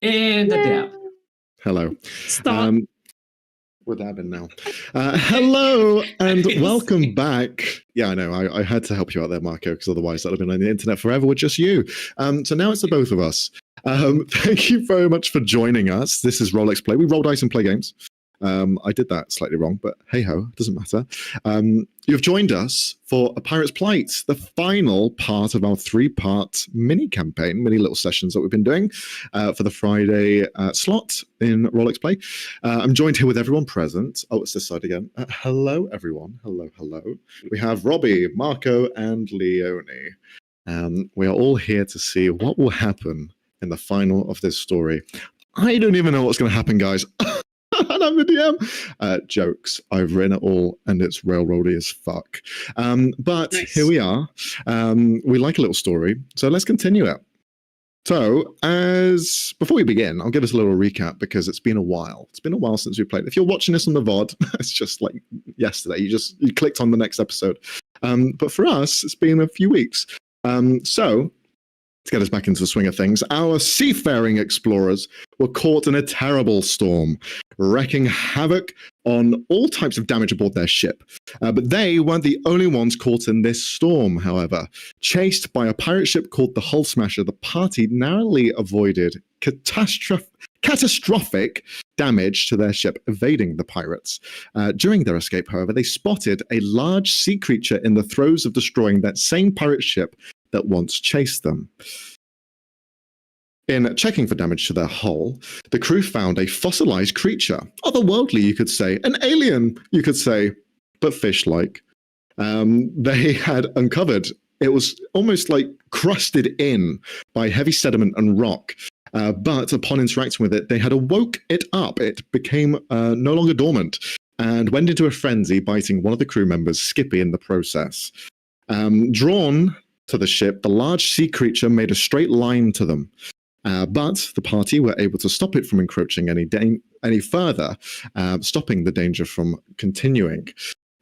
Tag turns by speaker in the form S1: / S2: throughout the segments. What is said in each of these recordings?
S1: And the dab.
S2: Hello.
S3: Stop.
S2: We're dabbing now. Hello and welcome back. Yeah, I know. I had to help you out there, Marco, because otherwise that would have been on the internet forever with just you. So now it's the both of us. Thank you very much for joining us. This is Rolex Play. We roll dice and play games. I did that slightly wrong, but hey ho, doesn't matter. You've joined us for A Pirate's Plight, the final part of our 3-part mini campaign, mini little sessions that we've been doing for the Friday slot in Rolex Play. I'm joined here with everyone present. Oh, it's this side again. Hello, everyone. Hello, hello. We have Robbie, Marco, and Leonie. We are all here to see what will happen in the final of this story. I don't even know what's going to happen, guys. And I'm the DM. Jokes. I've written it all, and it's railroady as fuck. But nice. Here we are. We like a little story, so let's continue it. So, before we begin, I'll give us a little recap because it's been a while. It's been a while since we played. If you're watching this on the VOD, it's just like yesterday. You clicked on the next episode. But for us, it's been a few weeks. So, to get us back into the swing of things, our seafaring explorers were caught in a terrible storm, wreaking havoc on all types of damage aboard their ship. But they weren't the only ones caught in this storm, however. Chased by a pirate ship called the Hull Smasher, the party narrowly avoided catastrophic damage to their ship, evading the pirates. During their escape, however, they spotted a large sea creature in the throes of destroying that same pirate ship that once chased them. In checking for damage to their hull, the crew found a fossilized creature, otherworldly, you could say, an alien, you could say, but fish-like. They had uncovered, it was almost like crusted in by heavy sediment and rock, but upon interacting with it, they had awoke it up. It became no longer dormant and went into a frenzy, biting one of the crew members, Skippy, in the process. Drawn to the ship, the large sea creature made a straight line to them. But the party were able to stop it from encroaching any further, stopping the danger from continuing.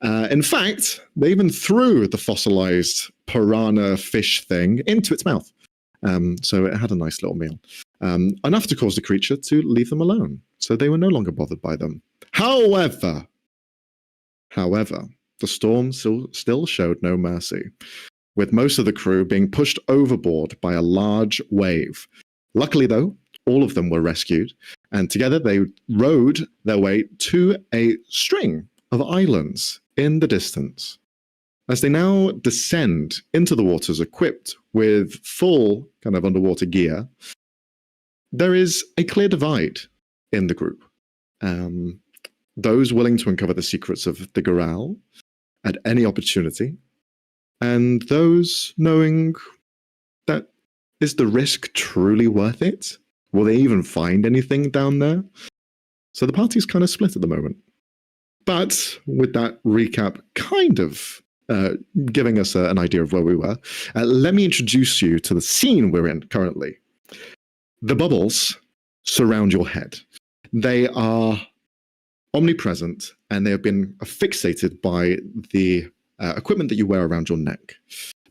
S2: In fact, they even threw the fossilized piranha fish thing into its mouth. So it had a nice little meal. Enough to cause the creature to leave them alone. So they were no longer bothered by them. However, the storm still showed no mercy, with most of the crew being pushed overboard by a large wave. Luckily, though, all of them were rescued, and together they rowed their way to a string of islands in the distance. As they now descend into the waters equipped with full kind of underwater gear, there is a clear divide in the group. Those willing to uncover the secrets of the Goral at any opportunity, and those knowing that is the risk truly worth it? Will they even find anything down there? So the party's kind of split at the moment. But with that recap kind of giving us an idea of where we were, let me introduce you to the scene we're in currently. The bubbles surround your head. They are omnipresent, and they have been fixated by the equipment that you wear around your neck.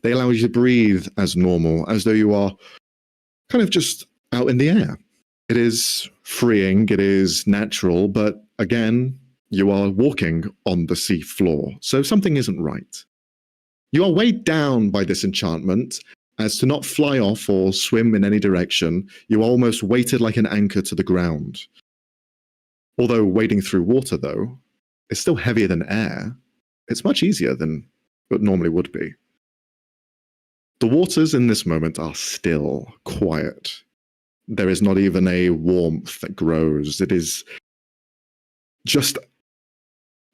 S2: They allow you to breathe as normal, as though you are kind of just out in the air. It is freeing, it is natural, but again, you are walking on the sea floor, so something isn't right. You are weighed down by this enchantment, as to not fly off or swim in any direction. You are almost weighted like an anchor to the ground. Although wading through water, though, is still heavier than air, it's much easier than it normally would be. The waters in this moment are still, quiet. There is not even a warmth that grows. It is just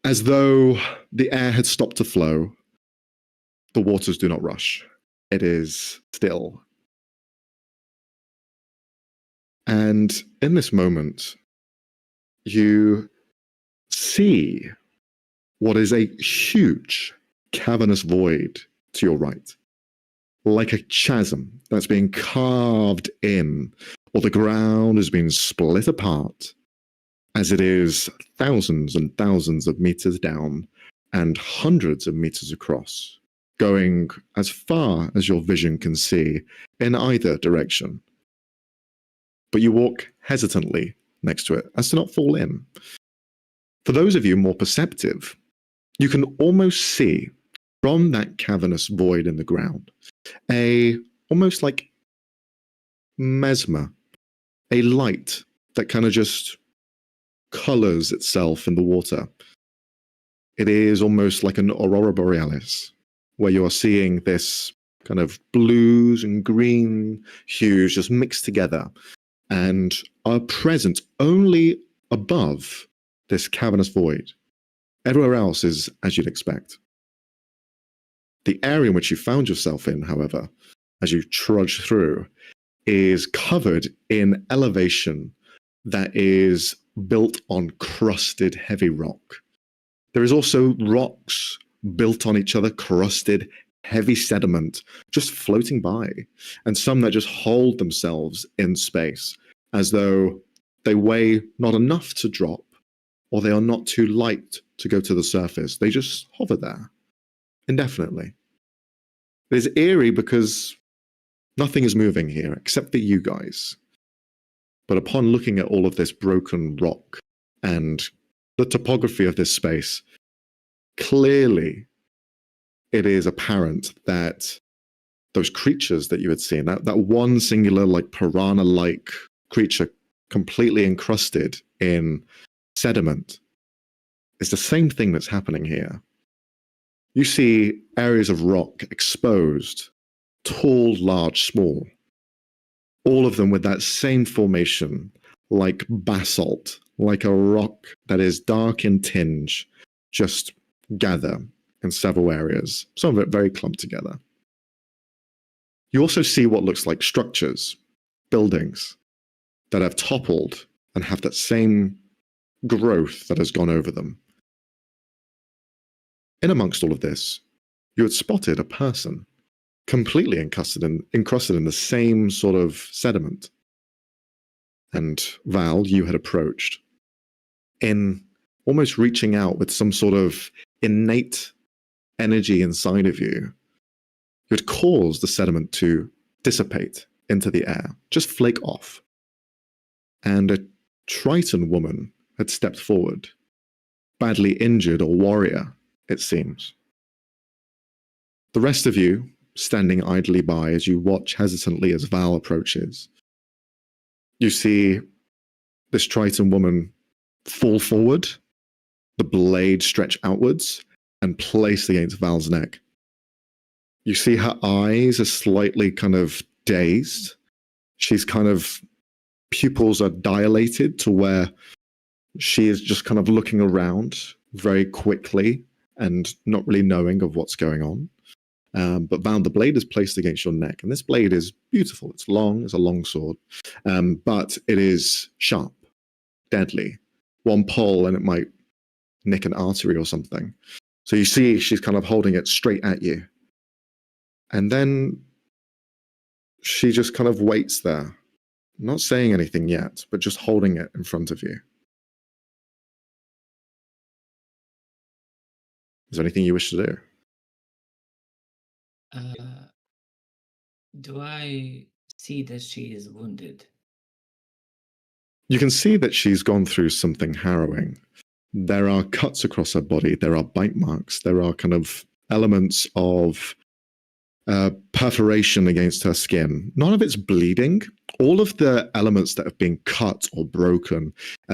S2: as though the air had stopped to flow. The waters do not rush. It is still. And in this moment, you see what is a huge cavernous void to your right. Like a chasm that's being carved in, or the ground has been split apart, as it is thousands and thousands of meters down and hundreds of meters across, going as far as your vision can see in either direction. but you walk hesitantly next to it as to not fall in. For those of you more perceptive, you can almost see from that cavernous void in the ground a almost like mesmer, a light that kind of just colors itself in the water. It is almost like an aurora borealis, where you are seeing this kind of blues and green hues just mixed together and are present only above this cavernous void. Everywhere else is as you'd expect. The area in which you found yourself in, however, as you trudge through, is covered in elevation that is built on crusted heavy rock. There is also rocks built on each other, crusted, heavy sediment just floating by, and some that just hold themselves in space as though they weigh not enough to drop or they are not too light to go to the surface. They just hover there indefinitely. It is eerie because nothing is moving here except for you guys. But upon looking at all of this broken rock and the topography of this space, clearly it is apparent that those creatures that you had seen, that one singular like piranha-like creature completely encrusted in sediment, is the same thing that's happening here. You see areas of rock exposed, tall, large, small, all of them with that same formation, like basalt, like a rock that is dark in tinge, just gather in several areas, some of it very clumped together. You also see what looks like structures, buildings that have toppled and have that same growth that has gone over them. In amongst all of this, you had spotted a person completely encrusted in the same sort of sediment. And Val, you had approached in almost reaching out with some sort of innate energy inside of you. You had caused the sediment to dissipate into the air, just flake off. And a Triton woman had stepped forward, badly injured or warrior, it seems. The rest of you, standing idly by as you watch hesitantly as Val approaches, you see this Triton woman fall forward, the blade stretch outwards, and place against Val's neck. You see her eyes are slightly kind of dazed. She's kind of, pupils are dilated to where she is just kind of looking around very quickly and not really knowing of what's going on. But Val, the blade is placed against your neck, and this blade is beautiful. It's long, it's a long sword, but it is sharp, deadly. One pull and it might nick an artery or something. So you see she's kind of holding it straight at you. And then she just kind of waits there, not saying anything yet, but just holding it in front of you. Is there anything you wish to do?
S1: Do I see that she is wounded?
S2: You can see that she's gone through something harrowing. There are cuts across her body. There are bite marks. There are kind of elements of perforation against her skin. None of it's bleeding. All of the elements that have been cut or broken,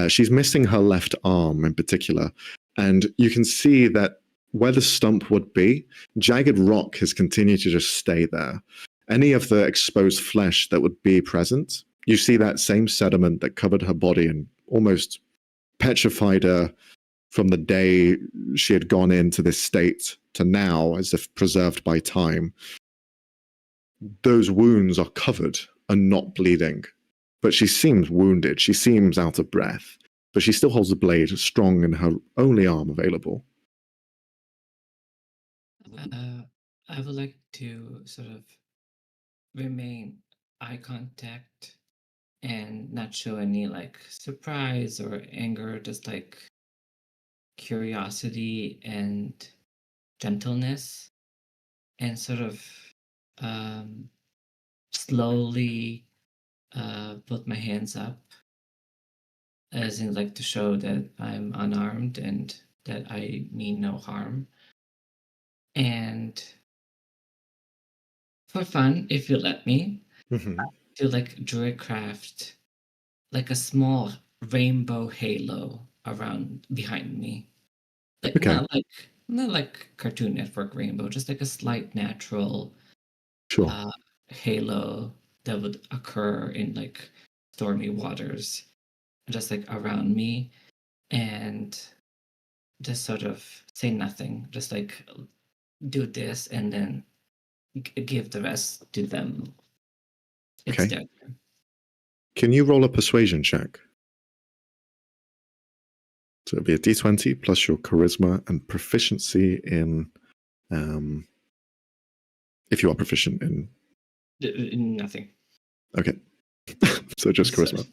S2: she's missing her left arm in particular. And you can see that where the stump would be, jagged rock has continued to just stay there. Any of the exposed flesh that would be present, you see that same sediment that covered her body and almost petrified her from the day she had gone into this state to now, as if preserved by time. Those wounds are covered and not bleeding, but she seems wounded. She seems out of breath, but she still holds the blade strong in her only arm available.
S1: I would like to sort of remain eye contact and not show any like surprise or anger, just like curiosity and gentleness, and sort of slowly put my hands up, as in like to show that I'm unarmed and that I mean no harm. And for fun, if you let me, to like druid craft like a small rainbow halo around behind me. Like
S2: Okay.
S1: not like Cartoon Network rainbow, just like a slight natural
S2: Sure.
S1: halo that would occur in like stormy waters, just like around me, and just sort of say nothing, just like do this and then give the rest to them. It's
S2: Okay.
S1: their turn.
S2: Can you roll a persuasion check? So it'll be a d20 plus your charisma and proficiency in, if you are proficient in.
S1: Nothing.
S2: Okay. So just
S1: So,
S2: charisma.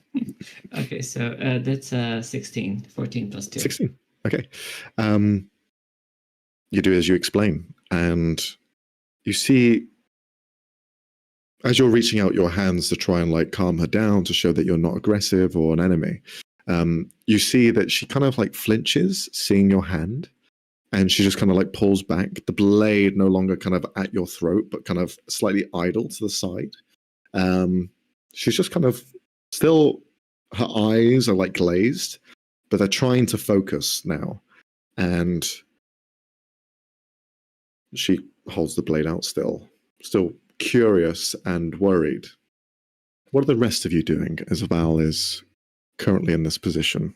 S1: okay, so that's 16, 14 plus 2.
S2: 16. Okay. You do as you explain, and you see, as you're reaching out your hands to try and like calm her down to show that you're not aggressive or an enemy, you see that she kind of like flinches seeing your hand, and she just kind of like pulls back, the blade no longer kind of at your throat but kind of slightly idle to the side. She's just kind of still, her eyes are like glazed, but they're trying to focus now, and she holds the blade out still curious and worried. What are the rest of you doing as Val is currently in this position?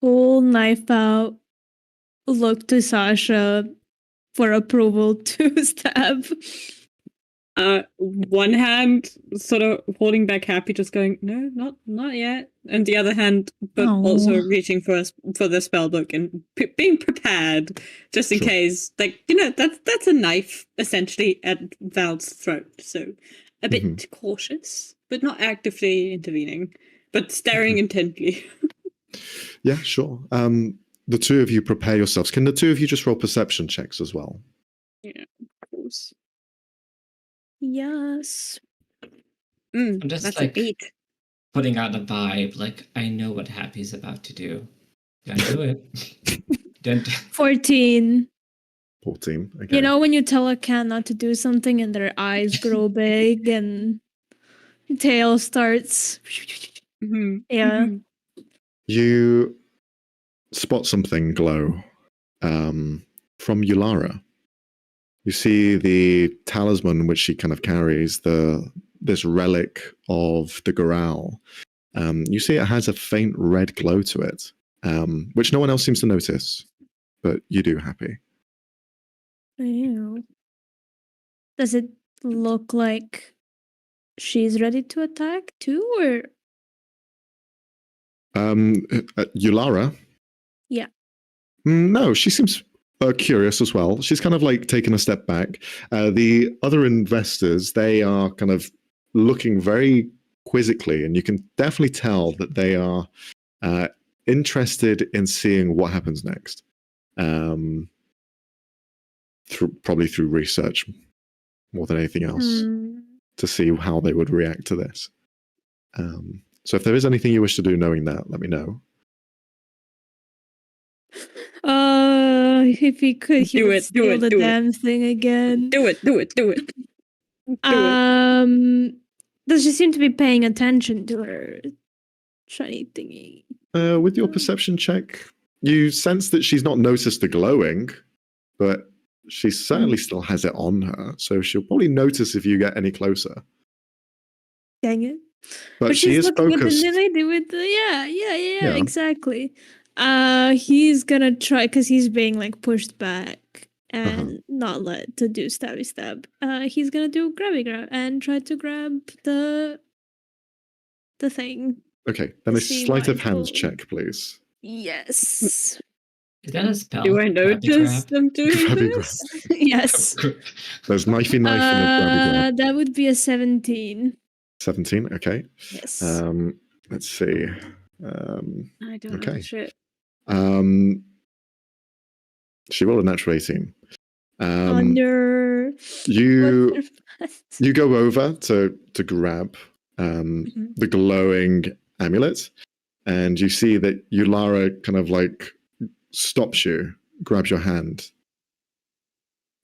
S3: Pull knife out, look to Sasha for approval to stab.
S4: One hand sort of holding back Happy, just going, no, not yet. And the other hand, but also reaching for the spell book and being prepared just in case. Like, that's a knife essentially at Val's throat. So a bit cautious, but not actively intervening, but staring intently.
S2: Yeah, sure. The two of you prepare yourselves. Can the two of you just roll perception checks as well?
S4: Yeah, of course.
S3: Yes.
S1: I'm just
S4: that's
S1: like
S4: an 8.
S1: putting out a vibe, like I know what Happy's about to do. Don't do it. Don't.
S3: 14.
S2: 14. Okay.
S3: You know when you tell a cat not to do something and their eyes grow big and tail starts. Yeah.
S2: You spot something glow from Yulara. You see the talisman which she kind of carries, this relic of the Goral. You see it has a faint red glow to it, which no one else seems to notice, but you do, Happy.
S3: Ew. Does it look like she's ready to attack too, or?
S2: Yulara?
S3: Yeah.
S2: No, she seems curious as well. She's kind of like taken a step back. The other investors, they are kind of looking very quizzically, and you can definitely tell that they are interested in seeing what happens next. Probably through research more than anything else, to see how they would react to this. So if there is anything you wish to do knowing that, let me know.
S3: If he could, he would steal the damn thing again.
S4: Do it.
S3: Does she seem to be paying attention to her shiny thingy?
S2: With your perception check, you sense that she's not noticed the glowing, but she certainly still has it on her, so she'll probably notice if you get any closer.
S3: Dang it.
S2: But she is
S3: looking
S2: focused.
S3: At the lady with the, yeah, exactly. He's gonna try, because he's being like pushed back and not let to do stabby stab. He's gonna do grabby grab and try to grab the thing.
S2: Okay, then a sleight of hand check, please.
S3: Yes.
S1: Is that a spell?
S4: Do I notice them doing this?
S3: Yes.
S2: There's knifey knife and a grabby grab.
S3: That would be a 17.
S2: 17, okay.
S3: Yes.
S2: Let's see.
S4: I don't know shit.
S2: She rolled a natural 18.
S3: Under
S2: You go over to grab the glowing amulet, and you see that Yulara kind of like stops you, grabs your hand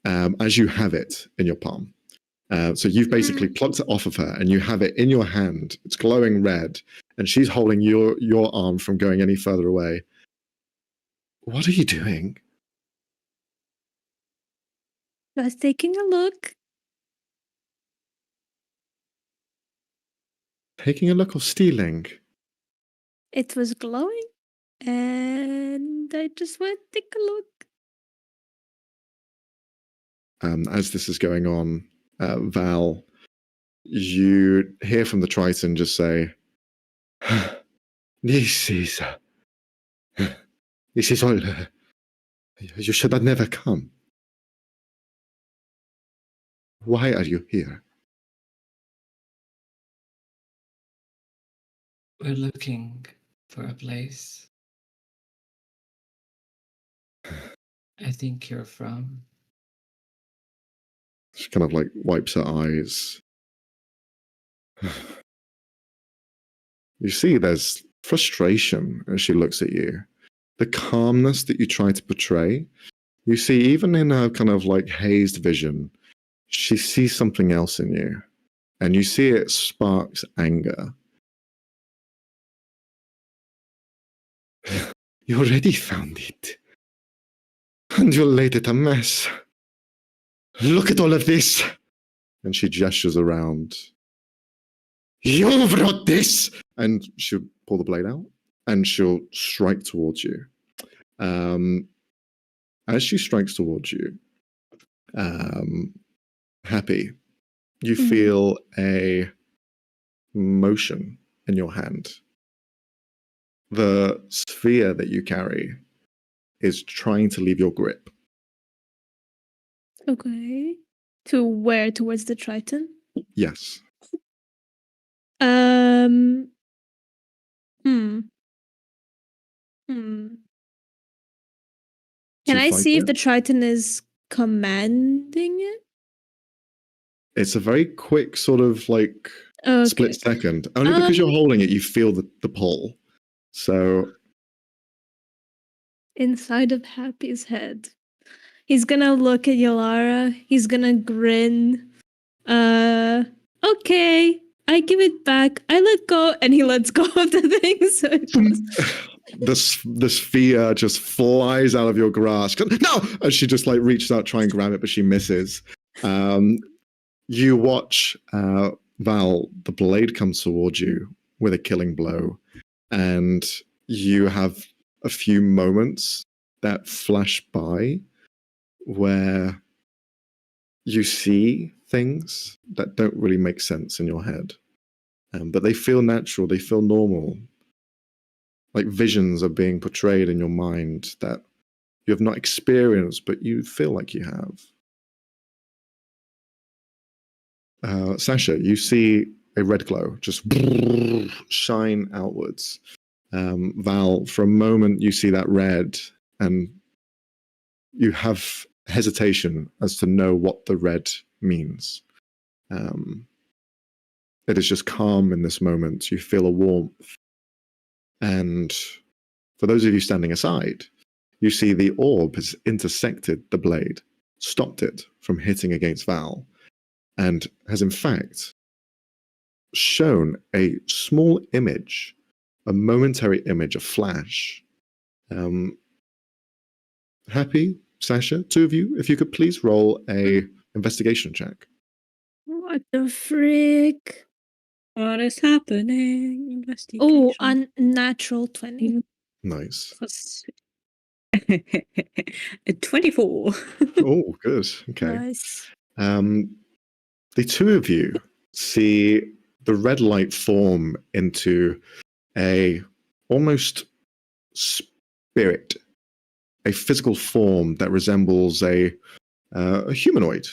S2: as you have it in your palm. So you've basically plucked it off of her, and you have it in your hand. It's glowing red, and she's holding your arm from going any further away. What are you doing?
S3: Just taking a look.
S2: Taking a look or stealing?
S3: It was glowing, and I just went to take a look.
S2: As this is going on, Val, you hear from the Triton just say, This is all. You should have never come. Why are you here?
S1: We're looking for a place. I think you're from.
S2: She kind of like wipes her eyes. You see there's frustration as she looks at you. The calmness that you try to portray, you see even in her kind of like hazed vision, she sees something else in you. And you see it sparks anger. You already found it. And you laid it a mess. Look at all of this. And she gestures around. You brought this! And she'll pull the blade out and she'll strike towards you. As she strikes towards you, Happy, you feel a motion in your hand. The sphere that you carry is trying to leave your grip.
S3: Okay. To where? Towards the Triton?
S2: Yes.
S3: Can I see if the Triton is commanding it?
S2: It's a very quick sort of like split second. Only because you're holding it, you feel the pull. So
S3: inside of Happy's head, he's gonna look at Yulara. He's gonna grin. Okay, I give it back. I let go, and he lets go of the thing. So
S2: the sphere just flies out of your grasp. No! And she just like reaches out, try and grab it, but she misses. You watch Val, the blade comes towards you with a killing blow, and you have a few moments that flash by where you see things that don't really make sense in your head, but they feel natural, they feel normal. Like visions are being portrayed in your mind that you have not experienced, but you feel like you have. Sasha, you see a red glow just shine outwards. Val, for a moment, you see that red, and you have hesitation as to know what the red means. It is just calm in this moment. You feel a warmth. And for those of you standing aside, you see the orb has intersected the blade, stopped it from hitting against Val, and has in fact shown a small image, a momentary image, a flash. Happy, Sasha, two of you, if you could please roll a investigation check.
S3: What the frick?
S4: What is happening? Investigation.
S3: Oh, unnatural 20.
S2: Nice.
S4: 24.
S2: Oh, good. Okay.
S3: Nice.
S2: The two of you see the red light form into a almost spirit, a physical form that resembles a humanoid,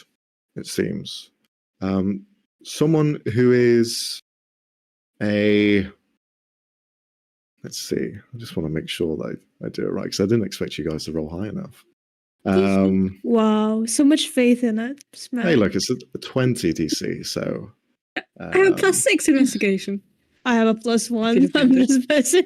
S2: it seems. Someone who is let's see, I just want to make sure that I do it right, because I didn't expect you guys to roll high enough.
S3: Wow, so much faith in it.
S2: Hey, look, it's a 20 DC, so.
S4: I have a +6 investigation.
S3: I have a +1.
S4: If
S3: I'm
S4: you
S3: just messing.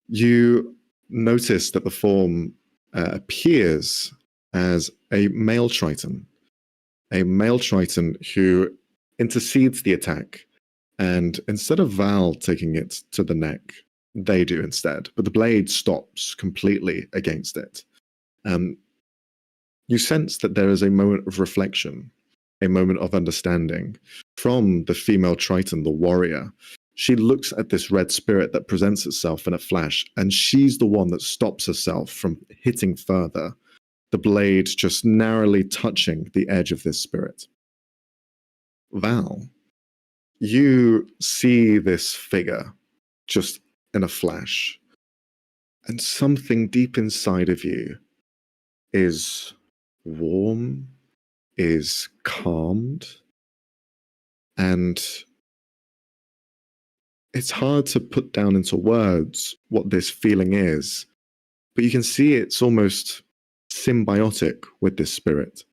S2: You notice that the form appears as a male Triton who intercedes the attack, and instead of Val taking it to the neck, they do instead, but the blade stops completely against it. You sense that there is a moment of reflection, a moment of understanding from the female Triton, the warrior. She looks at this red spirit that presents itself in a flash, and she's the one that stops herself from hitting further, the blade just narrowly touching the edge of this spirit. Val, you see this figure just in a flash, and something deep inside of you is warm, is calmed, and it's hard to put down into words what this feeling is, but you can see it's almost symbiotic with this spirit.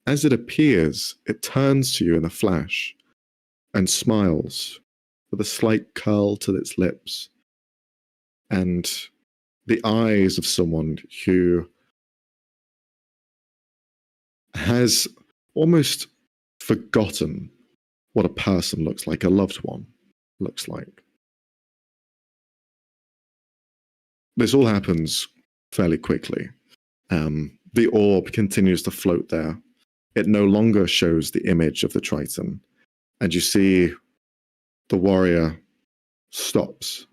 S2: As it appears, it turns to you in a flash and smiles with a slight curl to its lips, and the eyes of someone who has almost forgotten what a person looks like, a loved one looks like. This all happens fairly quickly. The orb continues to float there. It no longer shows the image of the Triton, and you see the warrior stops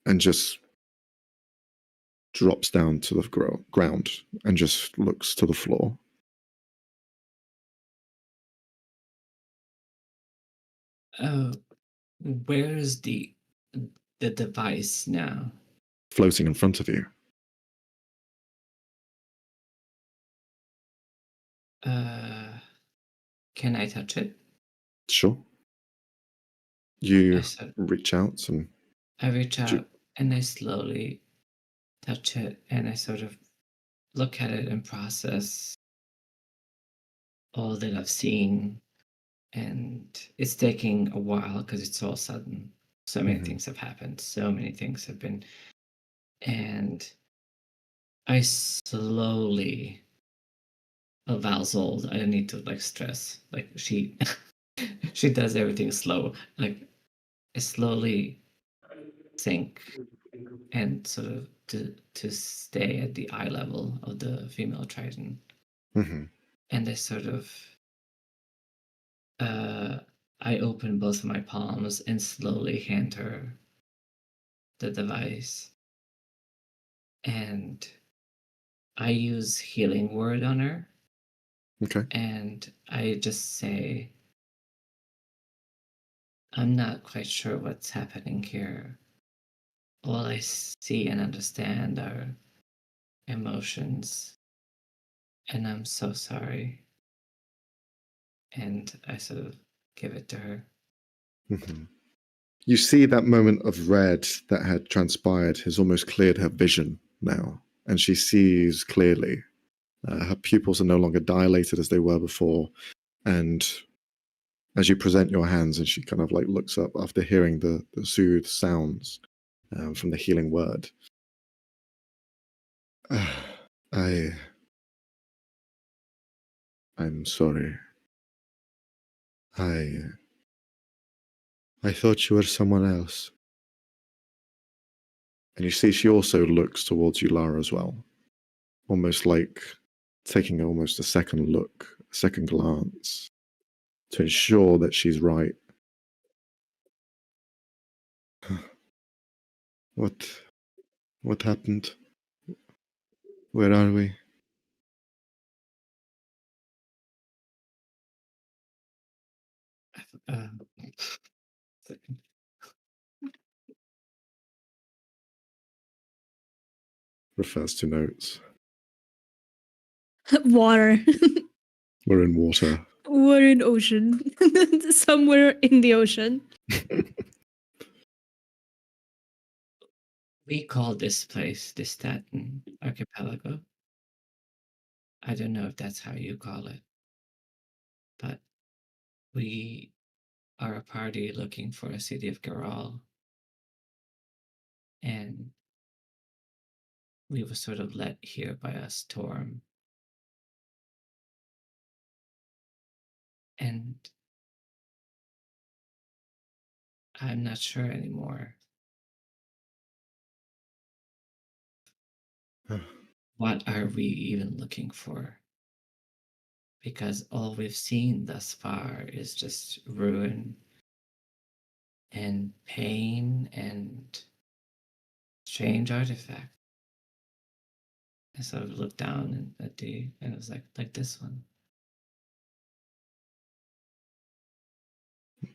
S2: and just drops down to the ground and just looks to the floor.
S1: Where is the device now?
S2: Floating in front of you.
S1: Can I touch it?
S2: Sure. You reach out and...
S1: I reach out and I slowly touch it, and I sort of look at it and process all that I've seen. And it's taking a while because it's all sudden. So many things have happened. So many things have been. And I slowly... Val's old. I don't need to stress. She she does everything slow. I slowly sink and sort of to stay at the eye level of the female Triton. And I sort of I open both of my palms and slowly hand her the device. And I use healing word on her.
S2: Okay.
S1: And I just say, I'm not quite sure what's happening here. All I see and understand are emotions. And I'm so sorry. And I sort of give it to her.
S2: You see that moment of red that had transpired has almost cleared her vision now, and she sees clearly. Her pupils are no longer dilated as they were before, and as you present your hands and she kind of looks up after hearing the soothed sounds from the healing word. I'm sorry. I thought you were someone else. And you see she also looks towards you, Lara, as well. Almost like taking almost a second look, a second glance to ensure that she's right. What happened? Where are we? Refers to notes.
S3: Water.
S2: We're in water.
S3: We're in ocean. Somewhere in the ocean.
S1: We call this place the Staten Archipelago. I don't know if that's how you call it, but we are a party looking for a city of Garal, and we were sort of led here by a storm. And I'm not sure anymore what are we even looking for? Because all we've seen thus far is just ruin and pain and strange artifacts. I sort of looked down at and it was like this one.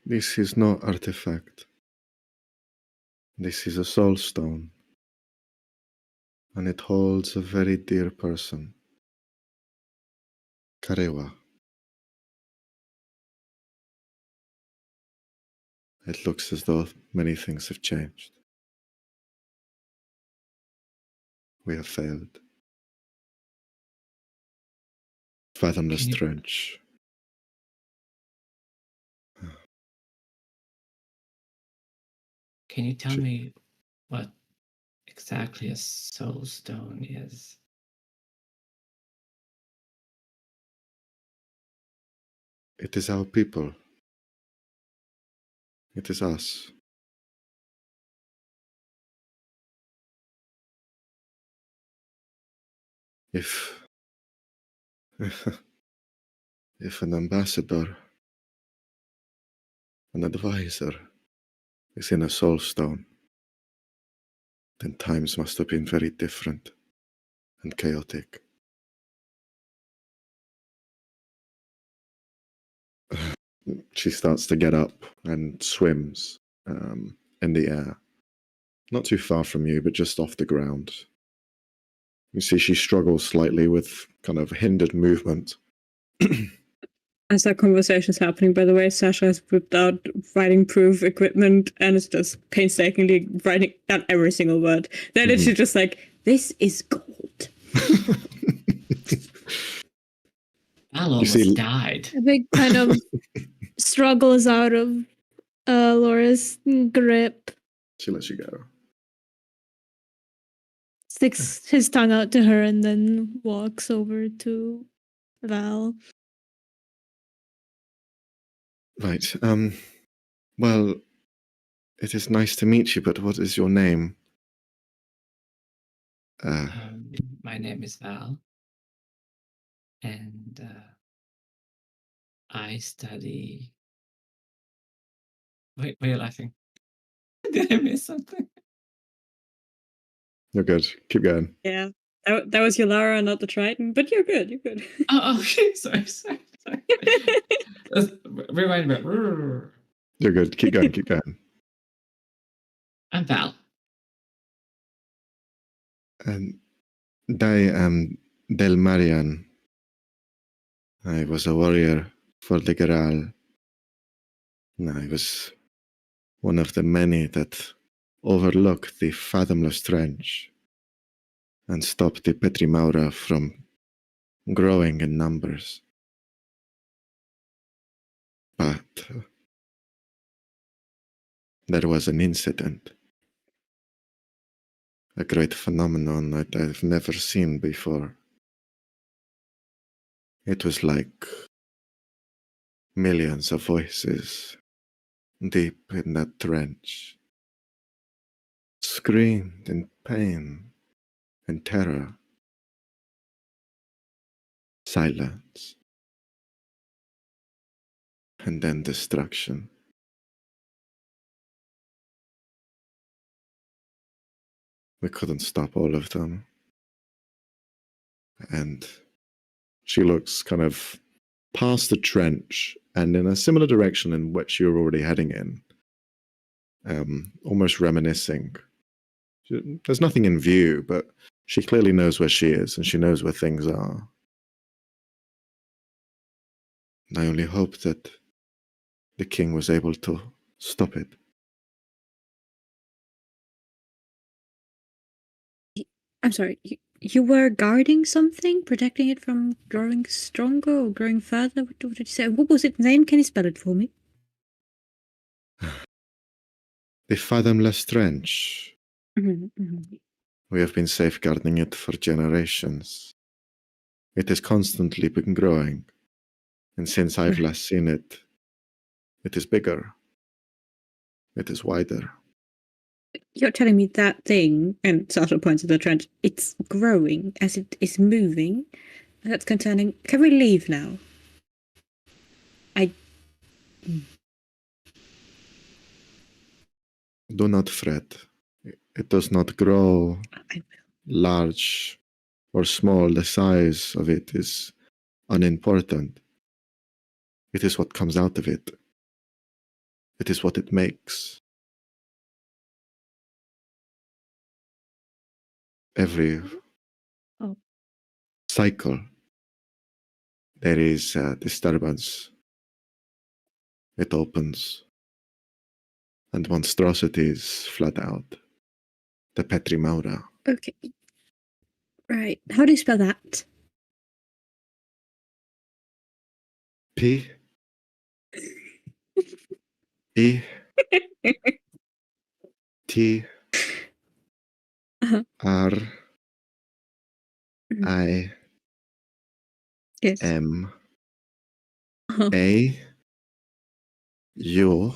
S2: This is no artifact. This is a soul stone, and it holds a very dear person. Karewa. It looks as though many things have changed. We have failed. Fathomless
S1: Can you-
S2: trench.
S1: Can you tell me what exactly a soul stone is?
S2: It is our people. It is us. If an ambassador, an advisor, is in a soul stone, then times must have been very different and chaotic. She starts to get up and swims in the air. Not too far from you, but just off the ground. You see she struggles slightly with kind of hindered movement.
S4: As that conversation is happening, by the way, Sasha has whipped out writing-proof equipment and is just painstakingly writing down every single word. They're literally just like, this is gold.
S1: Al almost died.
S3: A big kind of struggles out of Laura's grip.
S2: She lets you go.
S3: Sticks his tongue out to her and then walks over to Val.
S2: Right. Well, it is nice to meet you, but what is your name?
S1: My name is Val, and I study. Wait, why are you laughing? Did I miss something?
S2: You're good. Keep going.
S4: Yeah. That was your Lara, not the Triton, but you're good. You're good.
S1: Oh, okay. Sorry. Rewind a bit.
S2: You're good. Keep going. Keep going.
S1: I'm Val.
S2: And I am Del Marian. I was a warrior for the Geral. I was one of the many that overlooked the fathomless trench and stopped the Petrimaura from growing in numbers. But there was an incident, a great phenomenon that I've never seen before. It was like millions of voices deep in that trench screamed in pain and terror. Silence. And then destruction. We couldn't stop all of them. And she looks kind of past the trench and in a similar direction in which you're already heading in. Almost reminiscing. There's nothing in view, but she clearly knows where she is and she knows where things are. I only hope that the king was able to stop it.
S4: I'm sorry. You were guarding something, protecting it from growing stronger or growing further. What did you say? What was its name? Can you spell it for me?
S2: The Fathomless Trench.
S4: Mm-hmm.
S2: We have been safeguarding it for generations. It has constantly been growing, and since I've last seen it, it is bigger. It is wider.
S4: You're telling me that thing, and Sasha points at the trench, it's growing as it is moving? That's concerning. Can we leave now?
S2: Do not fret. It does not grow large or small. The size of it is unimportant. It is what comes out of it. It is what it makes. Every cycle, there is a disturbance. It opens, and monstrosities flood out. The Petri Maura.
S4: Okay. Right. How do you spell that?
S2: P E T R I
S4: Yes.
S2: M A U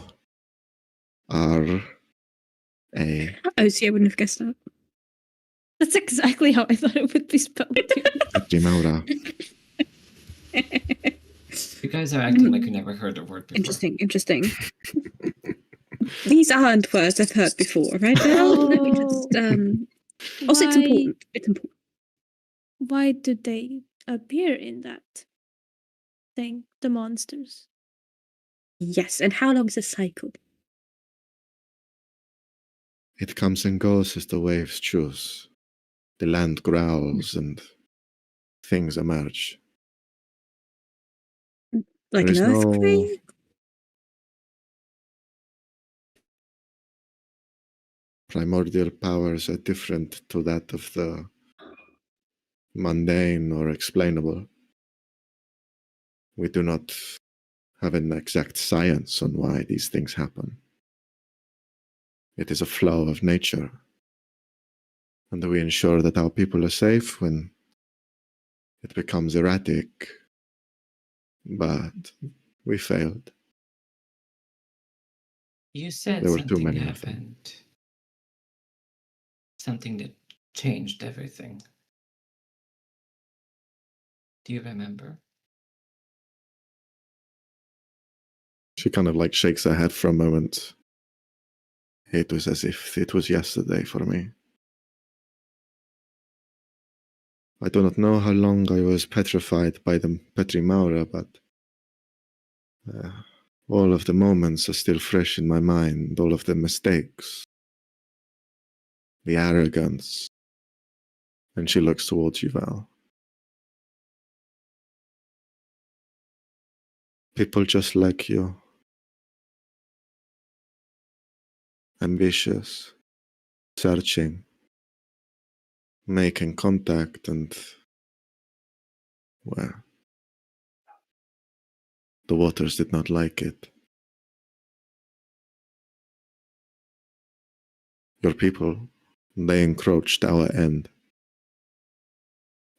S2: R A.
S4: Oh, see, I wouldn't have guessed that.
S3: That's exactly how I thought it would be spelled.
S2: Petri Maura.
S1: You guys are acting like you never heard the word before.
S4: Interesting. These aren't words I've heard before, right? Well, let me just. Also, it's important. It's important.
S3: Why do they appear in that thing, the monsters?
S4: Yes, and how long is the cycle?
S2: It comes and goes as the waves choose. The land growls and things emerge.
S4: Like an earthquake?
S2: Primordial powers are different to that of the mundane or explainable. We do not have an exact science on why these things happen. It is a flow of nature, and we ensure that our people are safe when it becomes erratic. But we failed.
S1: You said
S2: there were too
S1: something
S2: many
S1: happened. Something that changed everything. Do you remember?
S2: She kind of like shakes her head for a moment. It was as if it was yesterday for me. I do not know how long I was petrified by the Petri Maura, but all of the moments are still fresh in my mind, all of the mistakes, the arrogance. And she looks towards you, Val. People just like you. Ambitious, searching, making contact, and, well, the waters did not like it. Your people, they encroached our end.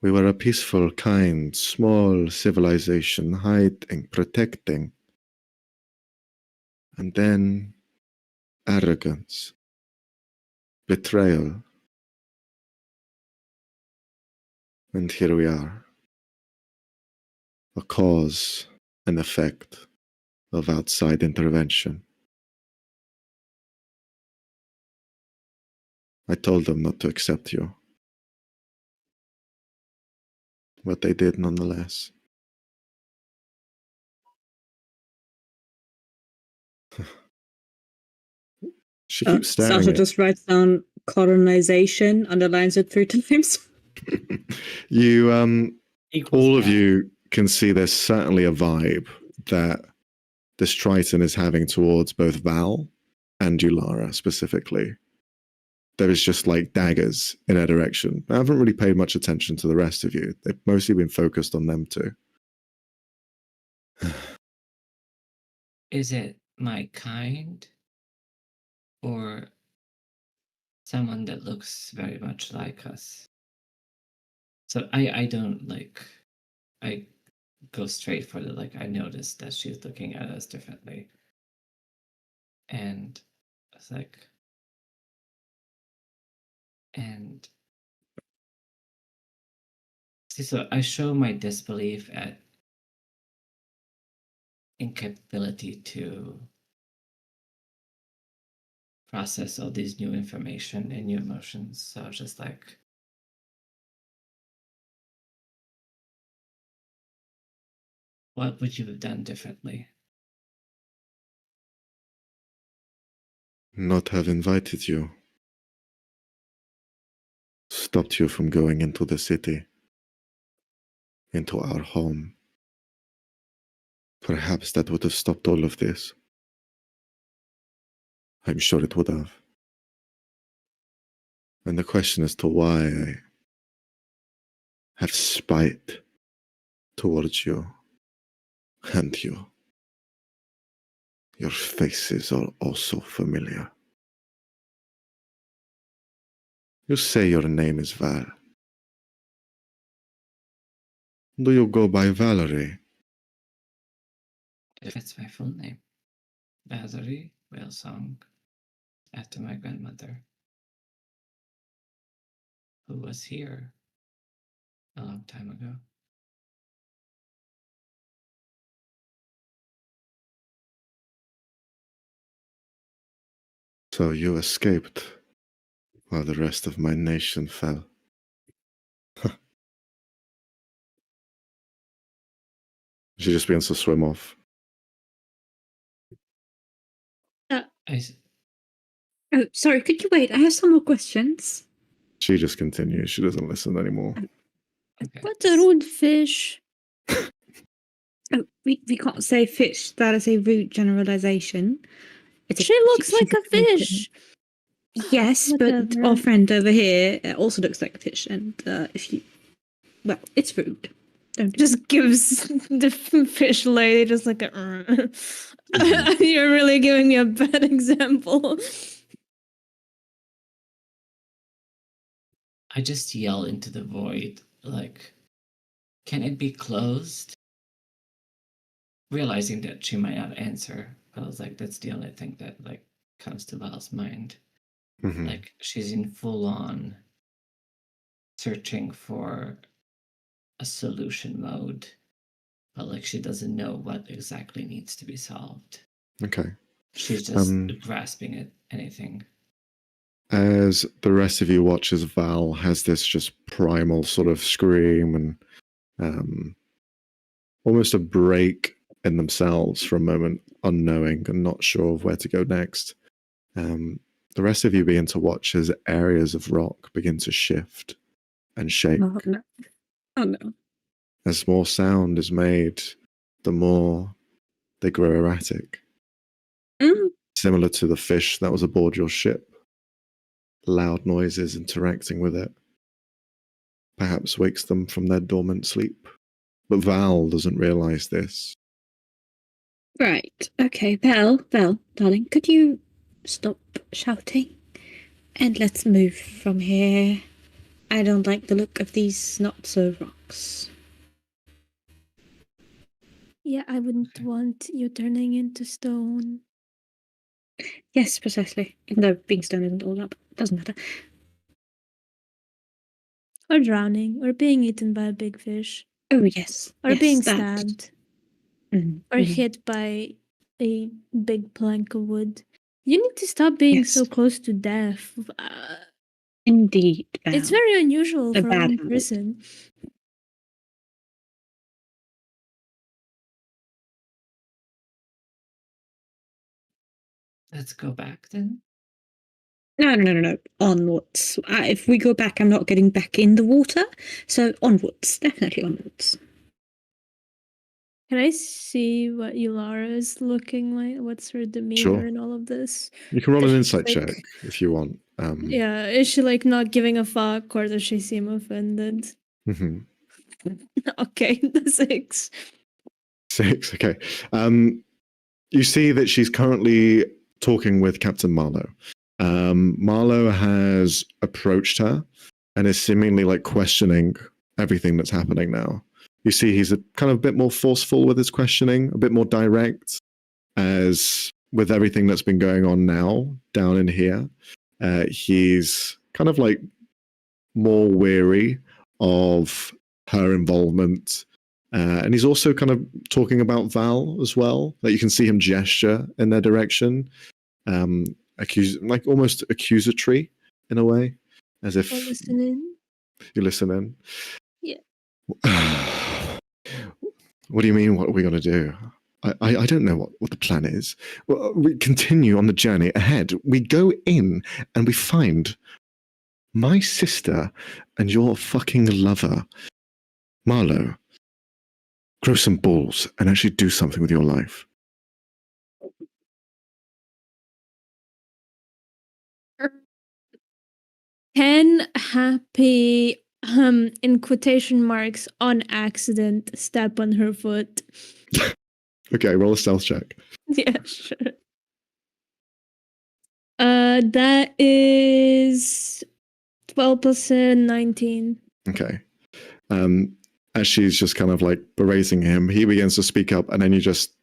S2: We were a peaceful, kind, small civilization, hiding, protecting. And then arrogance, betrayal. And here we are. A cause and effect of outside intervention. I told them not to accept you. But they did nonetheless. She keeps staring.
S4: Sasha just writes down colonization, underlines it 3 times.
S2: You, all of you can see there's certainly a vibe that this Triton is having towards both Val and Ulara specifically. there is just like daggers in her direction. I haven't really paid much attention to the rest of you. They've mostly been focused on them two.
S1: Is it my kind or someone that looks very much like us? So I don't like, I go straight for the like, I noticed that she's looking at us differently. And it's like, and see, so I show my disbelief at incapability to process all these new information and new emotions. So I was just like, what would you have done differently?
S2: Not have invited you. Stopped you from going into the city. Into our home. Perhaps that would have stopped all of this. I'm sure it would have. And the question as to why I have spite towards you and you. Your faces are also familiar. You say your name is Val. Do you go by Valerie?
S1: If it's my full name, Valerie Whalesong, after my grandmother, who was here a long time ago.
S2: So you escaped while the rest of my nation fell. She just begins to swim off.
S4: Oh, sorry, could you wait? I have some more questions.
S2: She just continues. She doesn't listen anymore.
S1: Okay.
S3: What a rude fish.
S4: Oh, we can't say fish. That is a rude generalization.
S3: She looks like a fish.
S4: Yes, but
S3: Whatever.
S4: our friend over here also looks like a fish, and if you, well, it's rude. Don't
S3: Just gives the fish lady just like a. You're really giving me a bad example.
S1: I just yell into the void, like, can it be closed? Realizing that she might not answer, but I was like, that's the only thing that like comes to Val's mind.
S2: Mhm.
S1: Like she's in full on searching for a solution mode, but like she doesn't know what exactly needs to be solved.
S2: Okay.
S1: She's just grasping at anything.
S2: As the rest of you watch as Val has this just primal sort of scream and almost a break in themselves for a moment, unknowing and not sure of where to go next. The rest of you begin to watch as areas of rock begin to shift and shake.
S4: Oh no! Oh no!
S2: As more sound is made, the more they grow erratic. Similar to the fish that was aboard your ship. Loud noises interacting with it. Perhaps wakes them from their dormant sleep. But Val doesn't realize this.
S4: Right. Okay, Val, darling, could you stop shouting? And let's move from here. I don't like the look of these not-so rocks.
S3: Yeah, I wouldn't want you turning into stone.
S4: Yes, precisely. Even though being stoned isn't all that, doesn't matter.
S3: Or drowning, or being eaten by a big fish.
S4: Oh, yes.
S3: Or
S4: yes,
S3: being
S4: that.
S3: stabbed.
S4: Mm,
S3: Or hit by a big plank of wood. You need to stop being so close to death.
S4: Indeed, Val.
S3: It's very unusual
S4: A
S3: for
S4: bad
S3: one
S4: habit.
S3: person.
S1: Let's go back then.
S4: No. Onwards. If we go back, I'm not getting back in the water. So onwards. Definitely onwards.
S3: Can I see what Yulara is looking like? What's her demeanor
S2: Sure.
S3: in all of this?
S2: You can roll
S3: Is
S2: an
S3: she
S2: insight check if you want.
S3: Yeah, is she like not giving a fuck, or does she seem offended?
S2: Mhm.
S3: Okay, the 6.
S2: 6, okay. You see that she's currently talking with Captain Marlowe. Marlowe has approached her and is seemingly like questioning everything that's happening now. You see he's a kind of bit more forceful with his questioning, a bit more direct, as with everything that's been going on now down in here. He's kind of like more wary of her involvement. And he's also kind of talking about Val as well. That you can see him gesture in their direction, like almost accusatory in a way, as if
S3: Listening.
S2: you listen in.
S3: Yeah.
S2: What do you mean? What are we going to do? I don't know what the plan is. Well, we continue on the journey ahead. We go in and we find my sister and your fucking lover, Marlowe. Grow some balls and actually do something with your life.
S3: Can Happy, in quotation marks, on accident, step on her foot?
S2: Okay, roll a stealth check.
S3: Yeah, sure. That is 12 plus 19.
S2: Okay. As she's just kind of like berating him, he begins to speak up, and then you just,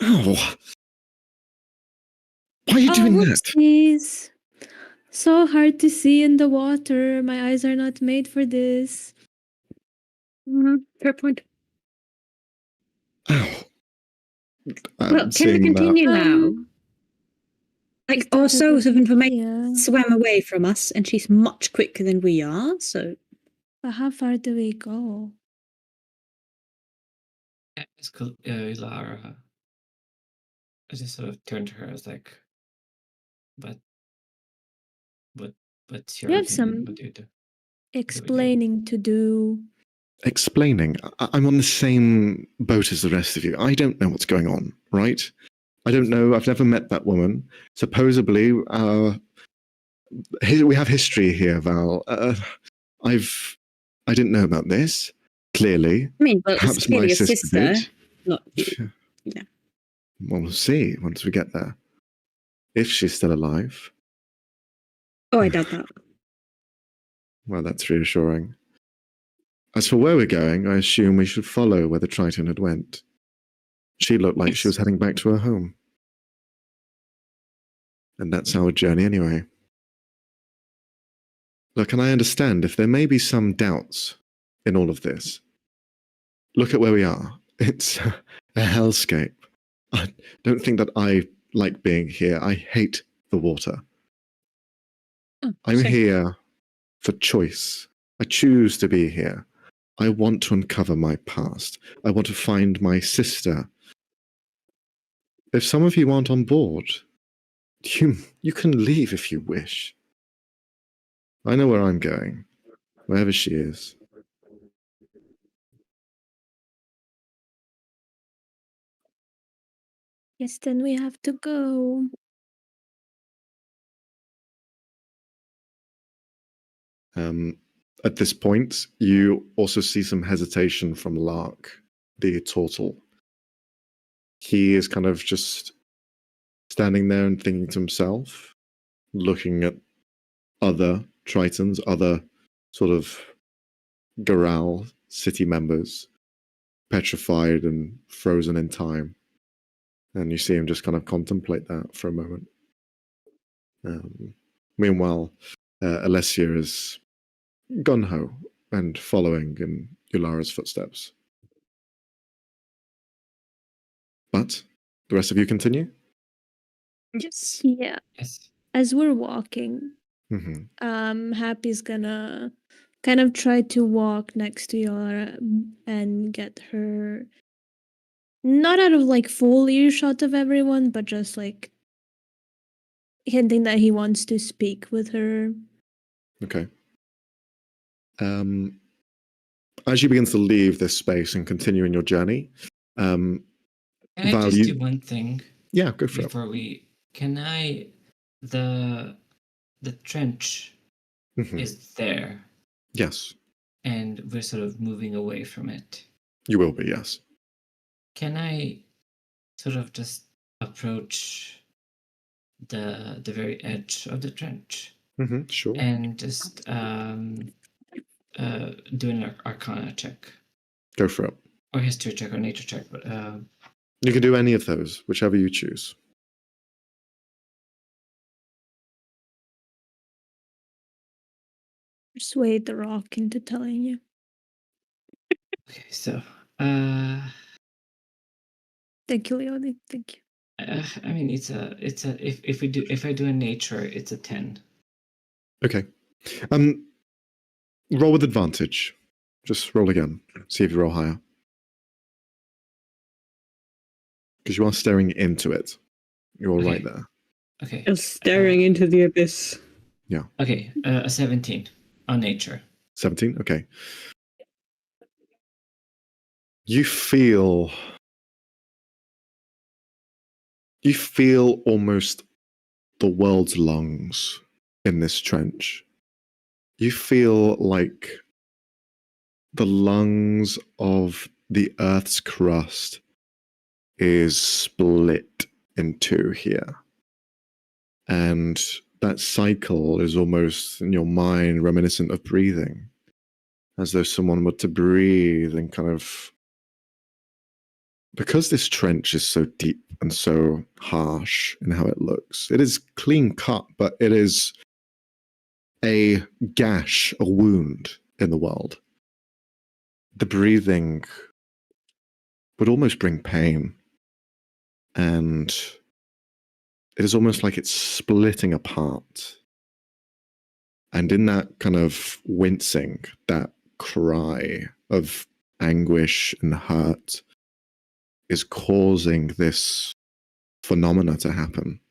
S2: ow! Why are you doing that?
S3: Whoopsies. So hard to see in the water. My eyes are not made for this.
S4: Fair point.
S2: Ow.
S4: Well, can we continue now? Like, our source of information swam away from us, and she's much quicker than we are, so...
S3: But how far do we go?
S1: It's cool. Lara. I just sort of turned to her. I was like, what's your
S3: You have
S1: opinion?
S3: some
S1: What do you do?
S3: explaining to do.
S2: Explaining. I'm on the same boat as the rest of you. I don't know what's going on, right? I don't know. I've never met that woman. Supposedly, we have history here, Val. I didn't know about this. Clearly,
S4: I mean, well,
S2: perhaps
S4: it's clearly
S2: my
S4: your
S2: sister
S4: sister,
S2: did.
S4: not you. Yeah.
S2: Well, we'll see once we get there. If she's still alive.
S4: Oh, I doubt that.
S2: Well, that's reassuring. As for where we're going, I assume we should follow where the Triton had went. She looked like she was heading back to her home. And that's our journey anyway. Look, and I understand if there may be some doubts in all of this. Look at where we are. It's a hellscape. I don't think that I like being here. I hate the water. I'm here for choice. I choose to be here. I want to uncover my past. I want to find my sister. If some of you aren't on board, you can leave if you wish. I know where I'm going, wherever she is.
S3: Yes, then we have to go.
S2: At this point, you also see some hesitation from Lark, the turtle. He is kind of just standing there and thinking to himself, looking at other Tritons, other sort of Garal city members, petrified and frozen in time. And you see him just kind of contemplate that for a moment. Meanwhile, Alessia is gung-ho and following in Yulara's footsteps. But the rest of you continue?
S4: Yes.
S3: Yeah.
S1: Yes.
S3: As we're walking, Happy's gonna kind of try to walk next to Yara and get her not out of like full earshot of everyone, but just like hinting that he wants to speak with her.
S2: Okay. As you begin to leave this space and continue in your journey,
S1: Can I just do one thing?
S2: Yeah, go for it.
S1: Can I the trench is there.
S2: Yes.
S1: And we're sort of moving away from it.
S2: You will be, yes.
S1: Can I sort of just approach the very edge of the trench?
S2: Sure.
S1: And just do an Arcana check.
S2: Go for it.
S1: Or history check or nature check, but
S2: you can do any of those, whichever you choose.
S3: Persuade the rock into telling you.
S1: Okay, so
S3: thank you, Leonie. Thank you.
S1: I mean, it's a if I do a nature, it's a 10.
S2: Okay. Roll with advantage. Just roll again. See if you roll higher. Because you are staring into it. You're all right there.
S1: Okay.
S4: You're staring into the abyss.
S2: Yeah.
S1: Okay. A 17 on nature.
S2: 17? Okay. You feel almost the world's lungs in this trench. You feel like the lungs of the Earth's crust is split in two here. And that cycle is almost in your mind reminiscent of breathing, as though someone were to breathe and kind of... Because this trench is so deep and so harsh in how it looks, it is clean cut, but it is a gash, a wound in the world. The breathing would almost bring pain. And it is almost like it's splitting apart. And in that kind of wincing, that cry of anguish and hurt is causing this phenomena to happen.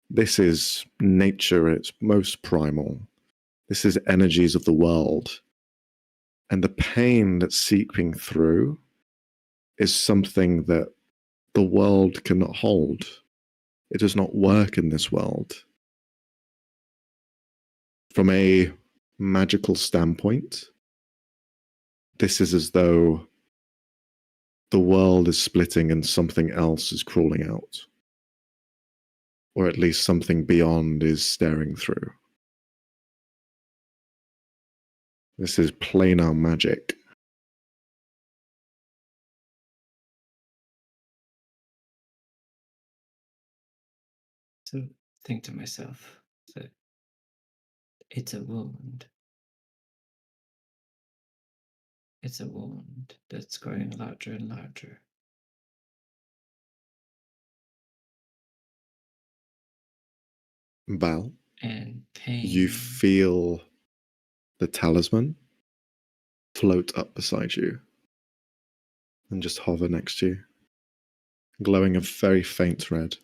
S2: This is nature at its most primal. This is energies of the world. And the pain that's seeping through is something that the world cannot hold. It does not work in this world. From a magical standpoint, this is as though the world is splitting and something else is crawling out. Or at least something beyond is staring through. This is planar magic.
S1: So think to myself that it's a wound. It's a wound that's growing larger and larger.
S2: Val,
S1: and pain.
S2: You feel the talisman float up beside you and just hover next to you, glowing a very faint red.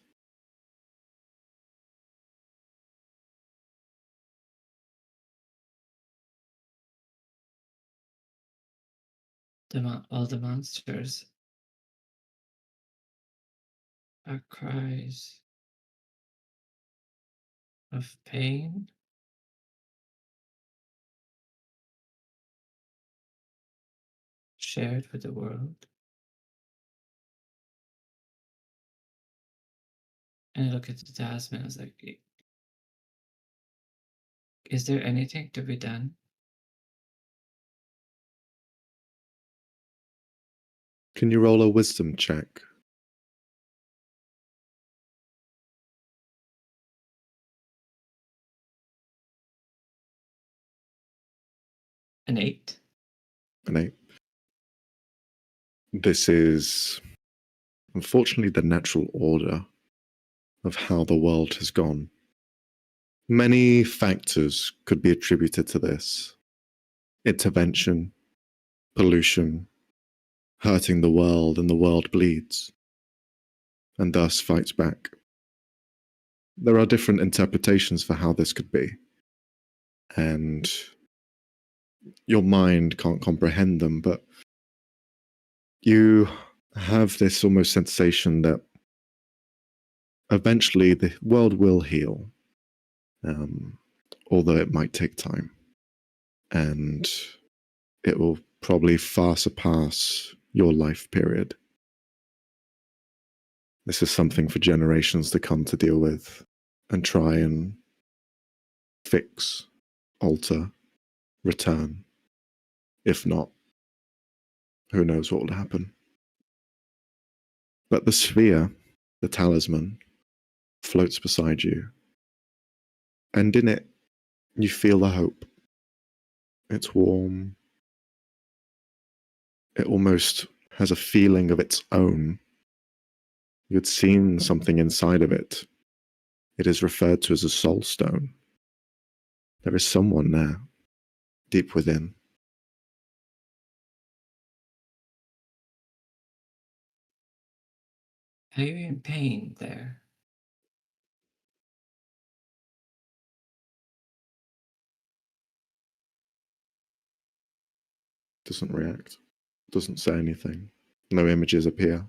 S1: All the monsters are cries of pain. Shared with the world. And I look at the talisman, I was like, is there anything to be done?
S2: Can you roll a wisdom check?
S1: An 8.
S2: An 8. This is, unfortunately, the natural order of how the world has gone. Many factors could be attributed to this. Intervention, pollution, hurting the world, and the world bleeds, and thus fights back. There are different interpretations for how this could be, and your mind can't comprehend them, but you have this almost sensation that eventually the world will heal, although it might take time. And it will probably far surpass your life period. This is something for generations to come to deal with and try and fix, alter, return. If not, who knows what will happen. But the sphere, the talisman, floats beside you. And in it, you feel the hope. It's warm. It almost has a feeling of its own. You'd seen something inside of it. It is referred to as a soul stone. There is someone there, deep within.
S1: Are you in pain there?
S2: Doesn't react. Doesn't say anything. No images appear.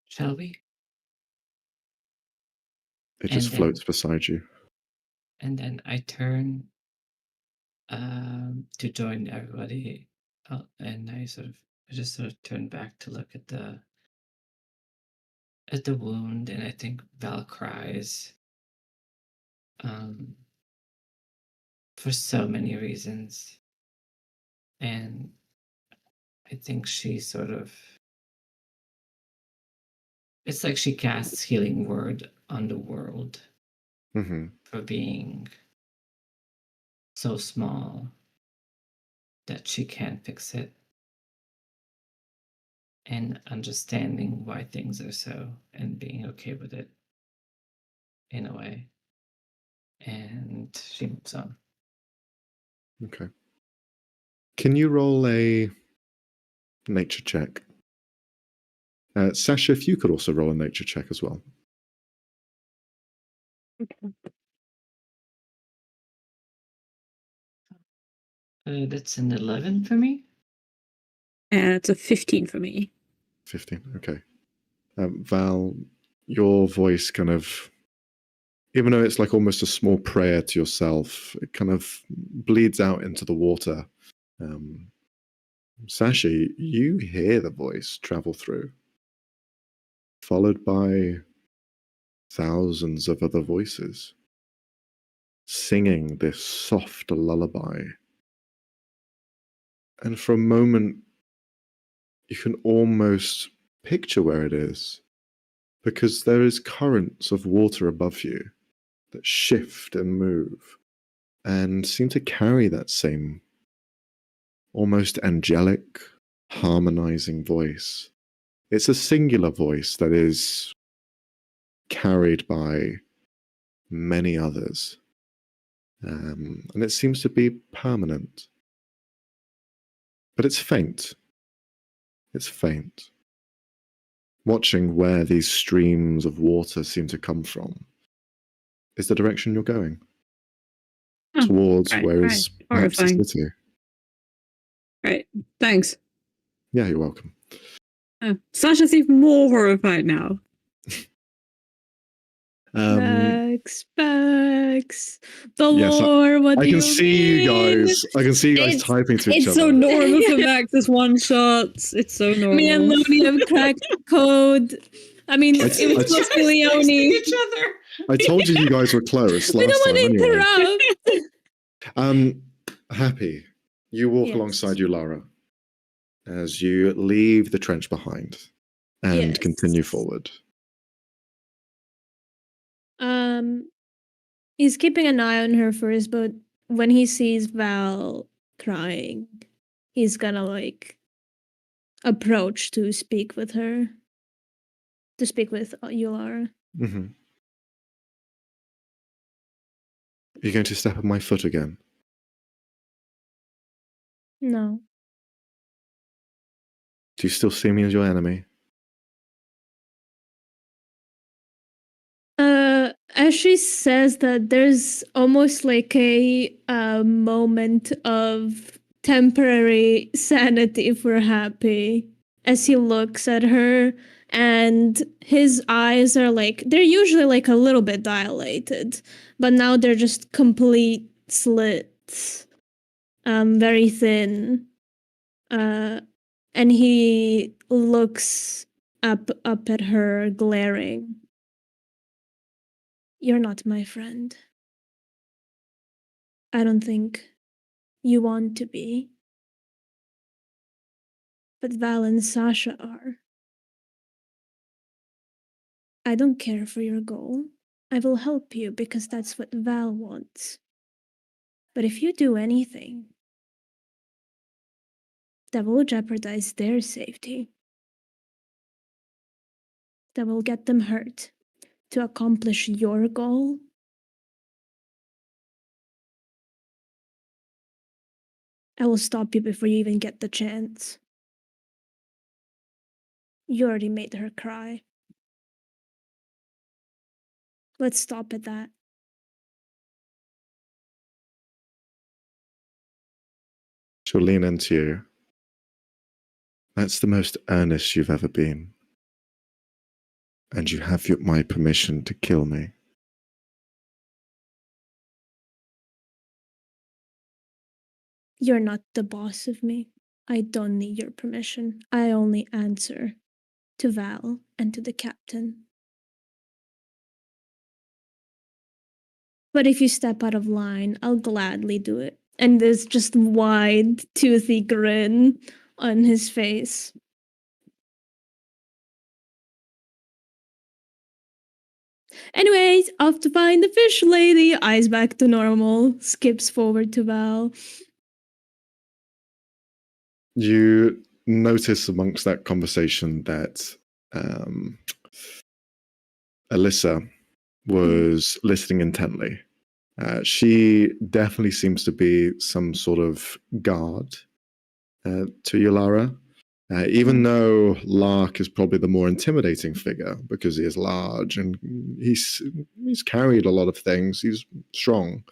S1: Shall we?
S2: It just
S1: And
S2: floats beside you.
S1: And then I turn to join everybody, and I just sort of turn back to look at the wound, and I think Val cries for so many reasons, and I think she sort of, it's like she casts healing word on the world for being so small that she can't fix it, and understanding why things are so and being okay with it in a way. And she moves on.
S2: Okay. Can you roll a nature check? Sasha, if you could also roll a nature check as well.
S4: Okay.
S1: That's an 11 for me.
S4: It's a 15 for me.
S2: 15, okay. Val, your voice kind of, even though it's like almost a small prayer to yourself, it kind of bleeds out into the water. Sasha, you hear the voice travel through, followed by thousands of other voices, singing this soft lullaby. And for a moment, you can almost picture where it is, because there is currents of water above you that shift and move and seem to carry that same almost angelic, harmonizing voice. It's a singular voice that is carried by many others, and it seems to be permanent. But it's faint. It's faint. Watching where these streams of water seem to come from is the direction you're going. Towards where is perhaps the city.
S4: Right. Thanks.
S2: Yeah, you're welcome.
S4: Sasha's even more horrified now.
S3: Specs. The lore, what do you mean?
S2: I can see you guys typing to each other.
S4: It's so normal for Max's one shots. It's so normal.
S3: Me and Leonie have cracked code. I mean, it was supposed to be Leonie.
S2: I told you guys were close last
S3: We don't want to
S2: interrupt. Happy, you walk alongside you, Lara, as you leave the trench behind and continue forward.
S3: He's keeping an eye on her first, but when he sees Val crying, he's gonna like approach to speak with her. To speak with you, Lara.
S2: Mm-hmm. Are you going to step on my foot again?
S3: No.
S2: Do you still see me as your enemy?
S3: As she says that, there's almost like a moment of temporary sanity for Happy as he looks at her, and his eyes are like, they're usually like a little bit dilated, but now they're just complete slits, very thin. And he looks up at her, glaring. You're not my friend. I don't think you want to be. But Val and Sasha are. I don't care for your goal. I will help you because that's what Val wants. But if you do anything that will jeopardize their safety, that will get them hurt to accomplish your goal, I will stop you before you even get the chance. You already made her cry. Let's stop at that.
S2: She'll lean into you. That's the most earnest you've ever been. And you have my permission to kill me.
S3: You're not the boss of me. I don't need your permission. I only answer to Val and to the captain. But if you step out of line, I'll gladly do it. And there's just wide, toothy grin on his face. Anyways, off to find the fish lady. Eyes back to normal. Skips forward to Val.
S2: You notice amongst that conversation that Alyssa was listening intently. She definitely seems to be some sort of guard to Yulara. Even though Lark is probably the more intimidating figure because he is large and he's carried a lot of things, he's strong.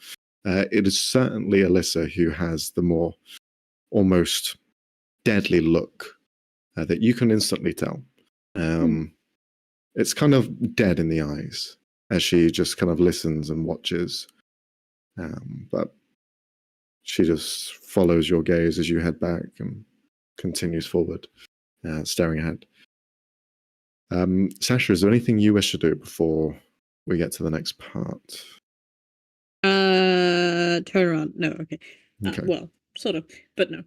S2: It is certainly Alyssa who has the more almost deadly look that you can instantly tell. It's kind of dead in the eyes as she just kind of listens and watches. But she just follows your gaze as you head back and continues forward, staring ahead. Sasha, is there anything you wish to do before we get to the next part?
S4: Turn around. No, okay.
S2: Okay.
S4: Well, sort of, but no.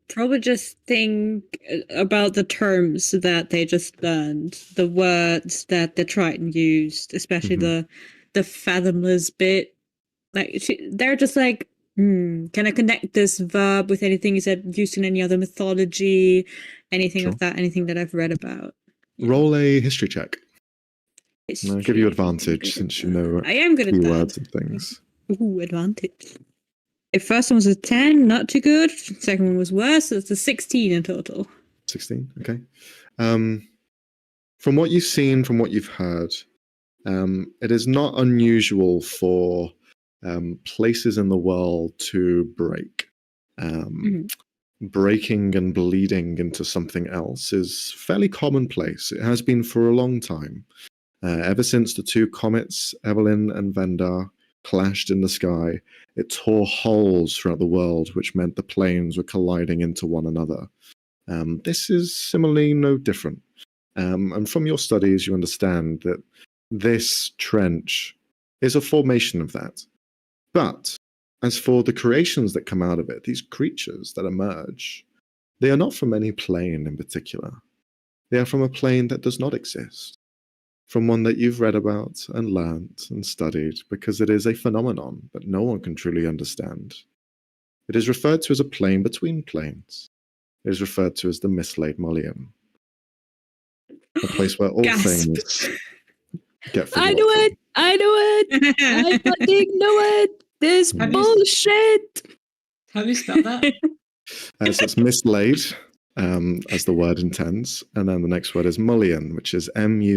S4: Probably just think about the terms that they just learned, the words that the Triton used, especially the fathomless bit. Like they're just like, can I connect this verb with anything is used in any other mythology, anything of that, anything that I've read about?
S2: Roll a history check. I'll give you advantage since you know
S4: I am good at
S2: keywords and things.
S4: Ooh, advantage. The first one was a 10, not too good. Second one was worse, so it's a 16 in total.
S2: 16, okay. From what you've seen, from what you've heard, it is not unusual for places in the world to break. Breaking and bleeding into something else is fairly commonplace. It has been for a long time. Ever since the two comets, Evelyn and Vendar, clashed in the sky, it tore holes throughout the world, which meant the planes were colliding into one another. This is similarly no different. And from your studies, you understand that this trench is a formation of that. But as for the creations that come out of it, these creatures that emerge, they are not from any plane in particular. They are from a plane that does not exist. From one that you've read about and learnt and studied, because it is a phenomenon that no one can truly understand. It is referred to as a plane between planes. It is referred to as the mislaid Molium. A place where all things get forgotten.
S3: I knew it! I fucking knew it! This bullshit!
S1: How do you spell that?
S2: So it's mislaid, as the word intends. And then the next word is mullion, which is Mullion.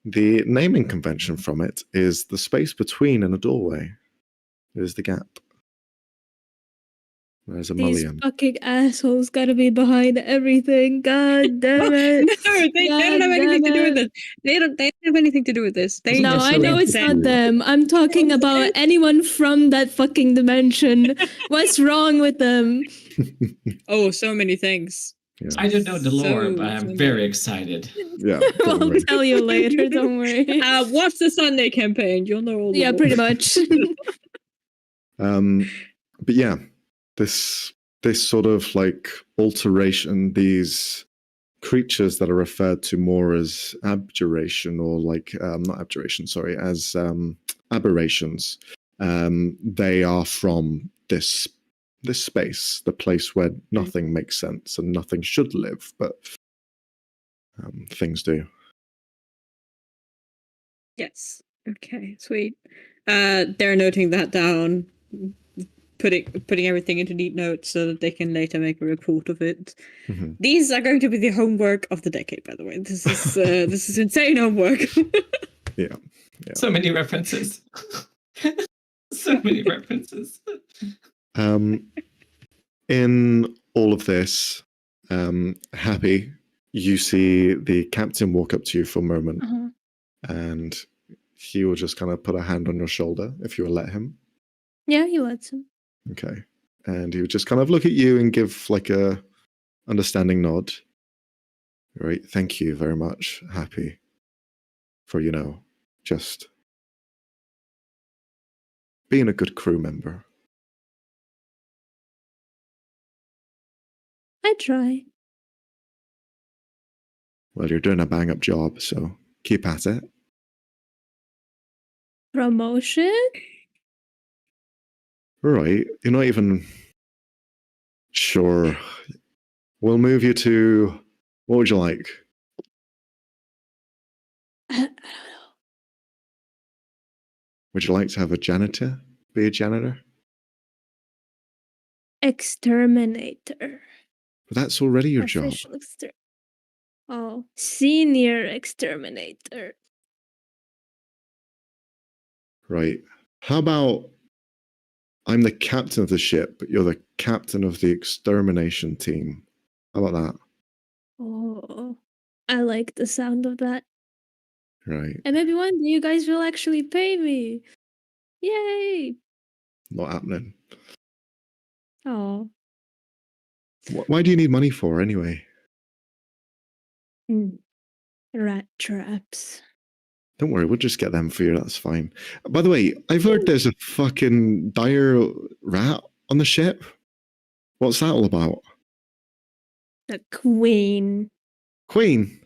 S2: The naming convention from it is the space between and a doorway. It is the gap. There's a
S3: These
S2: mullion.
S3: fucking assholes gotta be behind everything. God damn it.
S4: No, they don't have anything to do with it. They don't have anything to do with this. They
S3: No,
S2: Wasn't
S3: I know it's
S2: necessarily
S3: not them. I'm talking about anyone from that fucking dimension. What's wrong with them?
S4: Oh, so many things.
S2: Yeah.
S1: I don't know the lore, but I'm
S4: So
S1: very excited.
S2: Yeah, don't
S3: I'll
S2: worry.
S3: tell you later, don't worry.
S4: Watch the Sunday campaign. You'll know all the
S3: Yeah,
S4: lore.
S3: pretty much.
S2: But yeah, this sort of like alteration, these creatures that are referred to more as abjuration or like not abjuration, sorry, as aberrations. They are from this space, the place where nothing makes sense and nothing should live, but things do.
S4: Yes. Okay, sweet. They're noting that down, putting everything into neat notes so that they can later make a report of it.
S2: Mm-hmm.
S4: These are going to be the homework of the decade, by the way. This is this is insane homework.
S2: Yeah.
S1: So many references. So many references.
S2: In all of this, Happy, you see the captain walk up to you for a moment, and he will just kind of put a hand on your shoulder if you will let him.
S3: Yeah, he lets him.
S2: Okay. And he would just kind of look at you and give like a understanding nod. Right. Thank you very much, Happy, for, just being a good crew member.
S3: I try.
S2: Well, you're doing a bang up job, so keep at it.
S3: Promotion?
S2: Right. You're not even sure. We'll move you to, what would you like?
S3: I don't know.
S2: Would you like to have a janitor? Be a janitor?
S3: Exterminator.
S2: But that's already your job.
S3: Official senior exterminator.
S2: Right. How about I'm the captain of the ship, but you're the captain of the extermination team? How about that?
S3: Oh, I like the sound of that.
S2: Right.
S3: And maybe one day you guys will actually pay me. Yay!
S2: Not happening.
S3: Oh.
S2: Why do you need money for anyway?
S3: Rat traps.
S2: Don't worry, we'll just get them for you. That's fine. By the way, I've heard there's a fucking dire rat on the ship. What's that all about?
S3: The queen.
S2: Queen.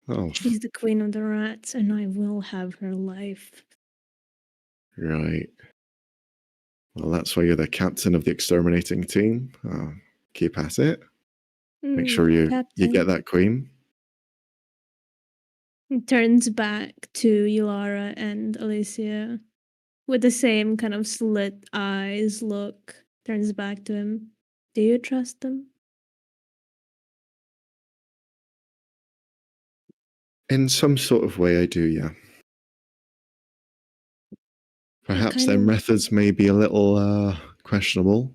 S2: Oh,
S3: She's the queen of the rats, and I will have her life.
S2: right. Well, that's why you're the captain of the exterminating team. Keep at it. Make sure you get that queen.
S3: He turns back to Yulara and Alicia with the same kind of slit eyes look. Turns back to him. Do you trust them?
S2: In some sort of way, I do, yeah. Perhaps their methods may be a little questionable,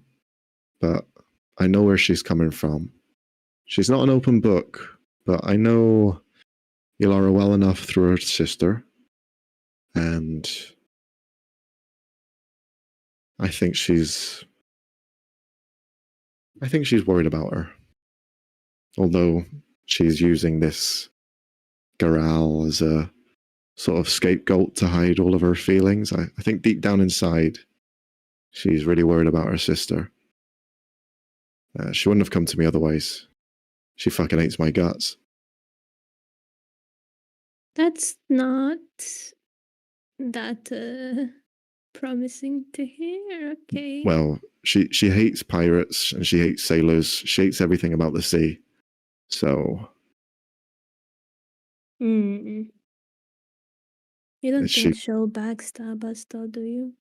S2: but I know where she's coming from. She's not an open book, but I know Yulara well enough through her sister, and I think she's worried about her. Although she's using this Garal as a sort of scapegoat to hide all of her feelings, I think deep down inside, she's really worried about her sister. She wouldn't have come to me otherwise. She fucking hates my guts.
S3: That's not that promising to hear. Okay.
S2: Well, she hates pirates and she hates sailors. She hates everything about the sea. So.
S3: You don't think she'll backstab us, though, do you?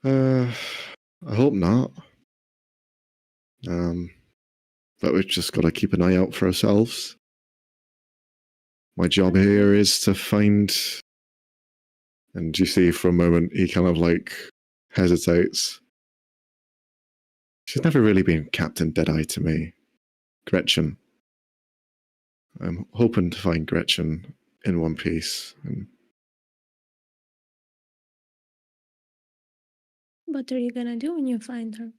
S2: I hope not. But we've just got to keep an eye out for ourselves. My job here is to find... And you see for a moment, he kind of like hesitates. She's never really been Captain Deadeye to me. Gretchen. I'm hoping to find Gretchen in One Piece. And...
S3: What are you gonna do when you find her?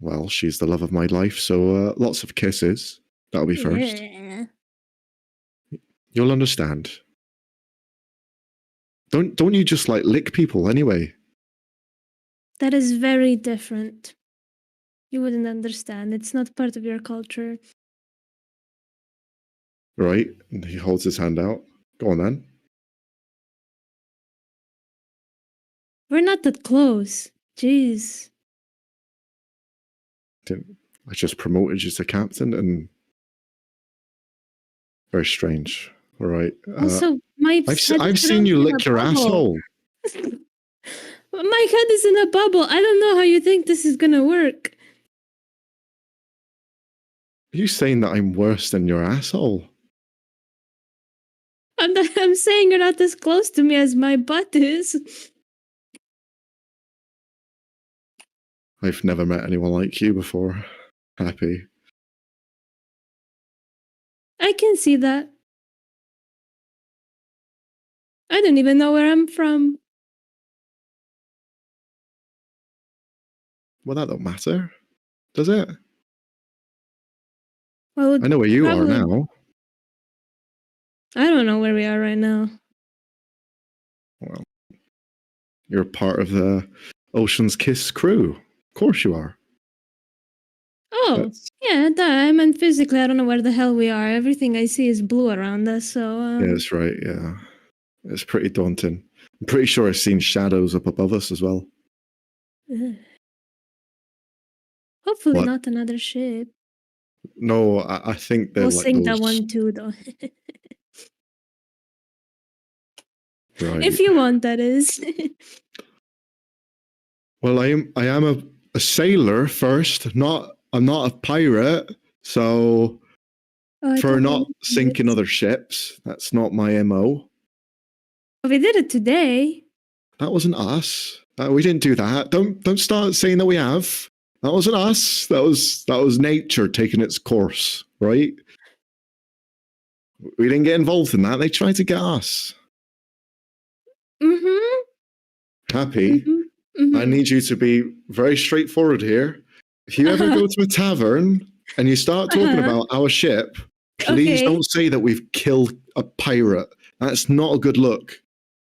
S2: Well, she's the love of my life, so lots of kisses. That'll be first.
S3: Yeah.
S2: You'll understand. Don't you just like lick people anyway?
S3: That is very different. You wouldn't understand. It's not part of your culture.
S2: Right? And he holds his hand out. Go on then.
S3: We're not that close. Jeez.
S2: I just promoted you to captain, and very strange. All right.
S3: Also, my
S2: I've seen you lick your asshole.
S3: My head is in a bubble. I don't know how you think this is gonna work.
S2: Are you saying that I'm worse than your asshole?
S3: I'm saying you're not as close to me as my butt is.
S2: I've never met anyone like you before. Happy.
S3: I can see that. I don't even know where I'm from.
S2: Well, that don't matter, does it?
S3: Well,
S2: I know where you are
S3: probably-
S2: now.
S3: I don't know where we are right now.
S2: Well, you're part of the Ocean's Kiss crew. Of course you are.
S3: Oh,
S2: That's-
S3: yeah, duh. I meant physically, I don't know where the hell we are. Everything I see is blue around us, so...
S2: Yeah, that's right, yeah. It's pretty daunting. I'm pretty sure I've seen shadows up above us as well.
S3: ugh. Hopefully
S2: What?
S3: not another ship.
S2: No, I think they're
S3: We'll
S2: like
S3: sing
S2: those...
S3: that one too, though.
S2: Right.
S3: If you want, that is.
S2: Well, I am a sailor first. I'm not a pirate, so
S3: Oh, I
S2: for
S3: thought
S2: not
S3: we
S2: sinking
S3: did.
S2: other ships, that's not my MO.
S3: We did it today.
S2: That wasn't us. We didn't do that. Don't start saying that we have. That wasn't us. That was nature taking its course, right? We didn't get involved in that. They tried to get us.
S3: Mm-hmm.
S2: Happy.
S3: Mm-hmm.
S2: I need you to be very straightforward here. If you ever go to a tavern and you start talking about our ship, please
S3: Okay.
S2: don't say that we've killed a pirate. That's not a good look.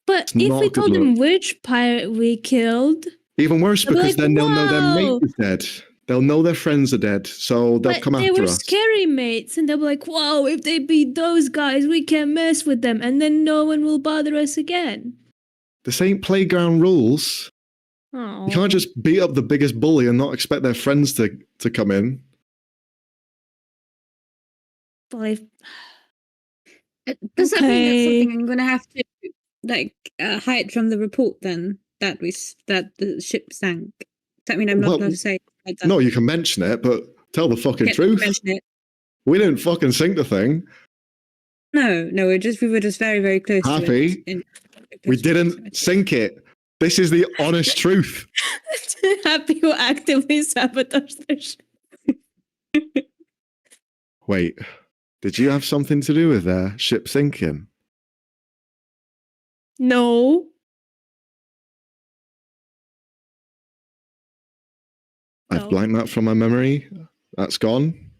S3: But
S2: It's
S3: if
S2: not
S3: we
S2: a good
S3: told them
S2: look.
S3: which pirate we killed,
S2: Even worse,
S3: they'll be
S2: because
S3: like,
S2: then they'll know their mate
S3: "Whoa!"
S2: is dead. They'll know their friends are dead, so they'll
S3: but
S2: come
S3: they
S2: after
S3: were
S2: us.
S3: scary mates, and they'll be like, "Whoa! If they beat those guys, we can't mess with them, and then no one will bother us again."
S2: This ain't playground rules.
S3: Oh,
S2: You can't just beat up the biggest bully and not expect their friends to come in.
S4: Does that mean that's
S3: Okay.
S4: something I'm going to have to like hide from the report then that that the ship sank? Does that mean I'm not
S2: Well,
S4: allowed to say like that?
S2: No, you can mention it, but tell the fucking
S4: Can't
S2: truth.
S4: mention it.
S2: We didn't fucking sink the thing.
S4: No, we were just very, very close to
S2: Happy.
S4: it.
S2: We didn't sink it. This is the honest truth.
S3: Happy who actively sabotaged their ship.
S2: Wait, did you have something to do with their ship sinking?
S3: No.
S2: I've
S3: No.
S2: blanked that from my memory. That's gone.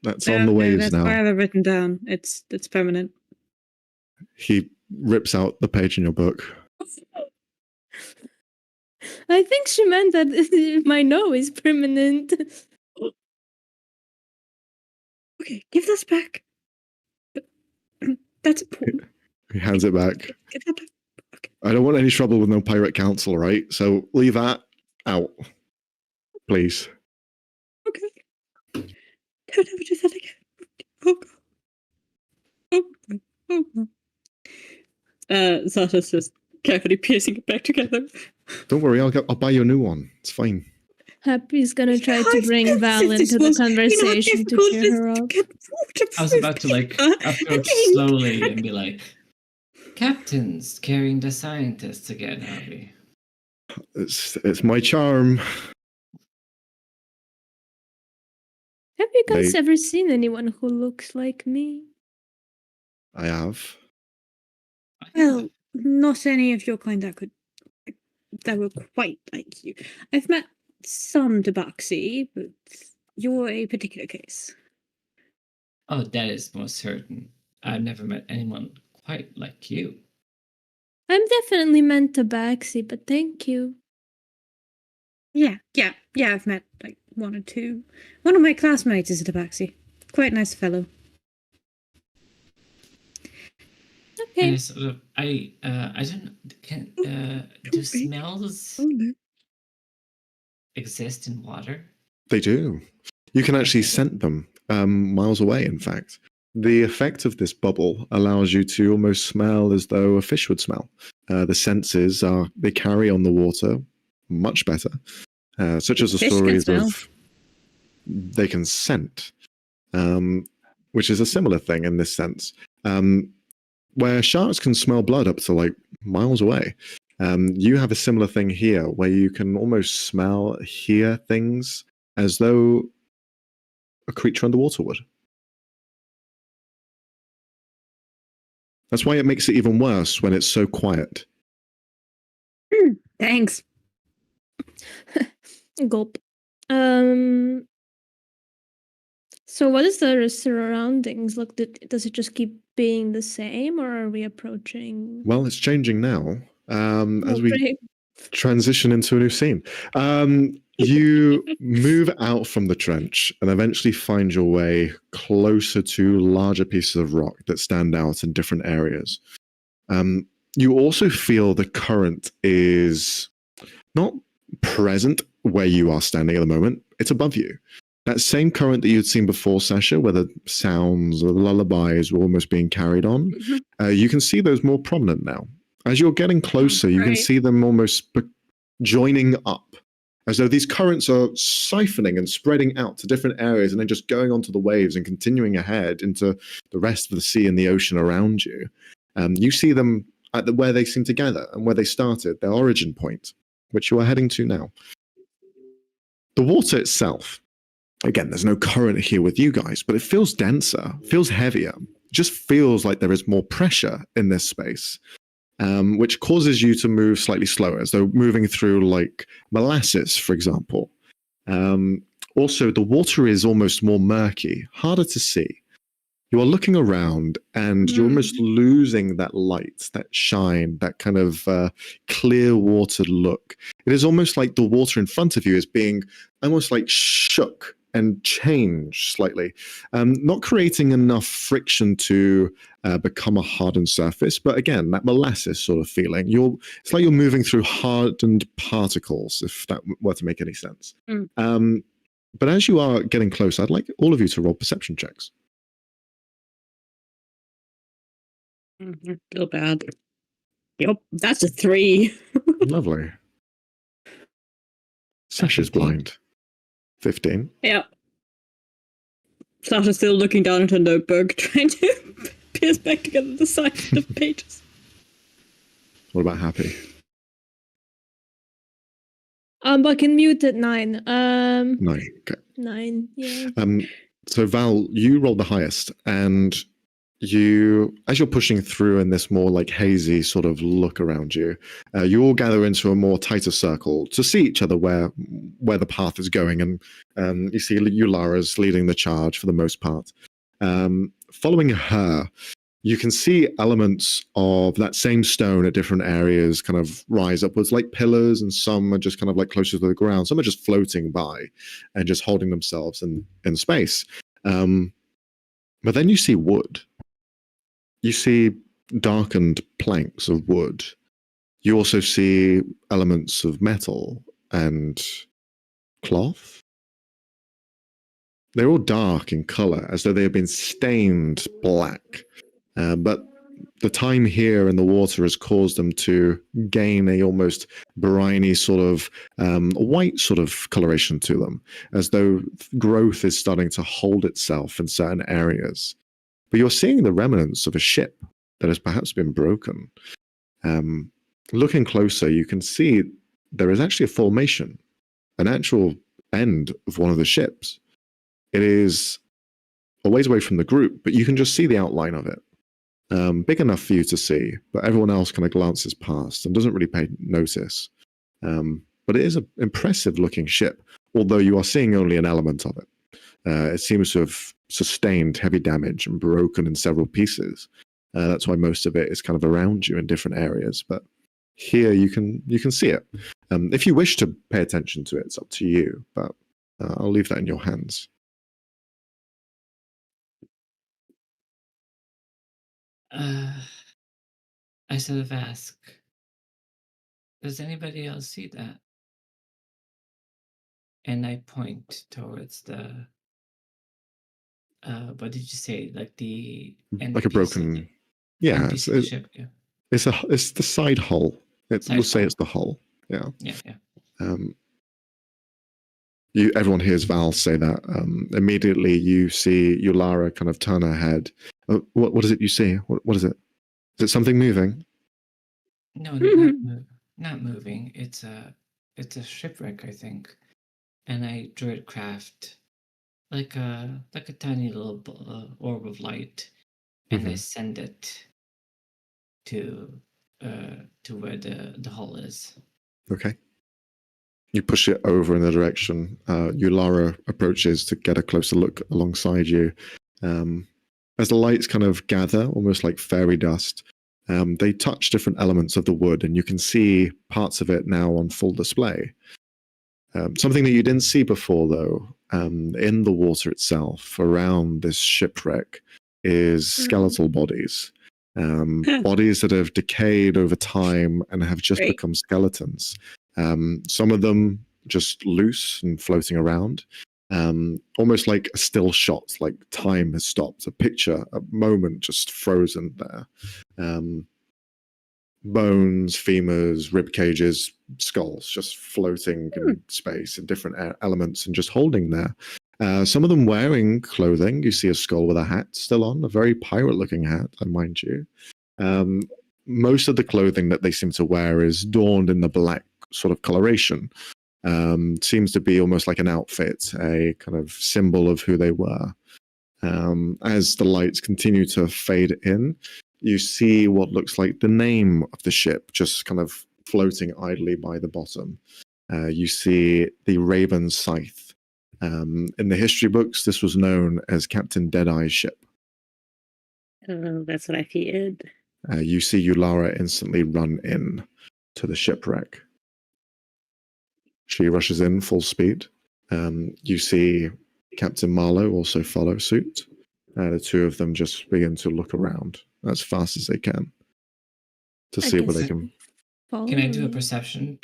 S2: That's on the waves
S4: that's
S2: now.
S4: forever written down. It's permanent.
S2: He rips out the page in your book.
S3: I think she meant that my no is permanent.
S4: Okay, give this back. That's important.
S2: He hands it back.
S4: Give that back. Okay.
S2: I don't want any trouble with no pirate council, right? So leave that out, please.
S4: Okay. Don't ever do that again. Oh God. Oh God. Sasha's just carefully piecing it back together.
S2: Don't worry, I'll buy you a new one. It's fine.
S3: Happy's gonna try to bring Val into the conversation to cheer her up.
S1: I was about to approach slowly and be like, "Captain's carrying the scientists again, are we?"
S2: It's my charm.
S3: Have you guys ever seen anyone who looks like me?
S2: I have.
S4: Well, not any of your kind that were quite like you. I've met some Tabaxi, but you're a particular case.
S1: Oh, that is most certain. I've never met anyone quite like you.
S3: I'm definitely meant Tabaxi, but thank you.
S4: Yeah, I've met like one or two. One of my classmates is a Tabaxi. Quite a nice fellow.
S3: Okay.
S1: And sort of, I don't. Do smells exist in water?
S2: They do. You can actually scent them miles away, in fact. The effect of this bubble allows you to almost smell as though a fish would smell. The senses they carry on the water much better, such as the stories of they can scent, which is a similar thing in this sense. Where sharks can smell blood up to like miles away. You have a similar thing here where you can almost smell, hear things as though a creature underwater would. That's why it makes it even worse when it's so quiet.
S4: Thanks.
S3: Gulp. So what is the surroundings look? Does it just keep being the same, or are we approaching?
S2: Well, it's changing now as we transition into a new scene. You move out from the trench and eventually find your way closer to larger pieces of rock that stand out in different areas. You also feel the current is not present where you are standing at the moment. It's above you. That same current that you'd seen before, Sasha, where the sounds or the lullabies were almost being carried on, you can see those more prominent now. As you're getting closer, you can see them almost joining up, as though these currents are siphoning and spreading out to different areas and then just going onto the waves and continuing ahead into the rest of the sea and the ocean around you. You see them at where they seem together and where they started, their origin point, which you are heading to now. The water itself, again, there's no current here with you guys, but it feels denser, feels heavier. It just feels like there is more pressure in this space, which causes you to move slightly slower, as though moving through like molasses, for example. Also, the water is almost more murky, harder to see. You are looking around and you're almost losing that light, that shine, that kind of clear watered look. It is almost like the water in front of you is being almost like shook and changed slightly, not creating enough friction to become a hardened surface. But again, that molasses sort of feeling. It's like you're moving through hardened particles, if that were to make any sense. But as you are getting close, I'd like all of you to roll perception checks.
S4: Feel bad. Yep, that's a 3.
S2: Lovely. Sasha's blind. 15.
S4: Yeah. Sasha's still looking down at her notebook, trying to piece back together the side of the pages.
S2: What about Happy?
S3: I can mute at 9.
S2: 9. Okay.
S3: 9. Yeah.
S2: So Val, you rolled the highest, and you, as you're pushing through in this more like hazy sort of look around you, you all gather into a more tighter circle to see each other where the path is going, and you see Eulara's leading the charge for the most part. Following her, you can see elements of that same stone at different areas kind of rise upwards like pillars, and some are just kind of like closer to the ground. Some are just floating by and just holding themselves in space. But then you see wood. You see darkened planks of wood. You also see elements of metal and cloth. They're all dark in color, as though they have been stained black. But the time here in the water has caused them to gain a almost briny sort of white sort of coloration to them, as though growth is starting to hold itself in certain areas. But you're seeing the remnants of a ship that has perhaps been broken. Looking closer, you can see there is actually a formation, an actual end of one of the ships. It is a ways away from the group, but you can just see the outline of it. Big enough for you to see, but everyone else kind of glances past and doesn't really pay notice. But it is an impressive looking ship, although you are seeing only an element of it. It seems to have sustained heavy damage and broken in several pieces. That's why most of it is kind of around you in different areas. But here you can see it. If you wish to pay attention to it, it's up to you. But I'll leave that in your hands.
S1: I sort of ask, does anybody else see that? And I point towards the, what did you say? Like the end
S2: like a broken, yeah.
S1: It's
S2: the side hull. We'll say it's the hull. Yeah. Everyone hears Val say that. Immediately, you see Yulara kind of turn her head. What is it you see? What is it? Is it something moving?
S1: No, not moving. It's a shipwreck, I think. And I druid craft like a tiny little orb of light, and I send it to where the hull is.
S2: Okay. You push it over in the direction. Yulara approaches to get a closer look alongside you. As the lights kind of gather, almost like fairy dust, they touch different elements of the wood, and you can see parts of it now on full display. Something that you didn't see before, though, in the water itself, around this shipwreck, is skeletal bodies. Bodies that have decayed over time and have just become skeletons. Some of them just loose and floating around, almost like a still shot, like time has stopped, a moment just frozen there. Bones, femurs, rib cages, skulls just floating in space in different elements and just holding there. Some of them wearing clothing. You see a skull with a hat still on, a very pirate-looking hat, I mind you. Most of the clothing that they seem to wear is adorned in the black sort of coloration. Seems to be almost like an outfit, a kind of symbol of who they were. As the lights continue to fade in, you see what looks like the name of the ship just kind of floating idly by the bottom. You see the Raven Scythe. In the history books, this was known as Captain Deadeye's ship.
S4: Oh, that's what I feared.
S2: You see Yulara instantly run in to the shipwreck. She rushes in full speed. You see Captain Marlowe also follow suit. The two of them just begin to look around as fast as they can to see what they can.
S1: Can I do a perception?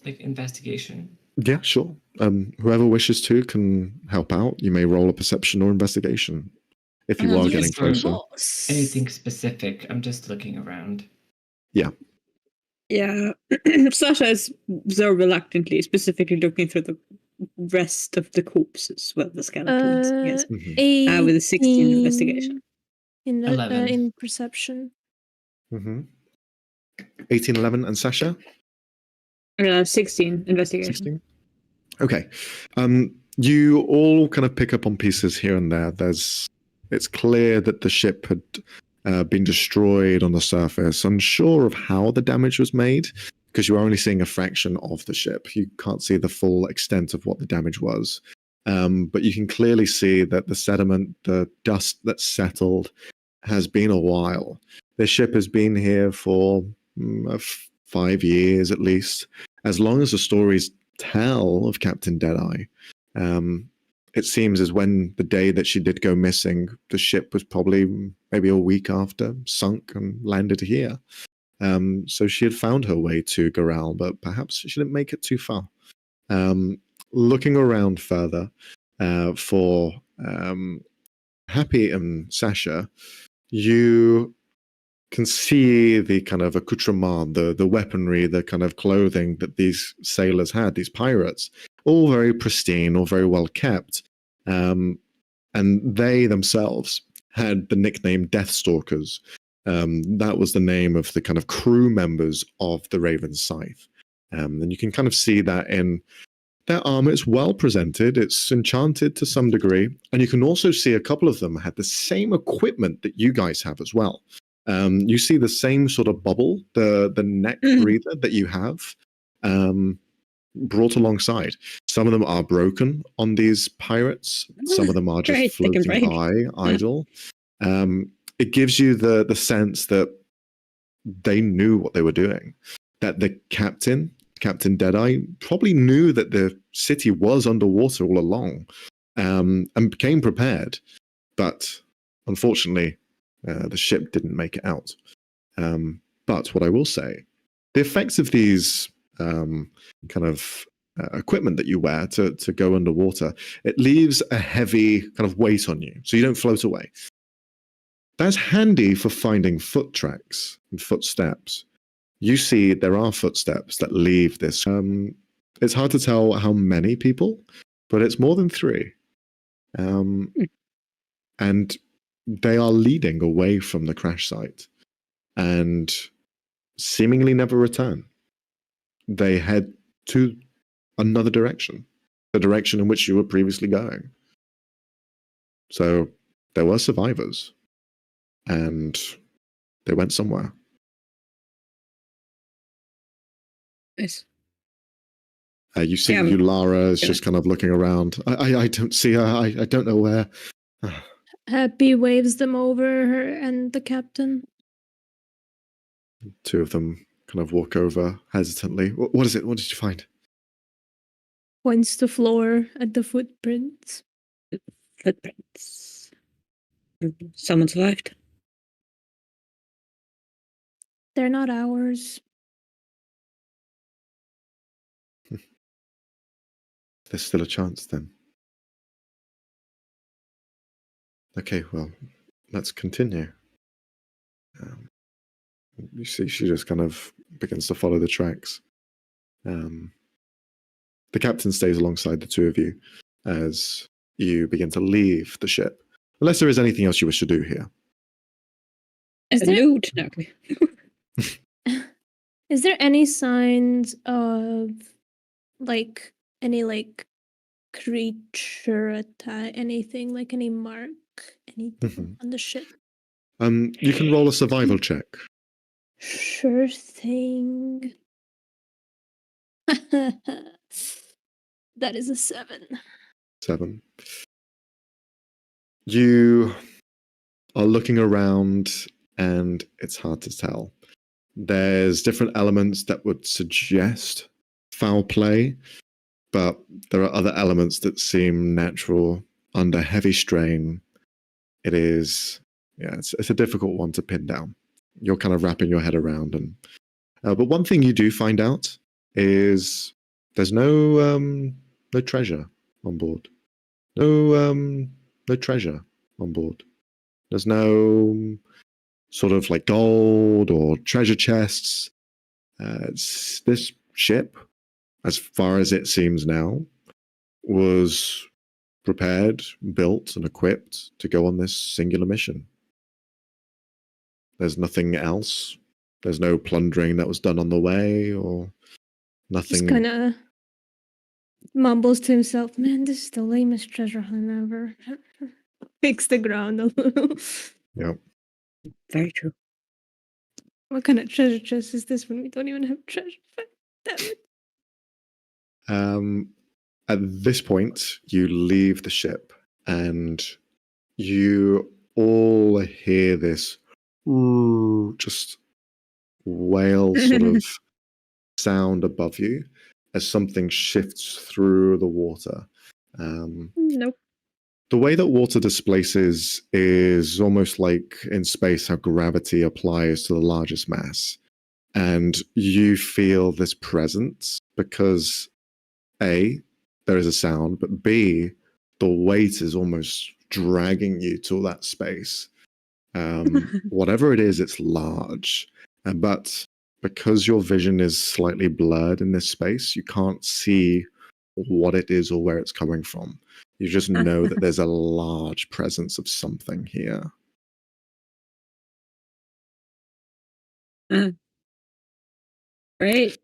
S1: Like investigation?
S2: Yeah, sure. Whoever wishes to can help out. You may roll a perception or investigation if you are getting closer.
S1: Anything specific? I'm just looking around.
S2: Yeah.
S4: Yeah. Sasha is so reluctantly, specifically looking through the rest of the corpses, well, the skeletons. Yes. With a 16 investigation.
S3: In perception.
S2: 18, 11, and Sasha?
S4: 16 investigation.
S2: 16? Okay. You all kind of pick up on pieces here and there. It's clear that the ship had been destroyed on the surface, unsure of how the damage was made, because you are only seeing a fraction of the ship. You can't see the full extent of what the damage was. But you can clearly see that the sediment, the dust that's settled, has been a while. The ship has been here for 5 years at least. As long as the stories tell of Captain Deadeye, it seems as when the day that she did go missing, the ship was probably maybe a week after, sunk and landed here. So she had found her way to Goral, but perhaps she didn't make it too far. Looking around further for Happy and Sasha, you can see the kind of accoutrement, the weaponry, the kind of clothing that these sailors had, these pirates, all very pristine, all very well kept. And they themselves had the nickname Deathstalkers. That was the name of the kind of crew members of the Raven's Scythe. And you can kind of see that in their armor. It's well presented, it's enchanted to some degree, and you can also see a couple of them had the same equipment that you guys have as well. You see the same sort of bubble, the neck breather that you have, brought alongside. Some of them are broken on these pirates. Some of them are just floating by, idle. It gives you the sense that they knew what they were doing. That the Captain Deadeye, probably knew that the city was underwater all along, and became prepared. But unfortunately, the ship didn't make it out. But what I will say, the effects of these kind of equipment that you wear to go underwater, it leaves a heavy kind of weight on you, so you don't float away. That's handy for finding foot tracks and footsteps. You see there are footsteps that leave this. It's hard to tell how many people, but it's more than 3. And they are leading away from the crash site and seemingly never return. They head to another direction, the direction in which you were previously going. So there were survivors, and they went somewhere.
S4: Nice.
S2: You see Ulara is just kind of looking around. I don't see her. I don't know where.
S3: Happy waves them over her and the captain.
S2: 2 of them kind of walk over hesitantly. What is it? What did you find?
S3: Points to floor at the footprints.
S4: Footprints. Someone survived.
S3: They're not ours.
S2: There's still a chance then. Okay, well, let's continue. You see, she just kind of begins to follow the tracks. The captain stays alongside the 2 of you as you begin to leave the ship. Unless there is anything else you wish to do here.
S3: Is there any signs of any creature attack, anything, like any mark, anything on the ship?
S2: You can roll a survival check.
S3: Sure thing. That is a 7.
S2: 7. You are looking around, and it's hard to tell. There's different elements that would suggest foul play, but there are other elements that seem natural under heavy strain. It is, it's a difficult one to pin down. You're kind of wrapping your head around, and but one thing you do find out is there's no treasure on board. No treasure on board. There's no sort of like gold or treasure chests. This ship, as far as it seems now, was prepared, built, and equipped to go on this singular mission. There's nothing else. There's no plundering that was done on the way, or nothing.
S3: Just kind of mumbles to himself, "Man, this is the lamest treasure hunt ever." Picks the ground a little.
S2: Yep.
S4: Very true.
S3: What kind of treasure chest is this when we don't even have treasure? Damn it.
S2: At this point, you leave the ship, and you all hear this just whale sort of sound above you as something shifts through the water.
S3: Nope.
S2: The way that water displaces is almost like in space how gravity applies to the largest mass. And you feel this presence because A, there is a sound, but B, the weight is almost dragging you to that space. Whatever it is, it's large. But because your vision is slightly blurred in this space, you can't see what it is or where it's coming from. You just know that there's a large presence of something here.
S4: Great.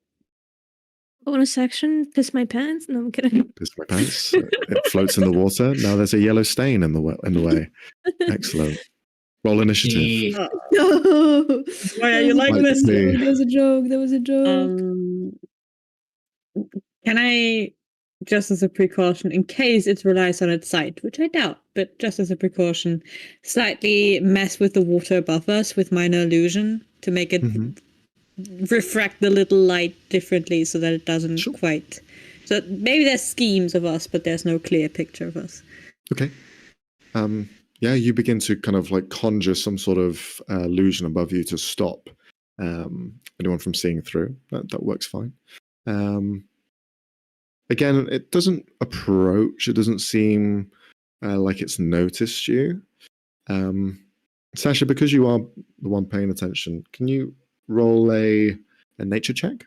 S3: Bonus action, piss my pants? No, I'm kidding.
S2: Piss my pants. It floats in the water. Now there's a yellow stain in the way. Excellent. Roll initiative.
S1: Yeah.
S3: No.
S4: Why are you like this?
S3: That was a joke. That was a joke.
S4: Can I, just as a precaution, in case it relies on its sight, which I doubt, but just as a precaution, slightly mess with the water above us with minor illusion to make it refract the little light differently so that it doesn't quite. So maybe there's schemes of us, but there's no clear picture of us.
S2: Okay. Yeah, you begin to kind of like conjure some sort of illusion above you to stop anyone from seeing through. That works fine. Again, it doesn't approach. It doesn't seem like it's noticed you. Sasha, because you are the one paying attention, can you roll a nature check?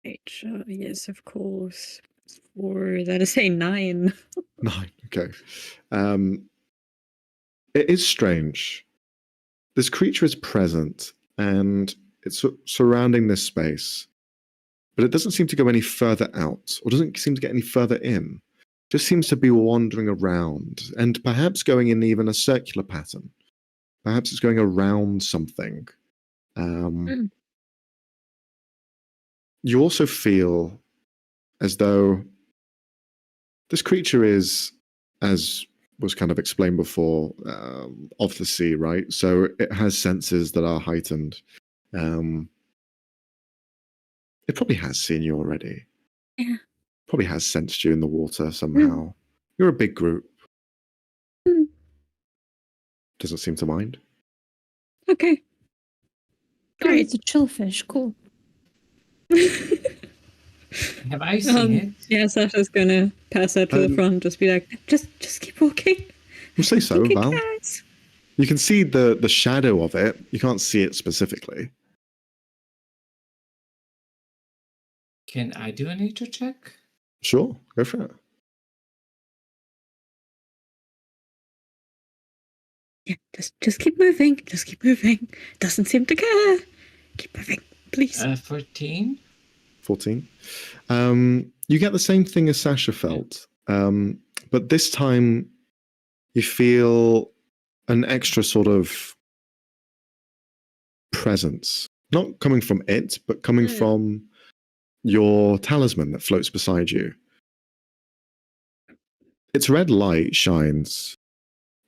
S4: Nature, yes, of course. Or that is a 9.
S2: 9, okay. It is strange. This creature is present and it's surrounding this space, but it doesn't seem to go any further out or doesn't seem to get any further in. It just seems to be wandering around and perhaps going in even a circular pattern. Perhaps it's going around something. You also feel as though this creature is, as was kind of explained before, of the sea, right? So it has senses that are heightened. It probably has seen you already.
S4: Yeah.
S2: Probably has sensed you in the water somehow. You're a big group. Doesn't seem to mind.
S4: Okay.
S3: Oh, it's a chillfish. Cool.
S1: Have I seen it?
S4: Yeah, Sasha's gonna pass out to the front, just be like, just keep walking.
S2: We'll say so, Val.
S4: Guys.
S2: You can see the shadow of it. You can't see it specifically.
S1: Can I do a nature check?
S2: Sure, go for it.
S4: Yeah, just keep moving. Just keep moving. Doesn't seem to care. Keep moving, please.
S1: 14.
S2: 14. You get the same thing as Sasha felt, but this time you feel an extra sort of presence, not coming from it, but coming from your talisman that floats beside you. Its red light shines,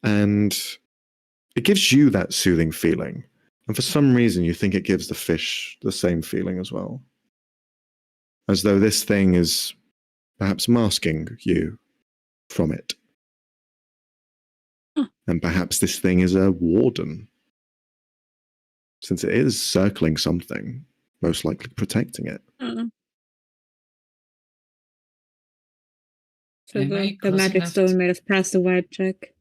S2: and it gives you that soothing feeling. And for some reason, you think it gives the fish the same feeling as well. As though this thing is perhaps masking you from it. And perhaps this thing is a warden. Since it is circling something, most likely protecting it.
S4: So the magic stone made us pass the wide check.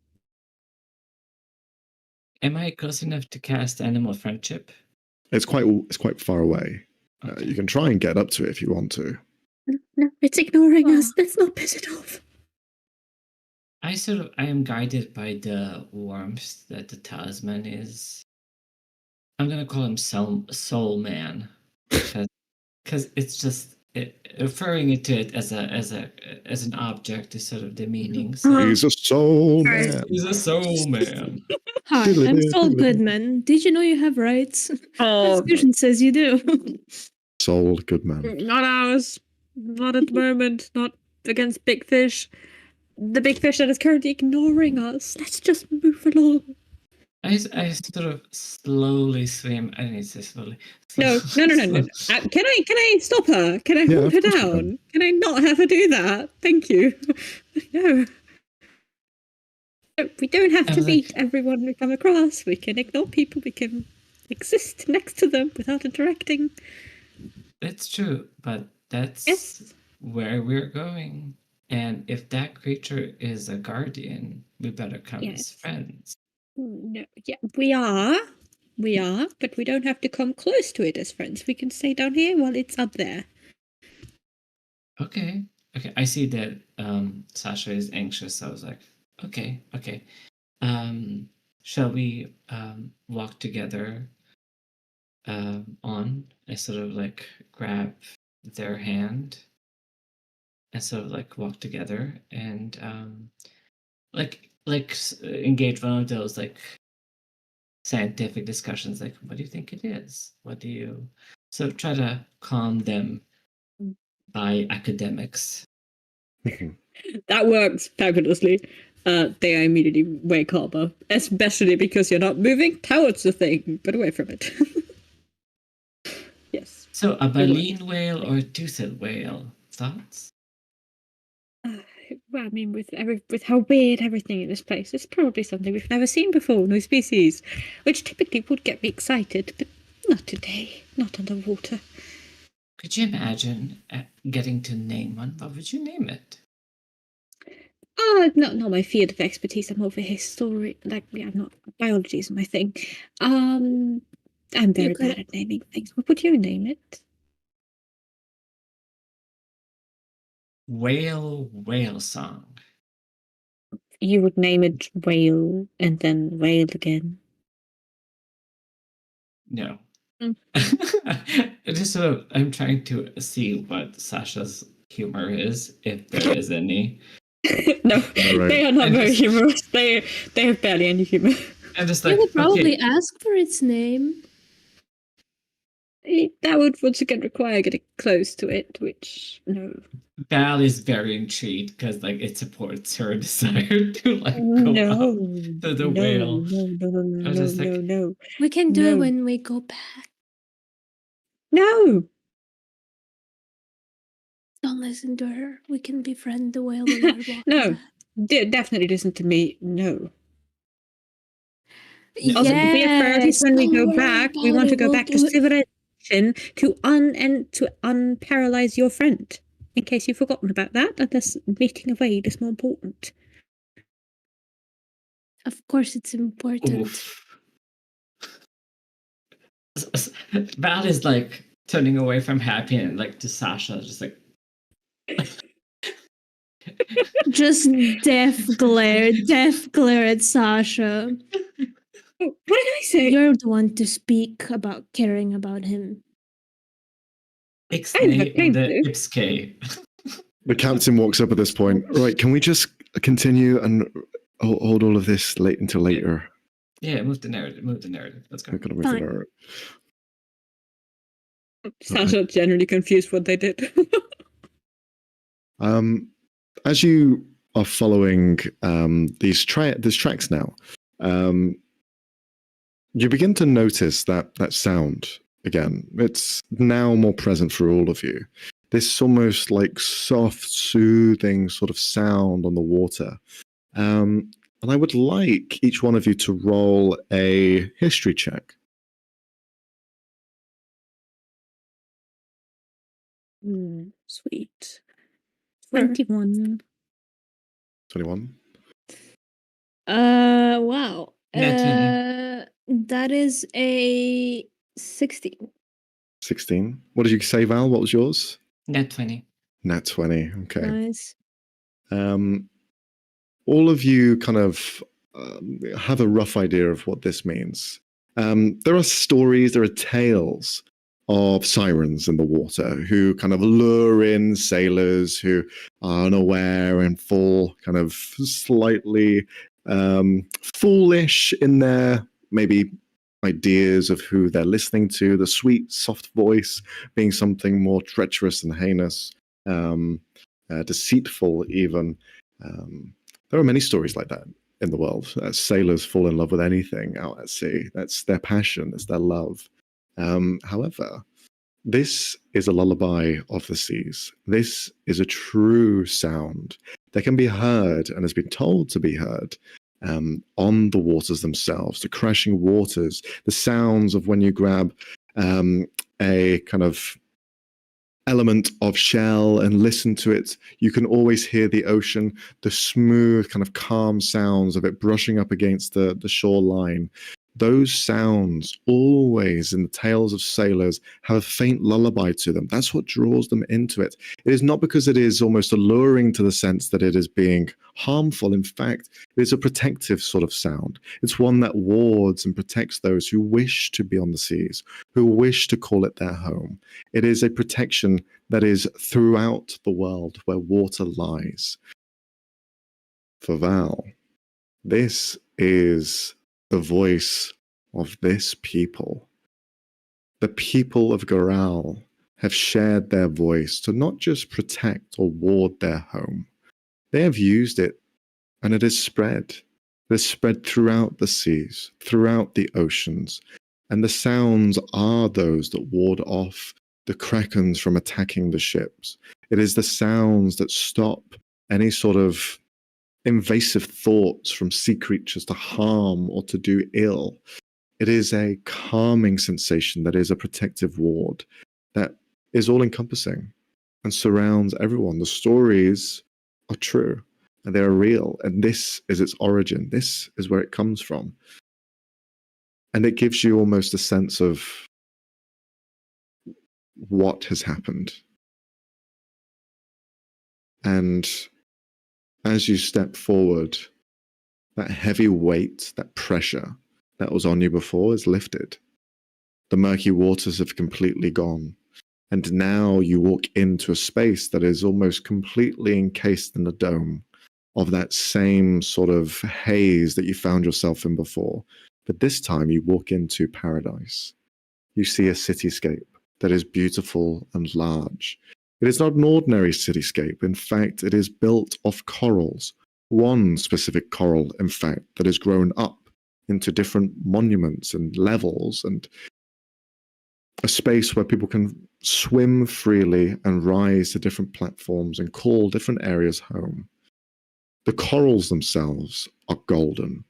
S1: Am I close enough to cast Animal Friendship?
S2: It's quite far away.
S1: Okay.
S2: You can try and get up to it if you want to.
S4: No, it's ignoring us. Let's not piss it off.
S1: I am guided by the warmth that the talisman is. I'm gonna call him Soul Man, because it's just referring to it as an object is sort of the meaning. So.
S2: He's a soul man.
S1: He's a soul man.
S3: Hi, I'm Soul Goodman. Did you know you have rights? Constitution says you do.
S2: Soul Goodman.
S4: Not ours. Not at the moment. Not against big fish. The big fish that is currently ignoring us. Let's just move along.
S1: I sort of slowly swim. I didn't say slowly.
S4: No. Can I stop her? Can I hold her down? Can I not have her do that? Thank you. No. We don't have to meet everyone we come across. We can ignore people. We can exist next to them without interacting.
S1: That's true, but that's where we're going. And if that creature is a guardian, we better come as friends.
S4: No, yeah, we are, but we don't have to come close to it as friends. We can stay down here while it's up there.
S1: Okay. Okay. I see that Sasha is anxious. So I was like, okay, okay. Shall we walk together on? I sort of like grab their hand and sort of like walk together and engage one of those like scientific discussions like what do you think it is, what do you, so try to calm them by academics.
S4: That works fabulously. They are immediately way calmer, especially because you're not moving towards the thing, but away from it. Yes.
S1: So a baleen whale or a toothed whale, thoughts?
S4: Well, I mean, with how weird everything in this place, it's probably something we've never seen before, no species, which typically would get me excited, but not today, not underwater.
S1: Could you imagine getting to name one? What would you name it?
S4: Not my field of expertise. I'm over history. Like, yeah, not biology is my thing. I'm very bad at naming things. What would you name it?
S1: Whale song.
S4: You would name it whale and then whale again.
S1: No. It is sort of, I'm trying to see what Sasha's humor is, if there is any.
S4: No, right. They are not very humorous. They have barely any humor.
S1: I'm just
S3: like,
S1: you
S3: would probably ask for its name.
S4: That would once again require getting close to it, which no.
S1: Val is very intrigued because like it supports her desire to like go up to the whale.
S4: No.
S3: We can do it when we go back.
S4: No.
S3: Don't listen to her. We can befriend the whale when we're walking
S4: No,
S3: back.
S4: definitely listen to me. No.
S3: Yes,
S4: also, we have priorities when we go back. We want to go back to civilization to unparalyze your friend. In case you've forgotten about that, unless meeting a whale is more important.
S3: Of course, it's important.
S1: Val is like turning away from Happy and like to Sasha, just like.
S3: Just death glare at Sasha.
S4: What did I say?
S3: You're the one to speak about caring about him.
S1: Ipske.
S2: The captain walks up at this point. Right, can we just continue and hold all of this until later?
S1: Yeah, move the narrative. Let's go.
S2: I'm gonna move the narrative.
S4: Sasha generally confused what they did.
S2: As you are following these tracks now, you begin to notice that sound again. It's now more present for all of you. This almost like soft, soothing sort of sound on the water. And I would like each one of you to roll a history check.
S4: Sweet. 21.
S2: 21.
S3: Wow. That is a 16.
S2: 16. What did you say, Val? What was yours?
S1: Nat 20.
S2: Nat 20. Okay.
S3: Nice.
S2: All of you kind of have a rough idea of what this means. There are stories, there are tales of sirens in the water who kind of lure in sailors who are unaware and fall kind of slightly foolish in their maybe ideas of who they're listening to, the sweet, soft voice being something more treacherous and heinous, deceitful even. There are many stories like that in the world. Sailors fall in love with anything out at sea. That's their passion, that's their love. However, this is a lullaby of the seas. This is a true sound that can be heard and has been told to be heard on the waters themselves, the crashing waters, the sounds of when you grab a kind of element of shell and listen to it, you can always hear the ocean, the smooth kind of calm sounds of it brushing up against the shoreline. Those sounds always in the tales of sailors have a faint lullaby to them. That's what draws them into it. It is not because it is almost alluring to the sense that it is being harmful. In fact, it is a protective sort of sound. It's one that wards and protects those who wish to be on the seas, who wish to call it their home. It is a protection that is throughout the world where water lies. For Val, this is the voice of this people. The people of Goral have shared their voice to not just protect or ward their home. They have used it, and it has spread. It has spread throughout the seas, throughout the oceans, and the sounds are those that ward off the krakens from attacking the ships. It is the sounds that stop any sort of invasive thoughts from sea creatures to harm or to do ill. It is a calming sensation that is a protective ward that is all-encompassing and surrounds everyone. The stories are true and they are real, and this is its origin. This is where it comes from. And it gives you almost a sense of what has happened. And as you step forward, that heavy weight, that pressure that was on you before is lifted. The murky waters have completely gone. And now you walk into a space that is almost completely encased in a dome of that same sort of haze that you found yourself in before. But this time you walk into paradise. You see a cityscape that is beautiful and large. It is not an ordinary cityscape. In fact, it is built of corals. One specific coral, in fact, that has grown up into different monuments and levels, and a space where people can swim freely and rise to different platforms and call different areas home. The corals themselves are golden.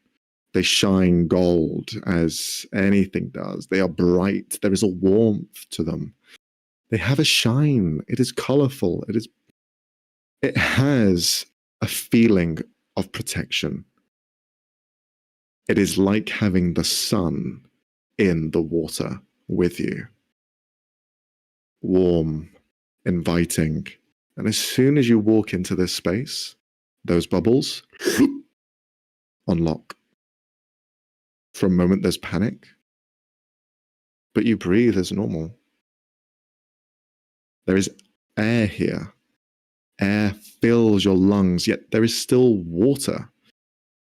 S2: They shine gold as anything does. They are bright. There is a warmth to them. They have a shine. It is colorful. It has a feeling of protection. It is like having the sun in the water with you. Warm, inviting. And as soon as you walk into this space, those bubbles unlock. For a moment, there's panic, but you breathe as normal. There is air here. Air fills your lungs, yet there is still water.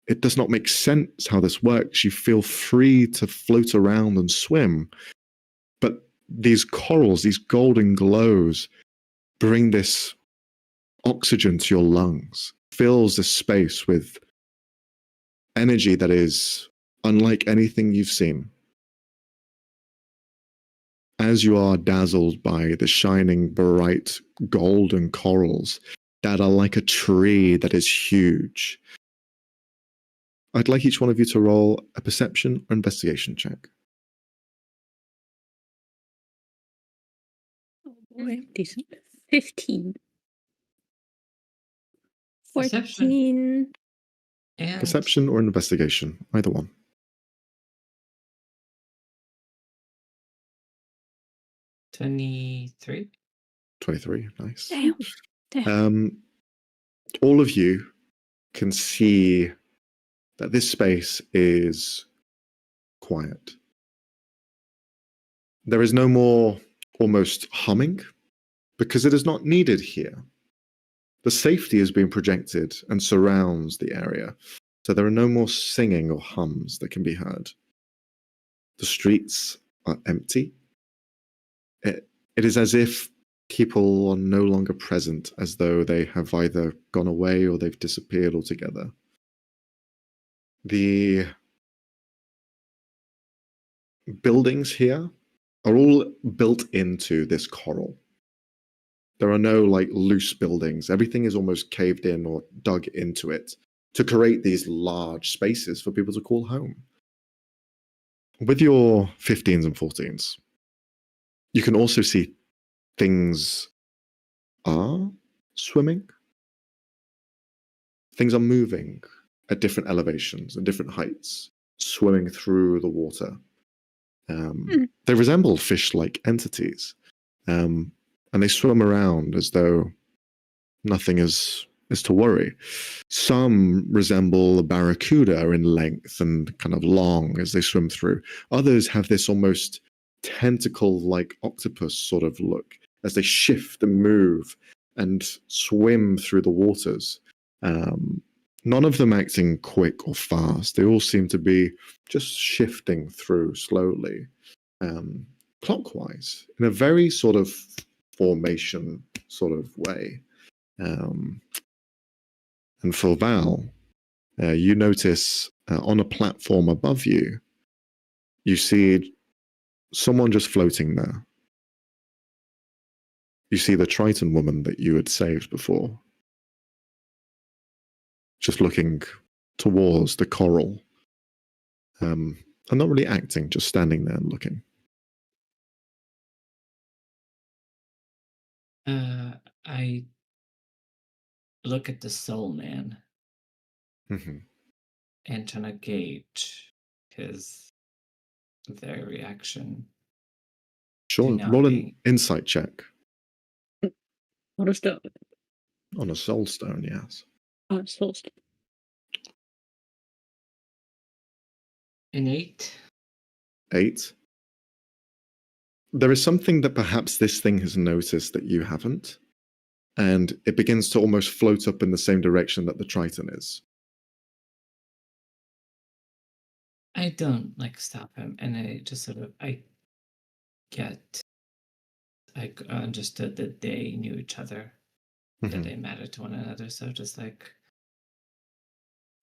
S2: It does not make sense how this works. You feel free to float around and swim. But these corals, these golden glows, bring this oxygen to your lungs, fills this space with energy that is unlike anything you've seen. As you are dazzled by the shining, bright, golden corals that are like a tree that is huge, I'd like each one of you to roll a perception or investigation check.
S3: Oh boy.
S4: Decent. 15.
S3: 14.
S1: And
S2: Perception or investigation, either one.
S1: 23.
S2: 23, nice.
S3: Damn.
S2: All of you can see that this space is quiet. There is no more almost humming because it is not needed here. The safety is being projected and surrounds the area, so there are no more singing or hums that can be heard. The streets are empty. It is as if people are no longer present, as though they have either gone away or they've disappeared altogether. The buildings here are all built into this coral. There are no like loose buildings. Everything is almost caved in or dug into it to create these large spaces for people to call home. With your 15s and 14s, you can also see things are swimming. Things are moving at different elevations and different heights, swimming through the water. They resemble fish-like entities, and they swim around as though nothing is to worry. Some resemble a barracuda in length and kind of long as they swim through. Others have this almost tentacle-like octopus sort of look as they shift and move and swim through the waters. None of them acting quick or fast. They all seem to be just shifting through slowly, clockwise, in a very sort of formation sort of way. And for Val, you notice on a platform above you, you see someone just floating there. You see the Triton woman that you had saved before, just looking towards the coral, and not really acting, just standing there and looking.
S1: I look at the soul man and trying to gauge their reaction.
S2: Sure, roll an insight check.
S4: On a stone.
S2: On a soul stone, yes.
S4: On a soul stone.
S1: An 8.
S2: 8. There is something that perhaps this thing has noticed that you haven't, and it begins to almost float up in the same direction that the Triton is.
S1: I don't stop him, and I just I understood that they knew each other, that they mattered to one another. So just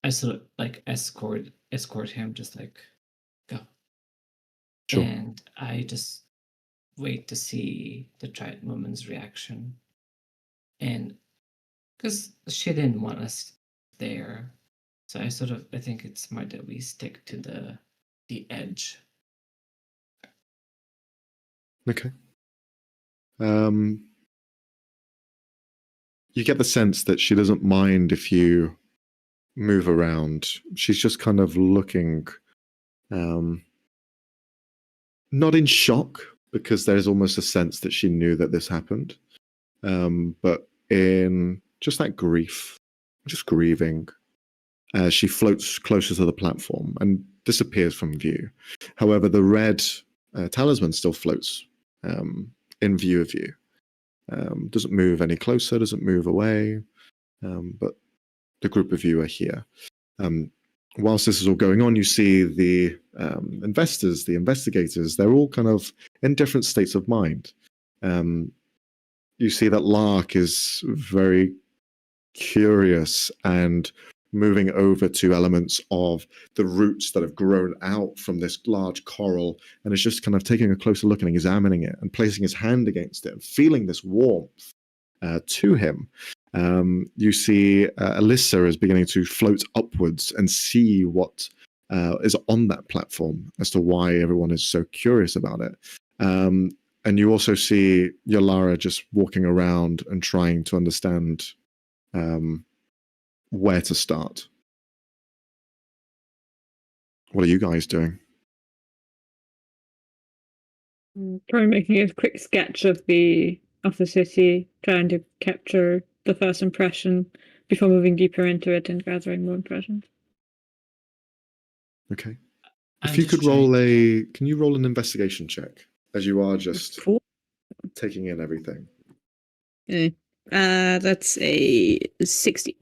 S1: I sort of escort him, just go.
S2: Sure.
S1: And I just wait to see the Triton woman's reaction, and because she didn't want us there, so I think it's smart that we stick to the edge.
S2: Okay. You get the sense that she doesn't mind if you move around. She's just kind of looking, not in shock, because there's almost a sense that she knew that this happened, but in just that grief, just grieving. She floats closer to the platform and disappears from view. However, the red talisman still floats in view of you. Doesn't move any closer, doesn't move away, but the group of you are here. Whilst this is all going on, you see the investors, the investigators, they're all kind of in different states of mind. You see that Lark is very curious and moving over to elements of the roots that have grown out from this large coral, and is just kind of taking a closer look and examining it and placing his hand against it and feeling this warmth to him. You see Alyssa is beginning to float upwards and see what is on that platform as to why everyone is so curious about it. And you also see Yalara just walking around and trying to understand where to start. What are you guys doing?
S4: Probably making a quick sketch of the city, trying to capture the first impression before moving deeper into it and gathering more impressions.
S2: Okay. If you could can you roll an investigation check as you are just taking in everything?
S4: That's a 16.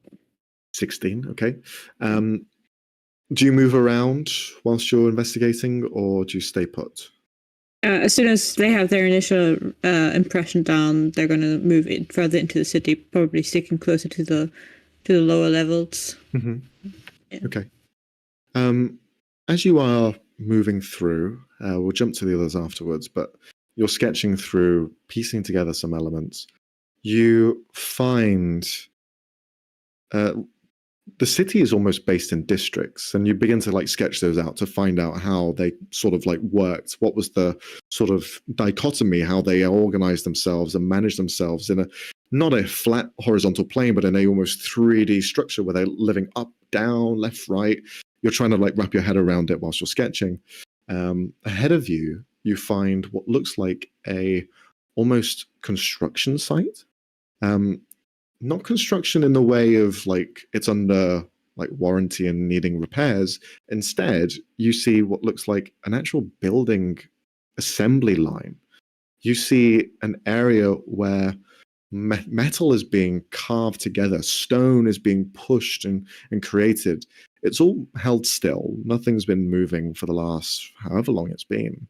S4: 16,
S2: okay. Do you move around whilst you're investigating, or do you stay put?
S4: As soon as they have their initial impression down, they're going to move in further into the city, probably sticking closer to the lower levels.
S2: Mm-hmm. Yeah. Okay. As you are moving through, we'll jump to the others afterwards, but you're sketching through, piecing together some elements. You find the city is almost based in districts, and you begin to sketch those out to find out how they sort of worked. What was the sort of dichotomy, how they organized themselves and managed themselves in a not a flat horizontal plane, but in a almost 3D structure where they're living up, down, left, right. You're trying to like wrap your head around it whilst you're sketching. Ahead of you, you find what looks like a almost construction site. Not construction in the way of like it's under like warranty and needing repairs. Instead, you see what looks like an actual building assembly line. You see an area where metal is being carved together, stone is being pushed and created. It's all held still. Nothing's been moving for the last however long it's been.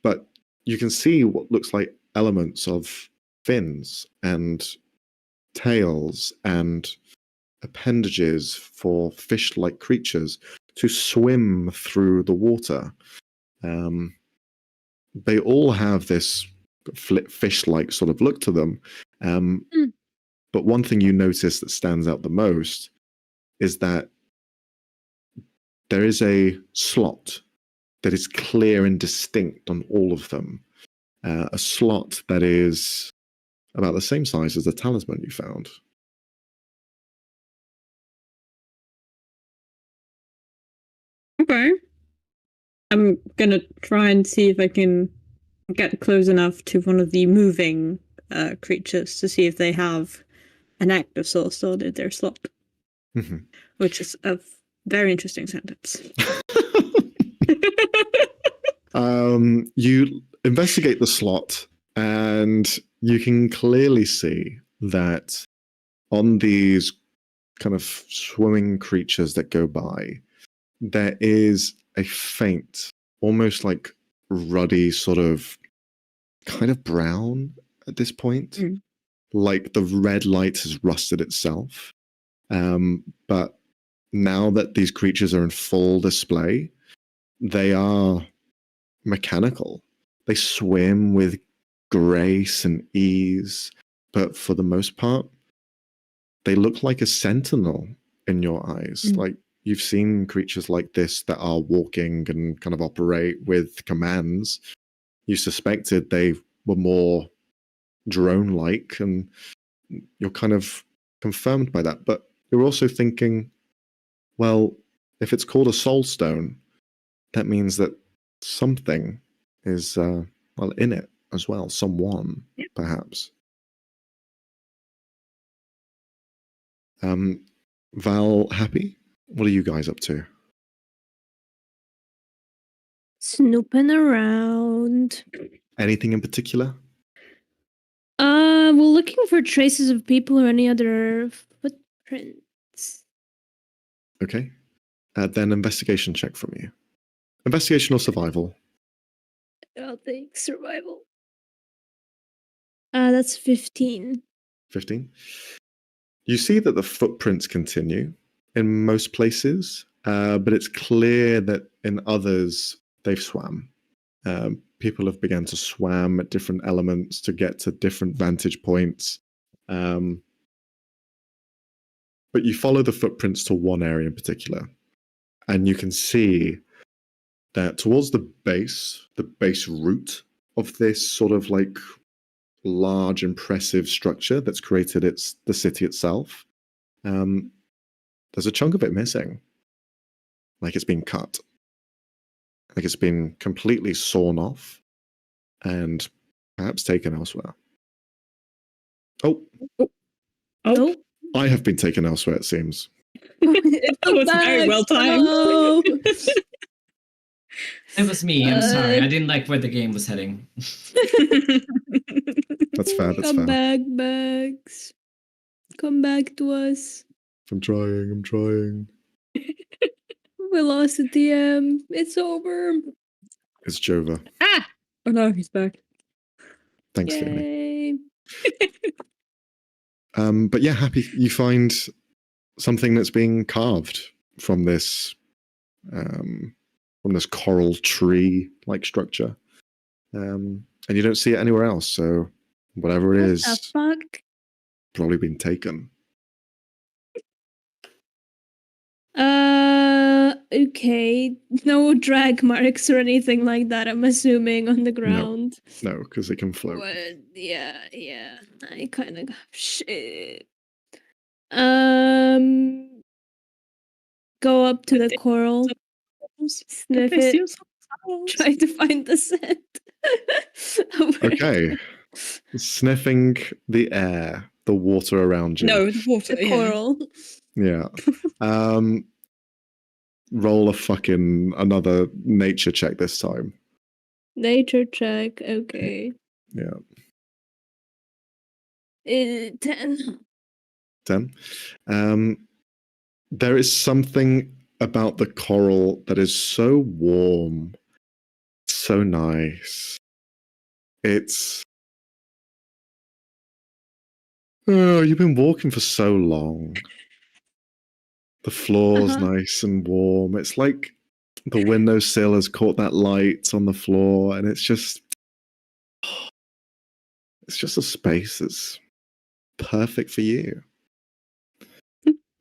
S2: But you can see what looks like elements of fins and tails and appendages for fish-like creatures to swim through the water. They all have this fish-like sort of look to them. But one thing you notice that stands out the most is that there is a slot that is clear and distinct on all of them. A slot that is about the same size as the talisman you found.
S4: Okay. I'm gonna try and see if I can get close enough to one of the moving creatures to see if they have an active soul stored in their slot.
S2: Mm-hmm.
S4: Which is a very interesting sentence.
S2: You investigate the slot, and you can clearly see that on these kind of swimming creatures that go by, there is a faint, almost like ruddy sort of kind of brown at this point. Like the red light has rusted itself. But now that these creatures are in full display, they are mechanical. They swim with grace and ease, but for the most part, they look like a sentinel in your eyes. Like you've seen creatures like this that are walking and kind of operate with commands. You suspected they were more drone-like, and you're kind of confirmed by that. But you're also thinking, well, if it's called a soul stone, that means that something is well in it as well. Someone, perhaps. Val, Happy, what are you guys up to?
S3: Snooping around.
S2: Anything in particular?
S3: We're looking for traces of people or any other footprints.
S2: Okay. Then investigation check from you. Investigation or survival?
S3: I'll take survival. That's 15.
S2: 15. You see that the footprints continue in most places, but it's clear that in others they've swam. People have begun to swam at different elements to get to different vantage points. But you follow the footprints to one area in particular, and you can see that towards the base root of this sort of like large, impressive structure that's created the city itself, there's a chunk of it missing. Like it's been cut. Like it's been completely sawn off and perhaps taken elsewhere. Oh. I have been taken elsewhere, it seems.
S4: That was very well timed.
S1: It was me. I'm sorry. I didn't like where the game was heading.
S2: That's fair.
S3: Come back, Bags. Come back to us.
S2: I'm trying.
S3: We lost the DM. It's over.
S2: It's Jova.
S4: Ah! Oh no, he's back.
S2: Thanks,
S3: Yay.
S2: Fiona. But yeah, Happy, you find something that's being carved from this coral tree-like structure. And you don't see it anywhere else, so whatever it is,
S3: the fuck?
S2: Probably been taken.
S3: Okay. No drag marks or anything like that, I'm assuming, on the ground.
S2: No, because it can float.
S3: But yeah. I kind of shit. Go up to the coral, sniff it, try to find the scent.
S2: Okay. Sniffing the air, the water around you.
S4: No, the water.
S3: The coral.
S2: Yeah. Roll another nature check this time.
S3: Nature check. Okay.
S2: Yeah.
S3: 10.
S2: 10. There is something about the coral that is so warm, so nice. It's... Oh, you've been walking for so long. The floor's nice and warm. It's like the windowsill has caught that light on the floor, and it's just a space that's perfect for you.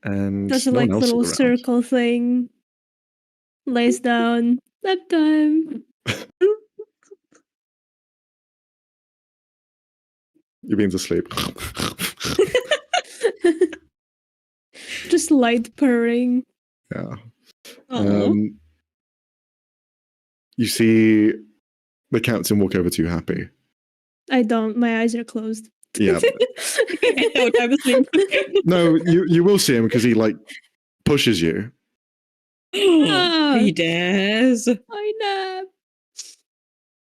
S2: And
S3: Does a
S2: no one else
S3: little
S2: is around.
S3: circle thing. Lays down. Nap time.
S2: You're being asleep.
S3: Just light purring.
S2: Yeah.
S4: Aww.
S2: You see the captain walk over to you, happy.
S3: I don't. My eyes are closed.
S2: Yeah.
S4: I thought I was sleeping.
S2: No, you will see him because he pushes you.
S4: He dares.
S3: I nap.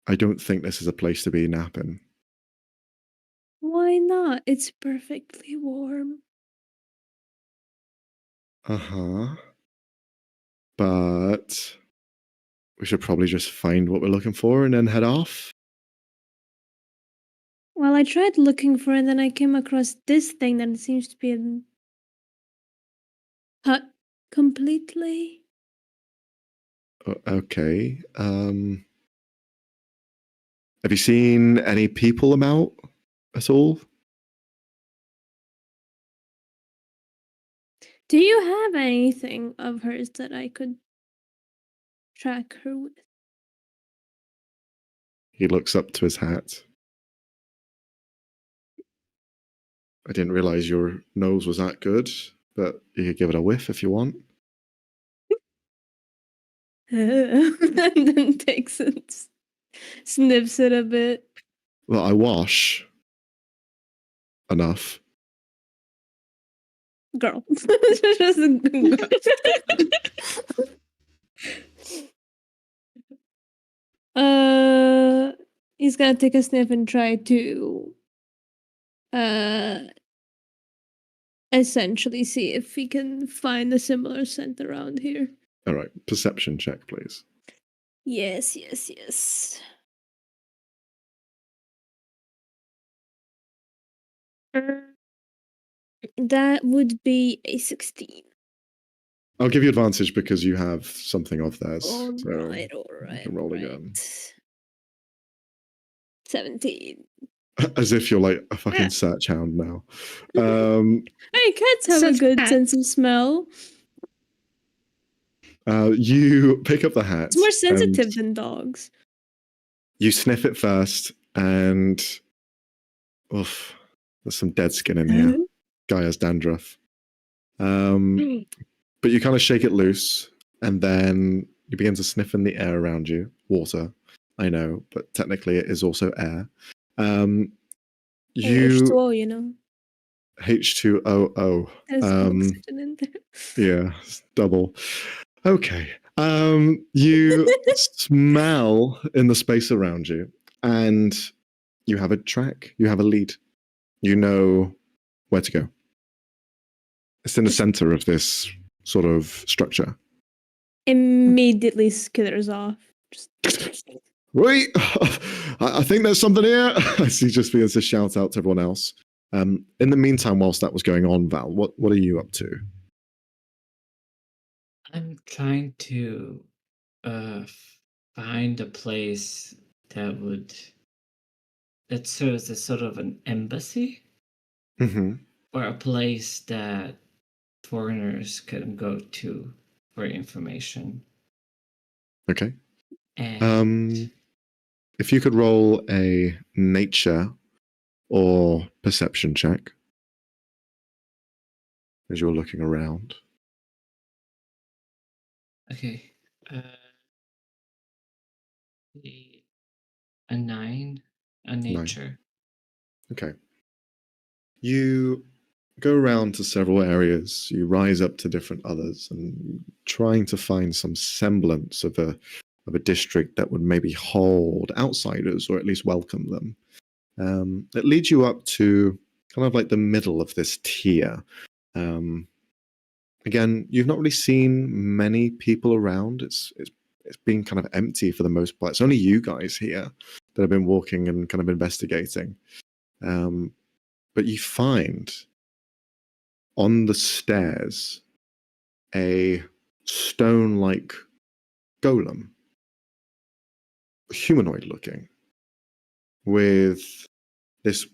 S2: I don't think this is a place to be napping.
S3: Why not? It's perfectly warm.
S2: Uh-huh. But we should probably just find what we're looking for and then head off.
S3: Well, I tried looking for it, and then I came across this thing that seems to be a hut completely.
S2: Okay. Have you seen any people about at all?
S3: Do you have anything of hers that I could track her with?
S2: He looks up to his hat. I didn't realize your nose was that good, but you could give it a whiff if you want.
S3: And then takes it, sniffs it a bit.
S2: Well, I wash enough.
S3: Girl. Just a girl. He's gonna take a sniff and try to essentially see if he can find a similar scent around here.
S2: All right, perception check, please.
S3: Yes. That would be a 16.
S2: I'll give you advantage because you have something of theirs.
S3: All
S2: so
S3: right.
S2: you can roll again.
S3: 17.
S2: As if you're like a fucking search hound now.
S3: Hey, cats have a good sense of smell.
S2: You pick up the hat.
S3: It's more sensitive than dogs.
S2: You sniff it first, and oof, there's some dead skin in here. Guy has dandruff. But you kind of shake it loose, and then you begin to sniff in the air around you. Water, I know, but technically it is also air.
S3: H2O, you know.
S2: H2OO.
S3: There's oxygen in there.
S2: Yeah, it's double. Okay. You smell in the space around you, and you have a track. You have a lead. You know where to go. It's in the center of this sort of structure.
S3: Immediately skitters off.
S2: Wait, I think there's something here. As he just begins to shout out to everyone else. In the meantime, whilst that was going on, Val, what are you up to?
S1: I'm trying to find a place that serves as sort of an embassy,
S2: Mm-hmm.
S1: or a place that foreigners can go to for information.
S2: Okay.
S1: And
S2: If you could roll a nature or perception check as you're looking around.
S1: okay. A 9, a nature.
S2: Okay. You go around to several areas, you rise up to different others, and trying to find some semblance of a district that would maybe hold outsiders or at least welcome them. It leads you up to kind of like the middle of this tier. Again, you've not really seen many people around. It's been kind of empty for the most part. It's only you guys here that have been walking and kind of investigating. But you find on the stairs a stone-like golem, humanoid looking, with this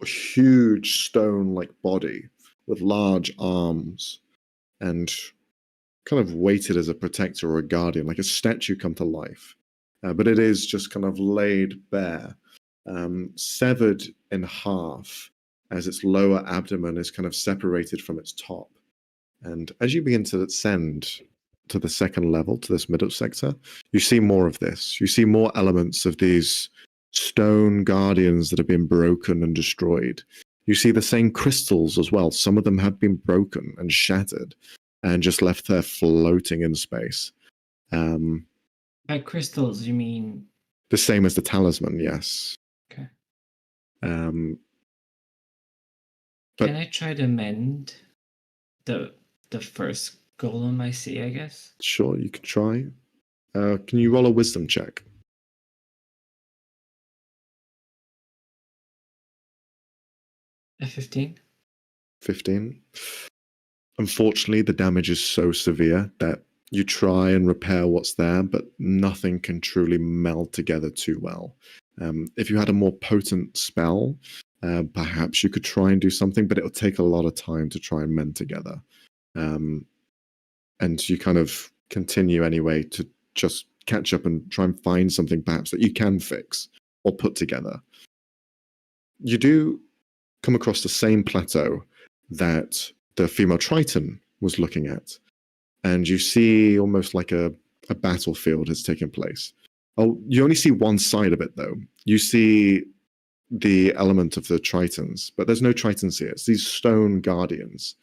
S2: huge stone-like body with large arms and kind of weighted as a protector or a guardian, like a statue come to life. But it is just kind of laid bare, severed in half as its lower abdomen is kind of separated from its top. And as you begin to ascend to the second level, to this middle sector, you see more of this. You see more elements of these stone guardians that have been broken and destroyed. You see the same crystals as well. Some of them have been broken and shattered and just left there floating in space.
S1: By crystals, you mean?
S2: The same as the talisman, yes.
S1: Okay.
S2: But,
S1: can I try to mend the first golem I see, I guess?
S2: Sure, you can try. Can you roll a wisdom check?
S1: A 15.
S2: 15. Unfortunately, the damage is so severe that you try and repair what's there, but nothing can truly meld together too well. If you had a more potent spell, perhaps you could try and do something, but it'll take a lot of time to try and mend together. And you kind of continue anyway to just catch up and try and find something perhaps that you can fix or put together. You do come across the same plateau that the female Triton was looking at, and you see almost like a battlefield has taken place. Oh, you only see one side of it, though. You see the element of the Tritons, but there's no Tritons here. It's these stone guardians,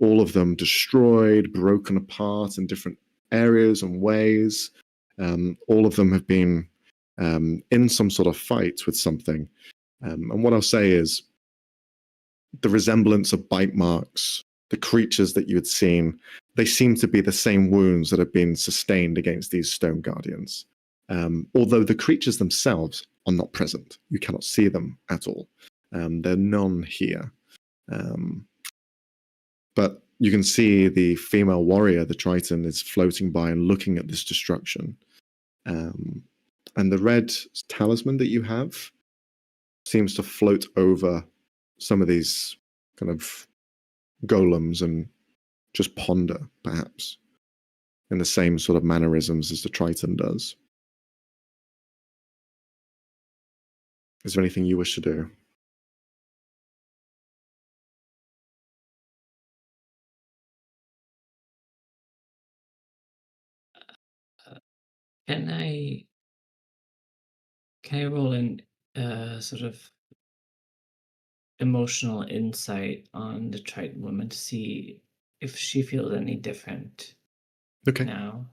S2: all of them destroyed, broken apart in different areas and ways. All of them have been in some sort of fight with something. And what I'll say is the resemblance of bite marks, the creatures that you had seen, they seem to be the same wounds that have been sustained against these stone guardians. Although the creatures themselves are not present. You cannot see them at all. There are none here. But you can see the female warrior, the Triton, is floating by and looking at this destruction. And the red talisman that you have seems to float over some of these kind of golems and just ponder, perhaps, in the same sort of mannerisms as the Triton does. Is there anything you wish to do?
S1: Can I roll in sort of emotional insight on the Triton woman to see if she feels any different now?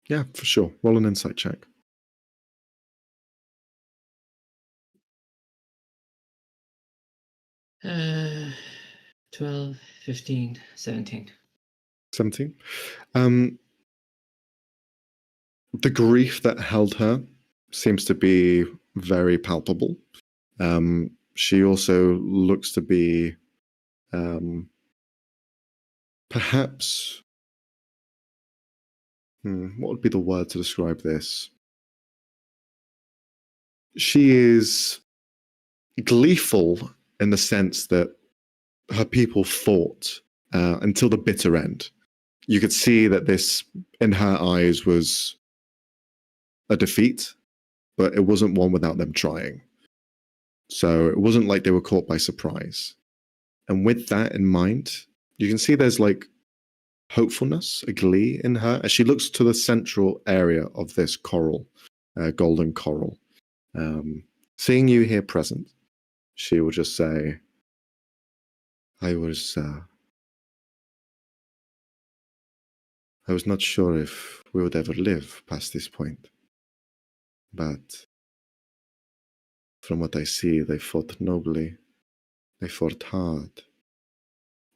S2: Yeah, for sure. Roll an insight check.
S1: Uh, 12, 15, 17.
S2: 17. The grief that held her seems to be very palpable. She also looks to be perhaps, what would be the word to describe this? She is gleeful in the sense that her people fought until the bitter end. you could see that this, in her eyes, was a defeat, but it wasn't one without them trying. So it wasn't like they were caught by surprise. And with that in mind, you can see there's like hopefulness, a glee in her as she looks to the central area of this coral, golden coral. Seeing you here present, she will just say, I was not sure if we would ever live past this point. But from what I see, they fought nobly. They fought hard.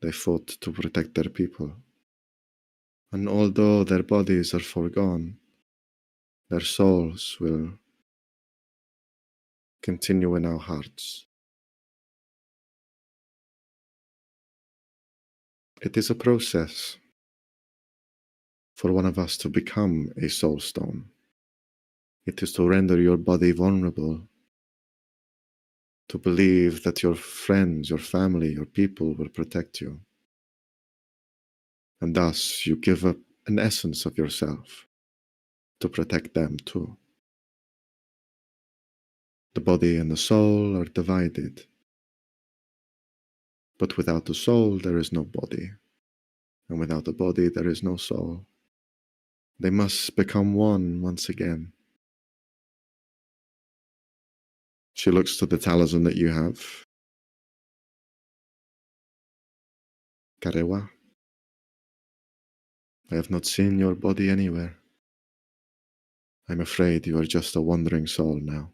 S2: They fought to protect their people. And although their bodies are forgone, their souls will continue in our hearts. It is a process for one of us to become a soul stone. It is to render your body vulnerable, to believe that your friends, your family, your people will protect you. And thus you give up an essence of yourself to protect them too. The body and the soul are divided, but without the soul there is no body, and without the body there is no soul. They must become one once again. She looks to the talisman that you have. Karewa, I have not seen your body anywhere. I'm afraid you are just a wandering soul now.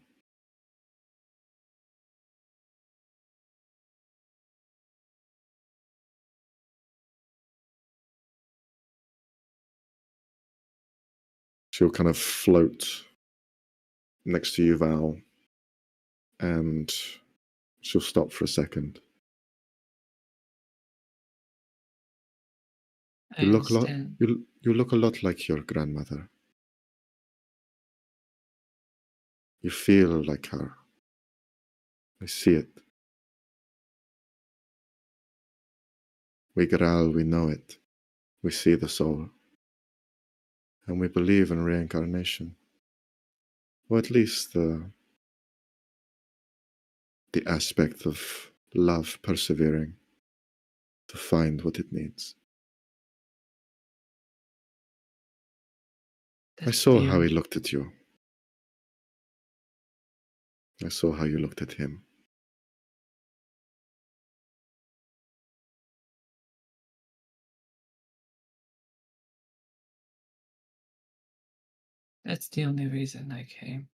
S2: She'll kind of float next to you, Val, and she'll stop for a second. You look a lot. You look a lot like your grandmother. You feel like her. I see it. We Graal, we know it. We see the soul. And we believe in reincarnation. Or at least the aspect of love persevering to find what it needs. I saw how he looked at you. I saw how you looked at him.
S1: That's the only reason I came.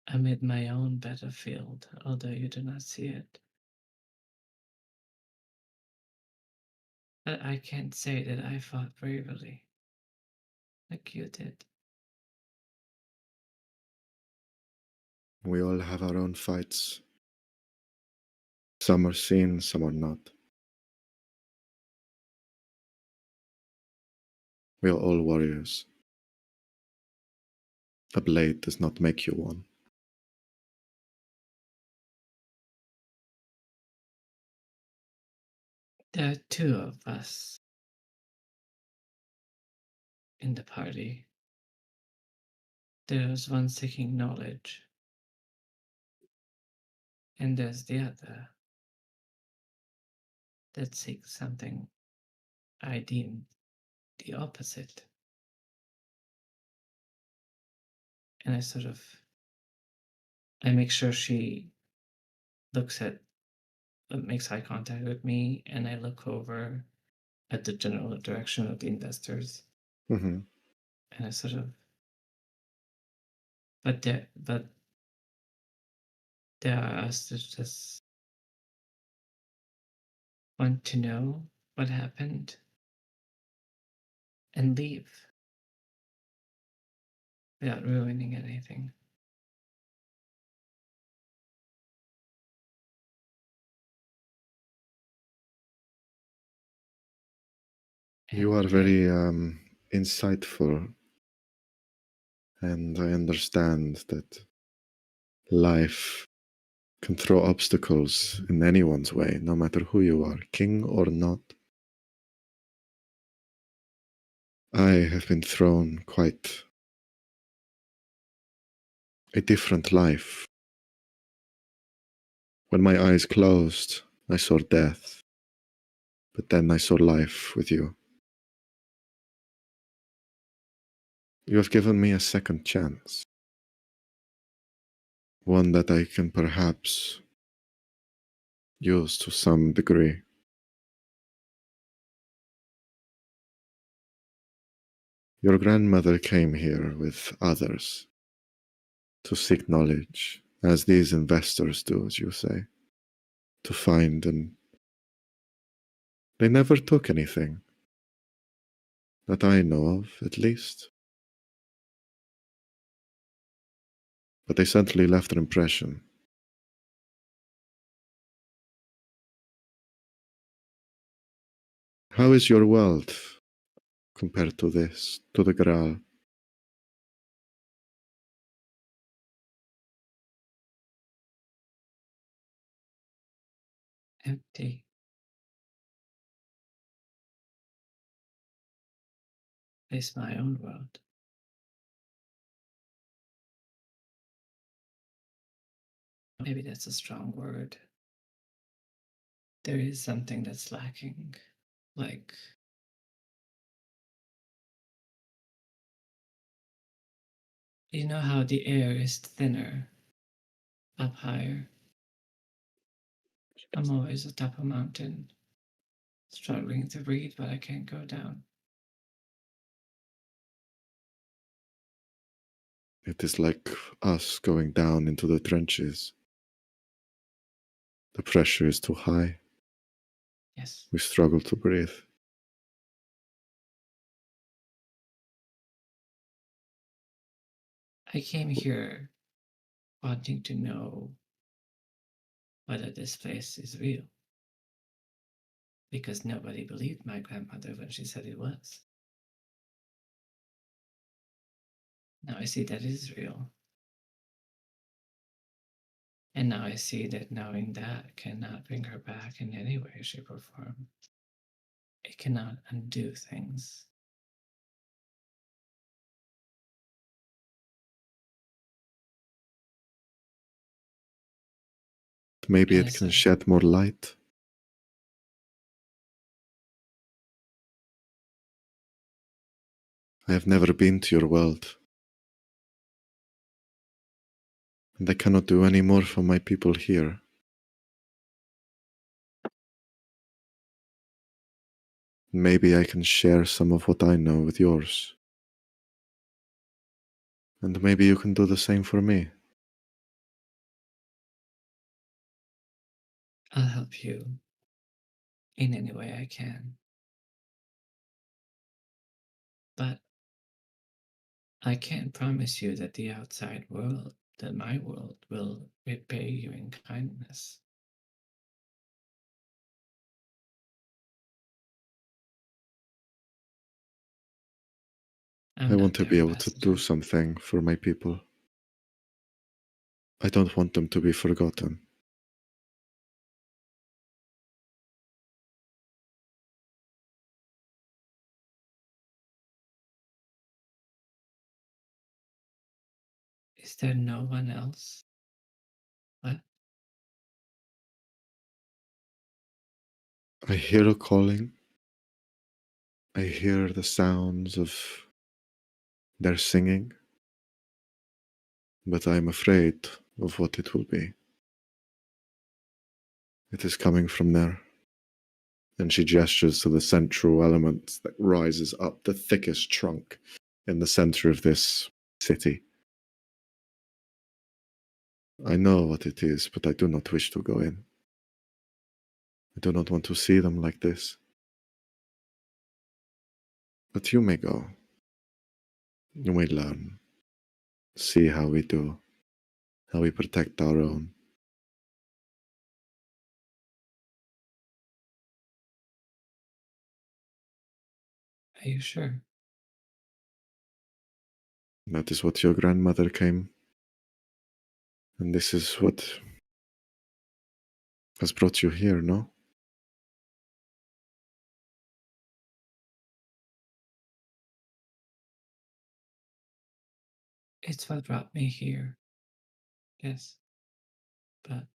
S1: Amid my own battlefield, although you do not see it. But I can't say that I fought bravely, like you did.
S2: We all have our own fights. Some are seen, some are not. We are all warriors. A blade does not make you one.
S1: There are two of us in the party. There's one seeking knowledge, and there's the other that seeks something I deem the opposite. And I make sure she makes eye contact with me, and I look over at the general direction of the investors.
S2: Mm-hmm.
S1: And I but there are us that just want to know what happened and leave without ruining anything.
S2: You are very insightful, and I understand that life can throw obstacles in anyone's way, no matter who you are, king or not. I have been thrown quite a different life. When my eyes closed, I saw death, but then I saw life with you. You have given me a second chance, one that I can perhaps use to some degree. Your grandmother came here with others to seek knowledge, as these investors do, as you say, to find, and they never took anything, that I know of, at least. But they certainly left an impression. How is your world compared to this, to the Graal?
S1: Empty. It's my own world. Maybe that's a strong word. There is something that's lacking. Like, you know how the air is thinner up higher? I'm always atop a mountain, struggling to breathe, but I can't go down.
S2: It is like us going down into the trenches. The pressure is too high.
S1: Yes.
S2: We struggle to breathe.
S1: I came here wanting to know whether this place is real. Because nobody believed my grandmother when she said it was. Now I see that it is real. And now I see that knowing that cannot bring her back in any way, shape, or form. It cannot undo things.
S2: Maybe
S1: And
S2: it can shed more light. I have never been to your world. And I cannot do any more for my people here. Maybe I can share some of what I know with yours. And maybe you can do the same for me.
S1: I'll help you in any way I can. But I can't promise you that the outside world, that my world, will repay you in kindness.
S2: I want to be able to do something for my people. I don't want them to be forgotten.
S1: Is there no one else? What?
S2: I hear a calling. I hear the sounds of their singing. But I am afraid of what it will be. It is coming from there. And she gestures to the central element that rises up, the thickest trunk in the center of this city. I know what it is, but I do not wish to go in. I do not want to see them like this. But you may go. You may learn. See how we do. How we protect our own.
S1: Are you sure?
S2: That is what your grandmother came. And this is what has brought you here, no?
S1: It's what brought me here. Yes. But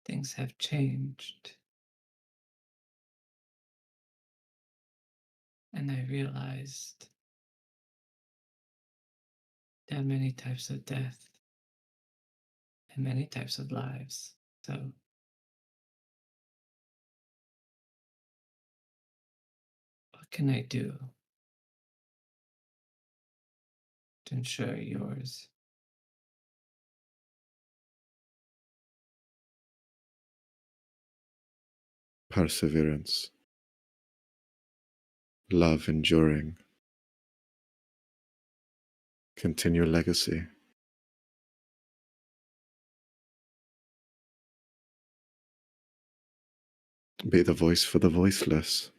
S1: things have changed. And I realized there are many types of death and many types of lives. So what can I do to ensure yours?
S2: Perseverance. Love enduring. Continue legacy. Be the voice for the voiceless.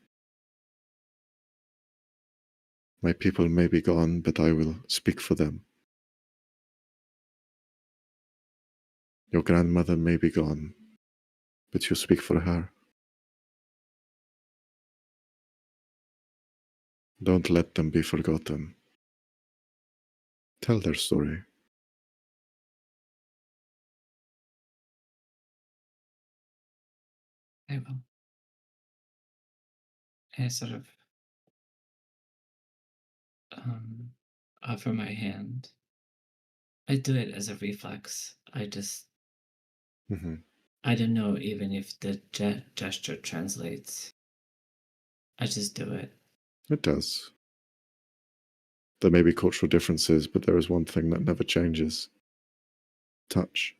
S2: My people may be gone, but I will speak for them. Your grandmother may be gone, but you speak for her. Don't let them be forgotten. Tell their story.
S1: I will. And I sort of offer my hand. I do it as a reflex. I don't know even if the gesture translates. I just do it.
S2: It does. There may be cultural differences, but there is one thing that never changes. Touch.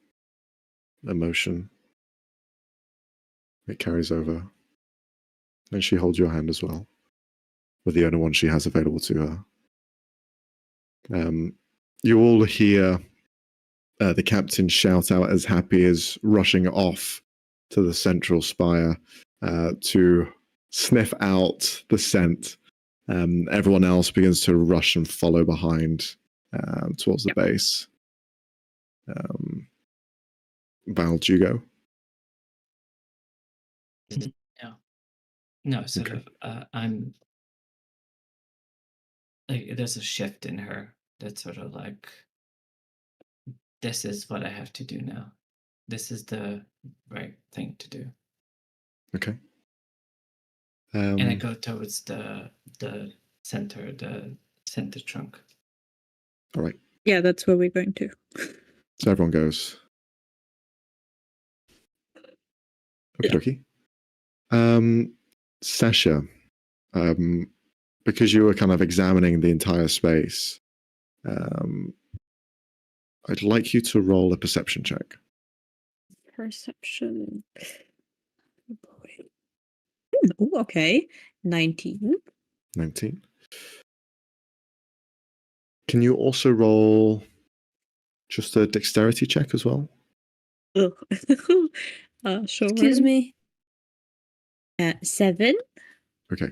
S2: Emotion. It carries over. And she holds your hand as well. With the only one she has available to her. You all hear the captain shout out as Happy is rushing off to the central spire to sniff out the scent. Everyone else begins to rush and follow behind towards the base. Val, do you go?
S1: No, sort of. I'm like, there's a shift in her that's sort of like, this is what I have to do now. This is the right thing to do.
S2: Okay.
S1: And I go towards the center trunk.
S2: All right.
S4: Yeah, that's where we're going to.
S2: So everyone goes. Okie dokie. Sasha, because you were kind of examining the entire space, I'd like you to roll a perception check.
S4: Perception. Oh, okay. 19.
S2: 19. Can you also roll just a dexterity check as well?
S4: Sure.
S3: Excuse me.
S4: 7.
S2: Okay.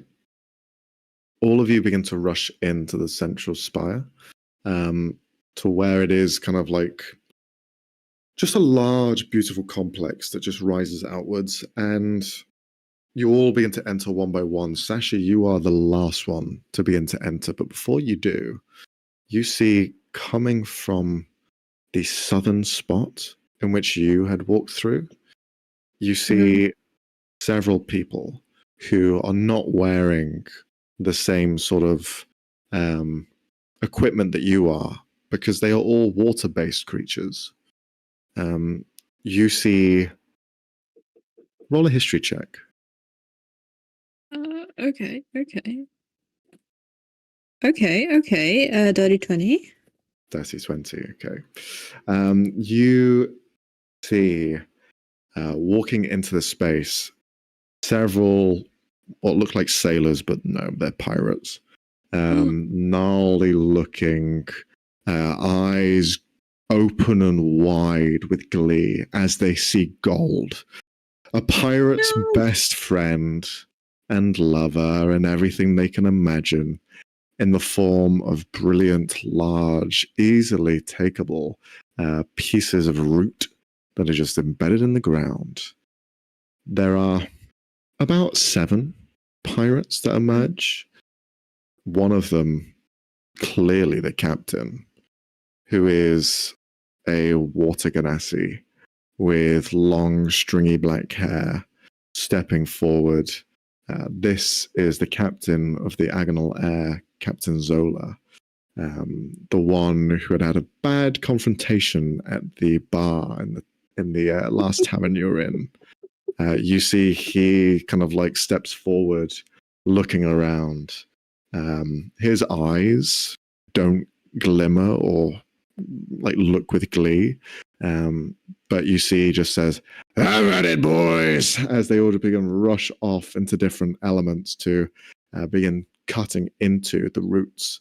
S2: All of you begin to rush into the central spire, to where it is kind of like just a large, beautiful complex that just rises outwards, and you all begin to enter one by one. Sasha, you are the last one to begin to enter, but before you do, you see coming from the southern spot in which you had walked through, you see several people who are not wearing the same sort of equipment that you are, because they are all water-based creatures. You see, roll a history check.
S4: Okay. Dirty 20.
S2: Dirty 20, okay. You see, walking into the space, several what look like sailors, but no, they're pirates. Gnarly looking, eyes open and wide with glee as they see gold. A pirate's best friend and lover and everything they can imagine, in the form of brilliant, large, easily takeable pieces of root that are just embedded in the ground. There are about 7 pirates that emerge. One of them, clearly the captain, who is a water ganassi with long, stringy black hair, stepping forward. This is the captain of the Agonal Air, Captain Zola, the one who had a bad confrontation at the bar in the last tavern you were in. You see he kind of like steps forward, looking around. His eyes don't glimmer or like look with glee, but you see he just says, "Have at it, boys," as they all begin rush off into different elements to begin cutting into the roots,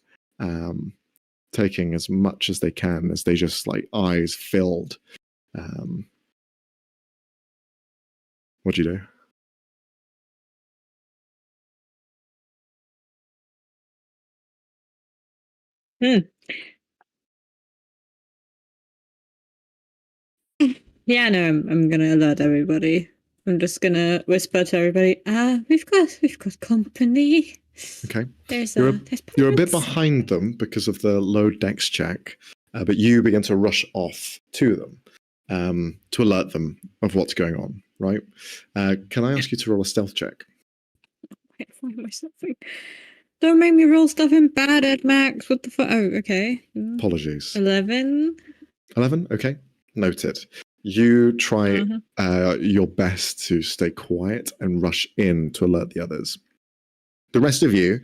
S2: taking as much as they can as they just like eyes filled. What'd you do?
S4: Yeah, no, I'm gonna alert everybody. I'm just gonna whisper to everybody. We've got company.
S2: Okay.
S4: There's
S2: you're a bit
S4: pirates.
S2: behind them because of the low dex check, but you begin to rush off to them to alert them of what's going on. Right? Can I ask you to roll a stealth check?
S4: Wait, why am I suffering? Don't make me roll stuff in bad, Ed Max. What the fuck? Oh, okay.
S2: Apologies.
S4: 11.
S2: 11? Okay. Noted. You try your best to stay quiet and rush in to alert the others. The rest of you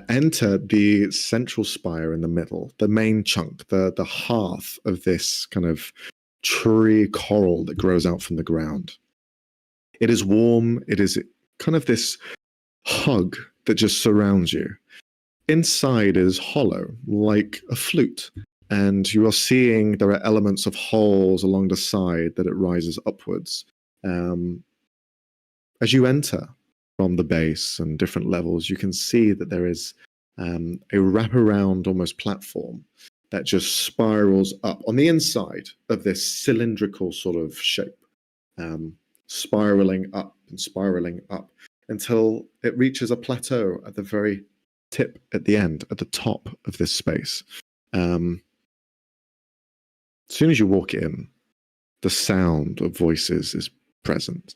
S2: enter the central spire in the middle, the main chunk, the hearth of this kind of tree coral that grows out from the ground. It is warm. It is kind of this hug that just surrounds you. Inside is hollow, like a flute. And you are seeing there are elements of holes along the side that it rises upwards. As you enter from the base and different levels, you can see that there is a wraparound almost platform that just spirals up on the inside of this cylindrical sort of shape, spiraling up and spiraling up until it reaches a plateau at the very tip at the end, at the top of this space. As soon as you walk in, the sound of voices is present,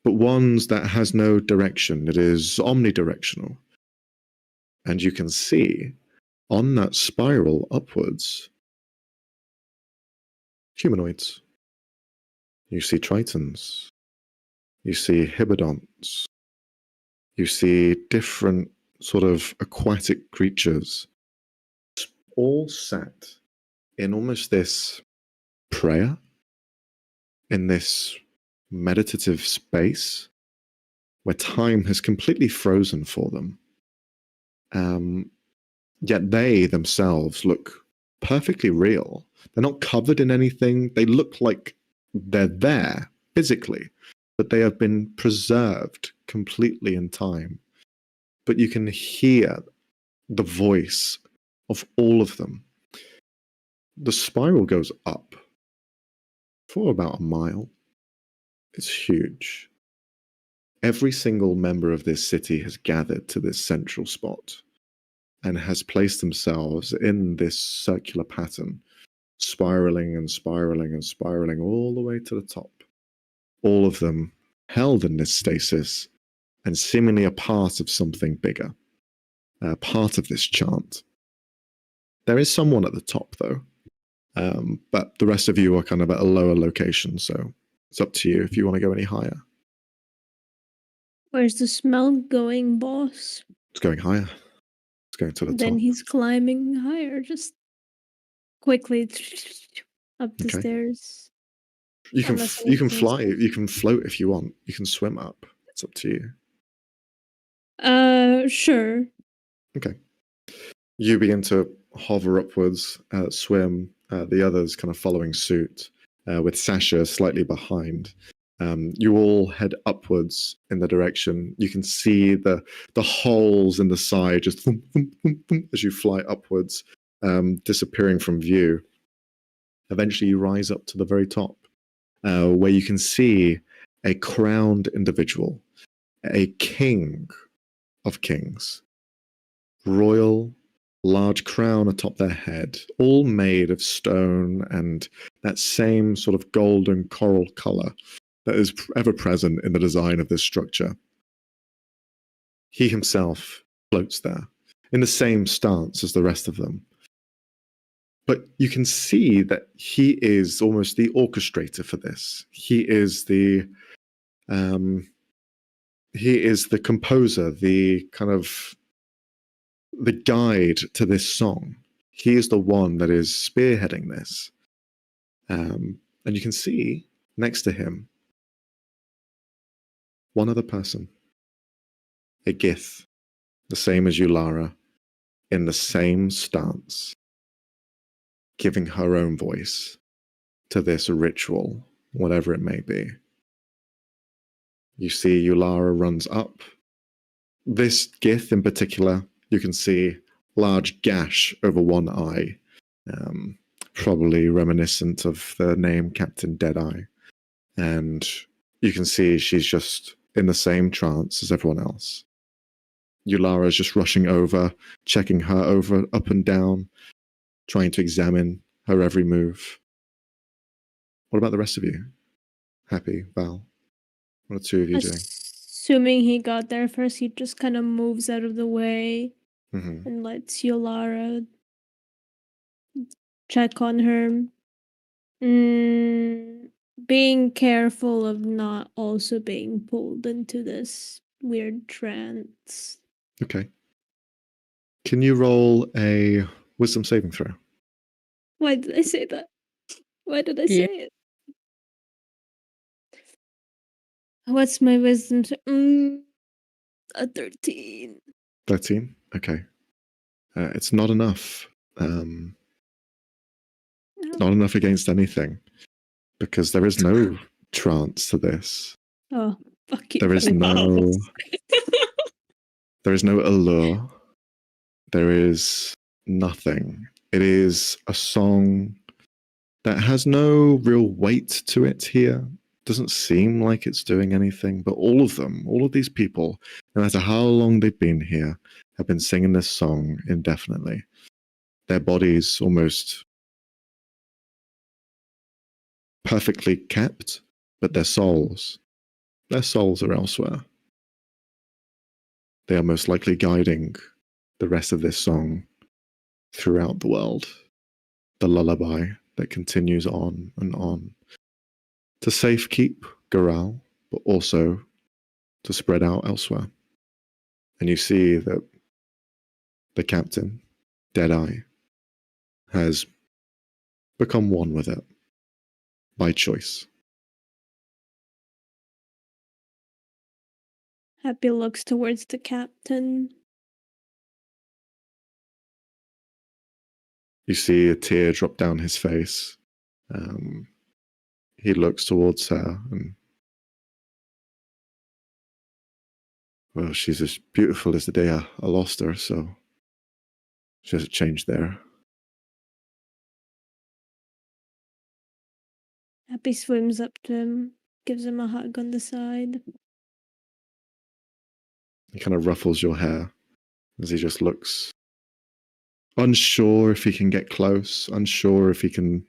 S2: but ones that has no direction. It is omnidirectional. And you can see on that spiral upwards, humanoids. You see tritons. You see hibidons. You see different sort of aquatic creatures, all sat in almost this prayer, in this meditative space where time has completely frozen for them. Yet they themselves look perfectly real. They're not covered in anything. They look like they're there physically, but they have been preserved completely in time. But you can hear the voice of all of them. The spiral goes up for about a mile. It's huge. Every single member of this city has gathered to this central spot and has placed themselves in this circular pattern, spiraling and spiraling and spiraling all the way to the top. All of them held in this stasis and seemingly a part of something bigger, part of this chant. There is someone at the top, though, but the rest of you are kind of at a lower location, so it's up to you if you want to go any higher.
S3: Where's the smell going, boss?
S2: It's going higher. It's going to the top.
S3: Then he's climbing higher, just quickly up the stairs.
S2: You can fly. You can float if you want. You can swim up. It's up to you.
S3: Sure.
S2: Okay. You begin to hover upwards, swim. The others kind of following suit, with Sasha slightly behind. You all head upwards in the direction. You can see the holes in the side just thump, thump, thump, thump, as you fly upwards, disappearing from view. Eventually, you rise up to the very top, where you can see a crowned individual, a king of kings, royal, large crown atop their head, all made of stone and that same sort of golden coral color that is ever present in the design of this structure. He himself floats there in the same stance as the rest of them. But you can see that he is almost the orchestrator for this. He is the composer, the kind of the guide to this song. He is the one that is spearheading this. And you can see next to him one other person, a Gith, the same as you, Lara, in the same stance, giving her own voice to this ritual, whatever it may be. You see Yulara runs up. This Gith in particular, you can see large gash over one eye, probably reminiscent of the name Captain Deadeye. And you can see she's just in the same trance as everyone else. Yulara is just rushing over, checking her over up and down, trying to examine her every move. What about the rest of you? Happy, Val? What are the two of you doing?
S3: Assuming he got there first, he just kind of moves out of the way and lets Yulara check on her. Being careful of not also being pulled into this weird trance.
S2: Okay. Can you roll a wisdom saving throw?
S3: Why did I say that? Why did I say it? What's my wisdom? A 13.
S2: 13? Okay. It's not enough.
S3: No.
S2: Not enough against anything. Because there is no trance to this.
S3: Oh, fuck you.
S2: There is no... there is no allure. There is nothing. It is a song that has no real weight to it here. Doesn't seem like it's doing anything, but all of them, all of these people, no matter how long they've been here, have been singing this song indefinitely. Their bodies almost perfectly kept, but their souls are elsewhere. They are most likely guiding the rest of this song throughout the world. The lullaby that continues on and on to safekeep Goral, but also to spread out elsewhere. And you see that the captain, Deadeye, has become one with it by choice.
S3: Happy looks towards the captain.
S2: You see a tear drop down his face. He looks towards her and, well, she's as beautiful as the day I lost her, so she hasn't changed there.
S3: Happy swims up to him, gives him a hug on the side.
S2: He kind of ruffles your hair as he just looks unsure if he can get close, unsure if he can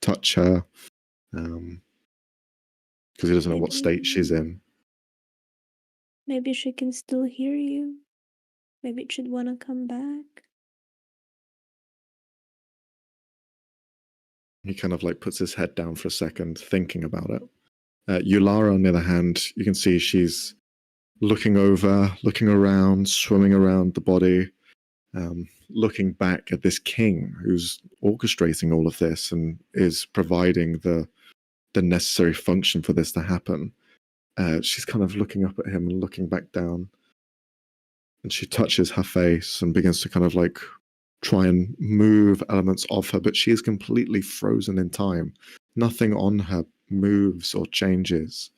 S2: touch her, because he doesn't know what state she's in.
S3: Maybe she can still hear you. Maybe she'd want to come back.
S2: He kind of like puts his head down for a second, thinking about it. Yulara, on the other hand, you can see she's looking over, looking around, swimming around the body, looking back at this king who's orchestrating all of this and is providing the necessary function for this to happen. She's kind of looking up at him and looking back down. And she touches her face and begins to kind of like try and move elements of her, but she is completely frozen in time. Nothing on her moves or changes.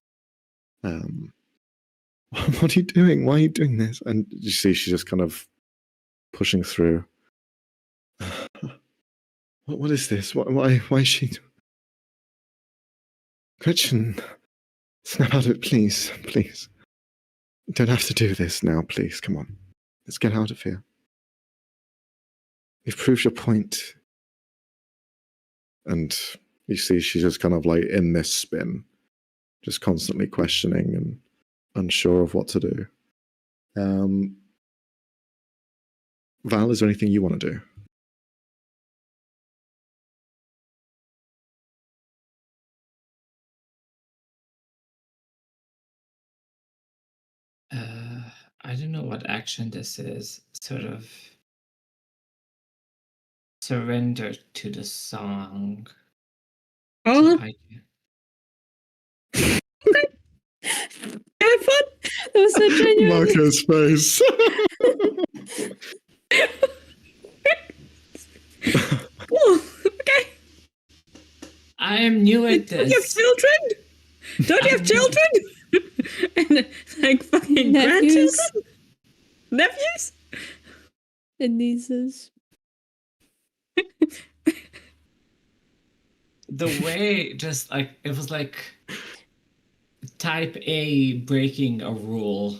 S2: What are you doing? Why are you doing this? And you see she's just kind of pushing through. What is this? Why is she... Gretchen, snap out of it, please. Please. You don't have to do this now, please. Come on. Let's get out of here. You've proved your point. And you see she's just kind of like in this spin, just constantly questioning and unsure of what to do. Val, is there anything you want to do?
S1: I don't know what action this is. Sort of surrender to the song.
S4: Oh,
S1: I,
S4: have fun.
S3: That was so genuine.
S2: Marco's face.
S4: Oh, okay.
S1: I am new at
S4: Don't you have
S1: this.
S4: children? Don't you have children? And like fucking
S3: Nephews.
S4: grandchildren? Nephews?
S3: And nieces.
S1: The way just like it was like type A breaking a rule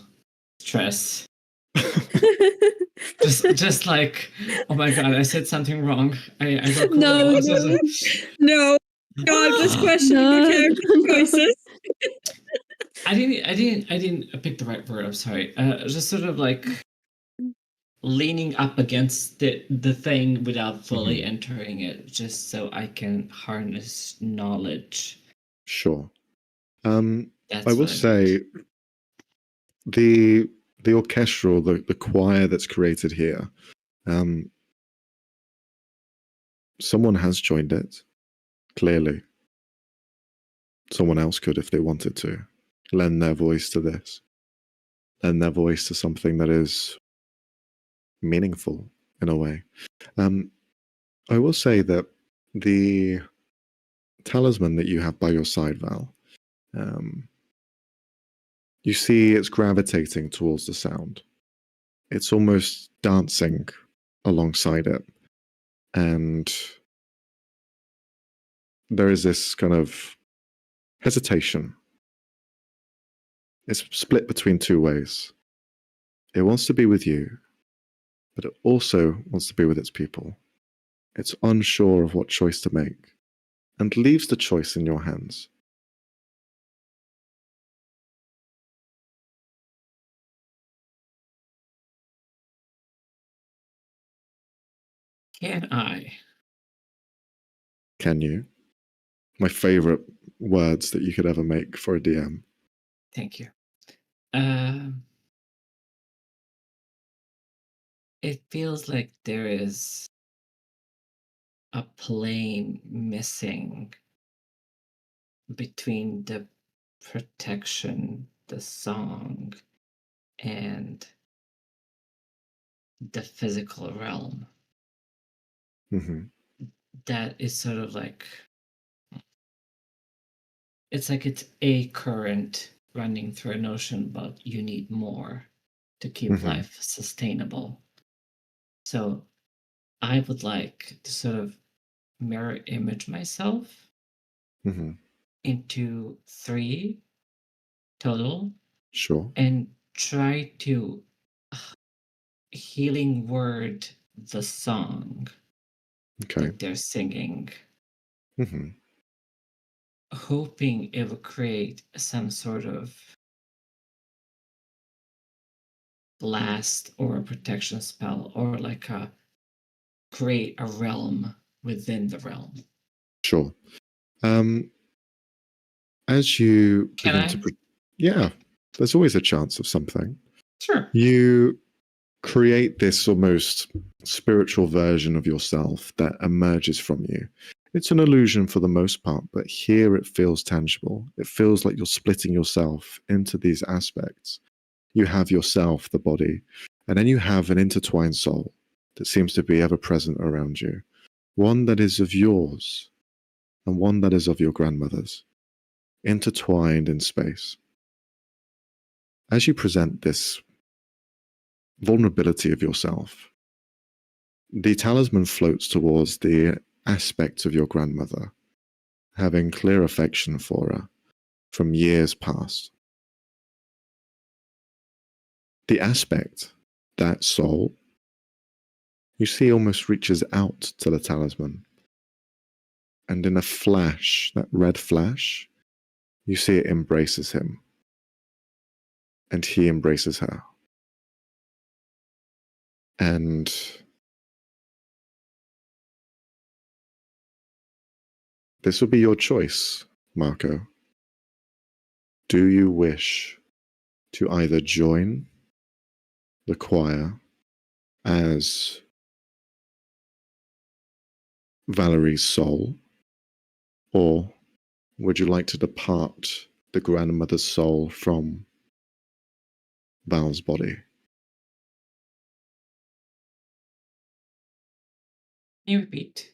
S1: stress. just like, oh my god, I said something wrong. I broke a
S3: No,
S1: rule.
S3: no.
S4: No. No, I'm just questioning
S3: No,
S4: your character choices.
S1: I didn't pick the right word. I'm sorry. Just sort of like leaning up against the thing without fully entering it, just so I can harness knowledge.
S2: Sure.
S1: That's
S2: I will
S1: what
S2: say the orchestral, the choir that's created here, someone has joined it. Clearly, someone else could, if they wanted to, lend their voice to this, lend their voice to something that is meaningful in a way. I will say that the talisman that you have by your side, Val, you see it's gravitating towards the sound. It's almost dancing alongside it. And there is this kind of hesitation. It's split between two ways. It wants to be with you, but it also wants to be with its people. It's unsure of what choice to make and leaves the choice in your hands.
S1: Can I?
S2: Can you? My favorite words that you could ever make for a DM.
S1: Thank you. It feels like there is a plane missing between the protection, the song, and the physical realm. That is sort of like, it's like it's a current running through an ocean, but you need more to keep life sustainable. So I would like to sort of mirror image myself into 3 total.
S2: Sure.
S1: And try to healing word the song that they're singing, hoping it will create some sort of blast or a protection spell, or like create a realm within the realm.
S2: Sure. As you
S1: Can
S2: begin
S1: I?
S2: to... Yeah, there's always a chance of something.
S1: Sure.
S2: You create this almost spiritual version of yourself that emerges from you. It's an illusion for the most part, but here it feels tangible. It feels like you're splitting yourself into these aspects. You have yourself, the body, and then you have an intertwined soul that seems to be ever present around you. One that is of yours and one that is of your grandmother's, intertwined in space. As you present this vulnerability of yourself, the talisman floats towards the aspect of your grandmother, having clear affection for her from years past. The aspect, that soul, you see almost reaches out to the talisman. And in a flash, that red flash, you see it embraces him. And he embraces her. And this will be your choice, Marco. Do you wish to either join the choir as Valerie's soul, or would you like to depart the grandmother's soul from Val's body?
S1: Can you repeat?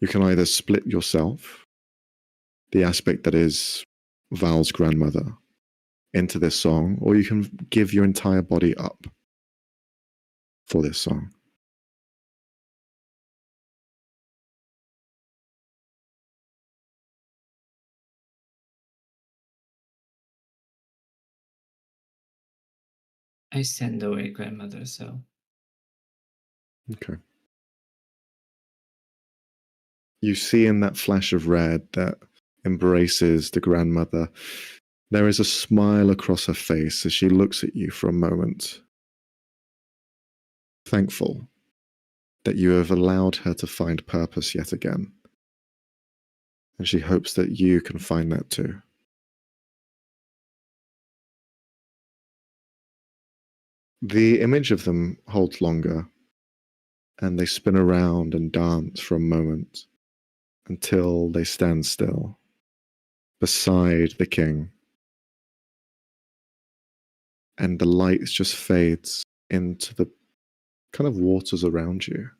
S2: You can either split yourself, the aspect that is Val's grandmother, into this song, or you can give your entire body up for this song.
S1: I send away grandmother, so.
S2: Okay. You see in that flash of red that embraces the grandmother, there is a smile across her face as she looks at you for a moment, thankful that you have allowed her to find purpose yet again. And she hopes that you can find that too. The image of them holds longer, and they spin around and dance for a moment until they stand still beside the king. And the light just fades into the kind of waters around you.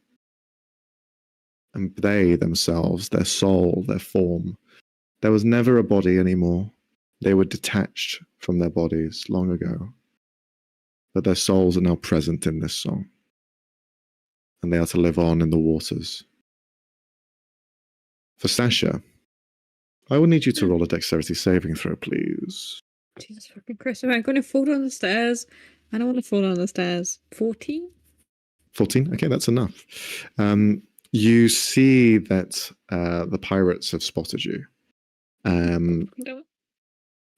S2: And they themselves, their soul, their form, there was never a body anymore. They were detached from their bodies long ago. But their souls are now present in this song. And they are to live on in the waters. For Sasha, I will need you to roll a dexterity saving throw, please.
S4: Jesus fucking Christ, am I going to fall down the stairs? I don't want to fall down the stairs. 14?
S2: 14? Okay, that's enough. You see that the pirates have spotted you.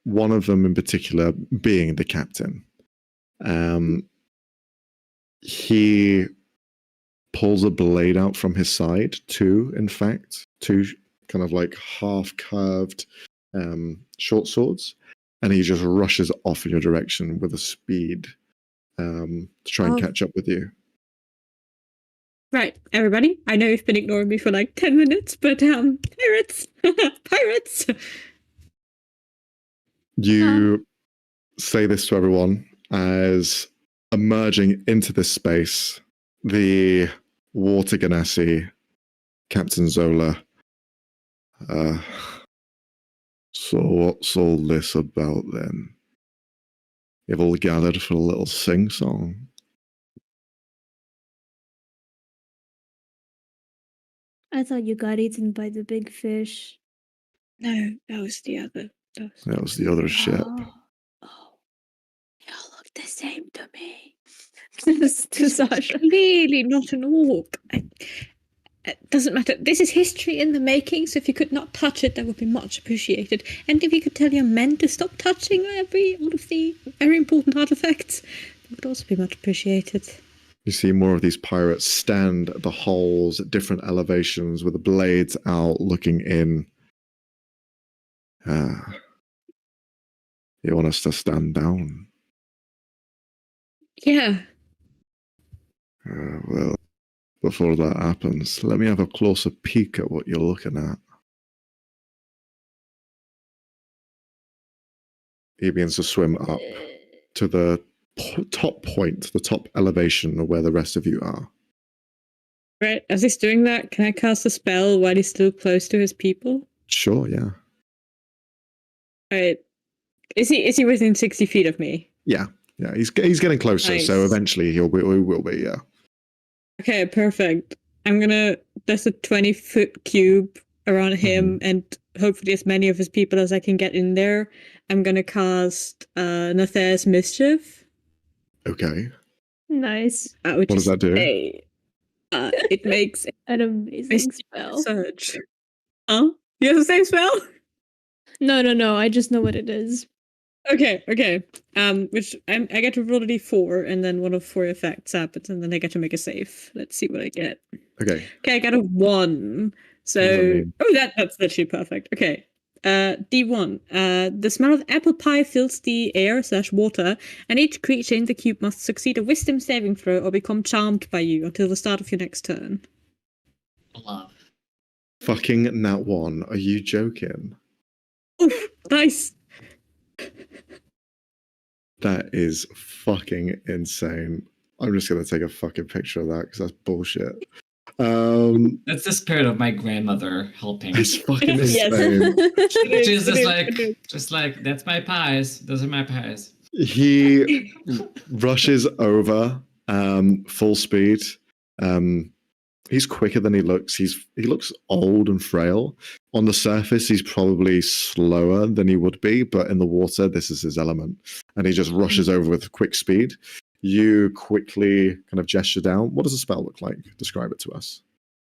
S2: One of them in particular being the captain. He pulls a blade out from his side, two kind of like half-curved short swords, and he just rushes off in your direction with a speed to try and catch up with you.
S4: Right, everybody, I know you've been ignoring me for like 10 minutes, but pirates! Pirates!
S2: You say this to everyone as emerging into this space, the water ganassi, Captain Zola. So what's all this about then? You've all gathered for a little sing-song.
S3: I thought you got eaten by the big fish.
S4: No, that was the other.
S2: That was the other ship.
S3: Oh. They all look the same to me. To Sasha.
S4: Clearly not an orc. It doesn't matter. This is history in the making, so if you could not touch it, that would be much appreciated. And if you could tell your men to stop touching all of the very important artifacts, that would also be much appreciated.
S2: You see more of these pirates stand at the holes at different elevations with the blades out looking in. You want us to stand down?
S4: Yeah.
S2: Well, before that happens, let me have a closer peek at what you're looking at. He begins to swim up to the top point, the top elevation of where the rest of you are.
S4: Right, as he's doing that, can I cast a spell while he's still close to his people?
S2: Sure, yeah.
S4: Right. Is he within 60 feet of me?
S2: Yeah, he's getting closer,
S4: nice.
S2: So eventually he will be, yeah.
S4: Okay, perfect. I'm gonna there's a 20-foot cube around him, and hopefully as many of his people as I can get in there. I'm gonna cast Nathair's Mischief.
S2: Okay.
S3: Nice.
S2: What does that do?
S4: It makes
S3: An amazing spell.
S4: surge. Oh, you have the same spell?
S3: No. I just know what it is.
S4: Okay. Which I get to roll a d4, and then one of 4 effects happens, and then I get to make a save. Let's see what I get.
S2: Okay.
S4: Okay, I got a 1. So, that's literally perfect. Okay. D1. The smell of apple pie fills the air/water, and each creature in the cube must succeed a wisdom saving throw or become charmed by you until the start of your next turn.
S1: Love.
S2: Fucking nat 1. Are you joking?
S4: Oof, nice.
S2: That is fucking insane. I'm just gonna take a fucking picture of that because that's bullshit.
S1: That's the spirit of my grandmother helping.
S2: It's fucking
S4: Yes.
S2: insane.
S1: She's just like, that's my pies. Those are my pies.
S2: He rushes over full speed. He's quicker than he looks. He looks old and frail. On the surface, he's probably slower than he would be, but in the water, this is his element. And he just rushes over with quick speed. You quickly kind of gesture down. What does the spell look like? Describe it to us.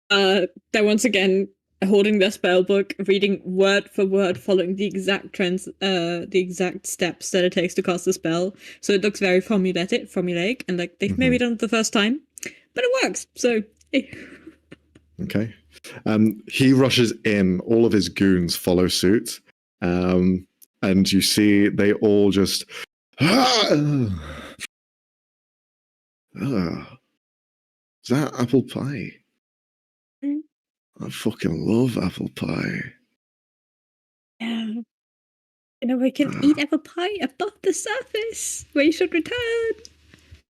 S4: They're once again holding their spell book, reading word for word, following the exact steps that it takes to cast the spell. So it looks very formulaic, and like they've maybe done it the first time, but it works. So.
S2: Okay. He rushes in. All of his goons follow suit. And you see they all just. Is that apple pie? I fucking love apple pie.
S4: Yeah. We can eat apple pie above the surface, where you should return.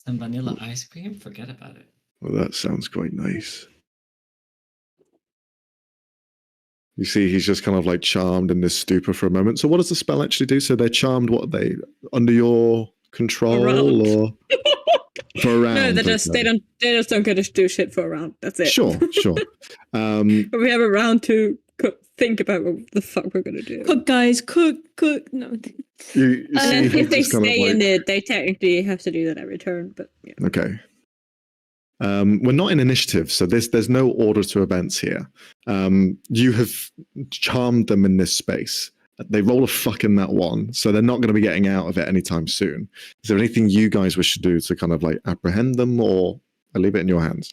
S1: Some vanilla ice cream? Forget about it.
S2: Well, that sounds quite nice. You see, he's just kind of like charmed in this stupor for a moment. So what does the spell actually do? So they're charmed, what are they? Under your control or for a round?
S4: No, they just don't get to do shit for a round. That's it.
S2: Sure.
S4: But we have a round to think about what the fuck we're gonna do.
S3: Cook, guys, cook. No.
S2: You see,
S4: if they stay
S2: kind of
S4: in it, they technically have to do that every turn. But yeah.
S2: Okay. We're not in initiative, so there's no order to events here. You have charmed them in this space. They roll a fucking nat 1, so they're not going to be getting out of it anytime soon. Is there anything you guys wish to do to kind of like apprehend them, or I leave it in your hands?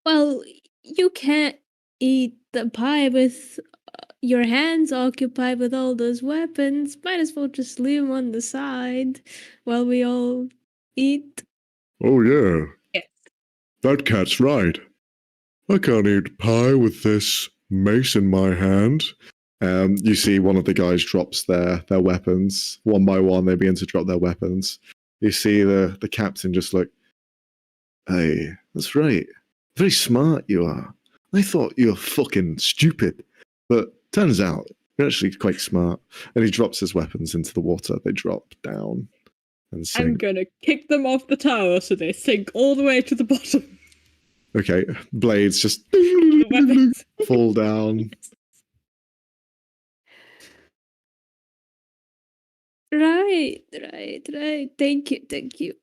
S3: Well, you can't eat the pie with your hands occupied with all those weapons. Might as well just leave them on the side while we all eat.
S2: Oh, yeah.
S4: Yes.
S2: That cat's right. I can't eat pie with this mace in my hand. You see one of the guys drops their weapons. One by one, they begin to drop their weapons. You see the captain just like, hey, that's right. Very smart you are. I thought you were fucking stupid. But turns out you're actually quite smart. And he drops his weapons into the water. They drop down and sink.
S4: I'm gonna kick them off the tower so they sink all the way to the bottom.
S2: Okay, blades just fall down.
S3: Right. Thank you.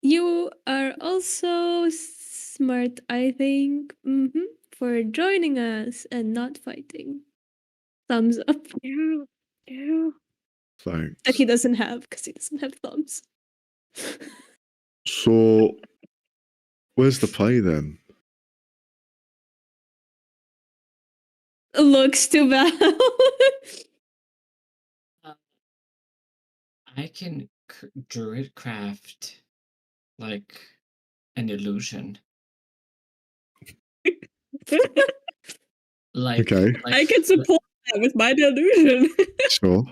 S3: You are also smart, I think, for joining us and not fighting. Thumbs up.
S4: Yeah.
S2: Thanks.
S3: That he doesn't have, because he doesn't have thumbs.
S2: So, where's the pie then?
S3: Looks too bad.
S1: I can druid craft like an illusion.
S2: Okay.
S4: I can support that with my delusion.
S2: Sure.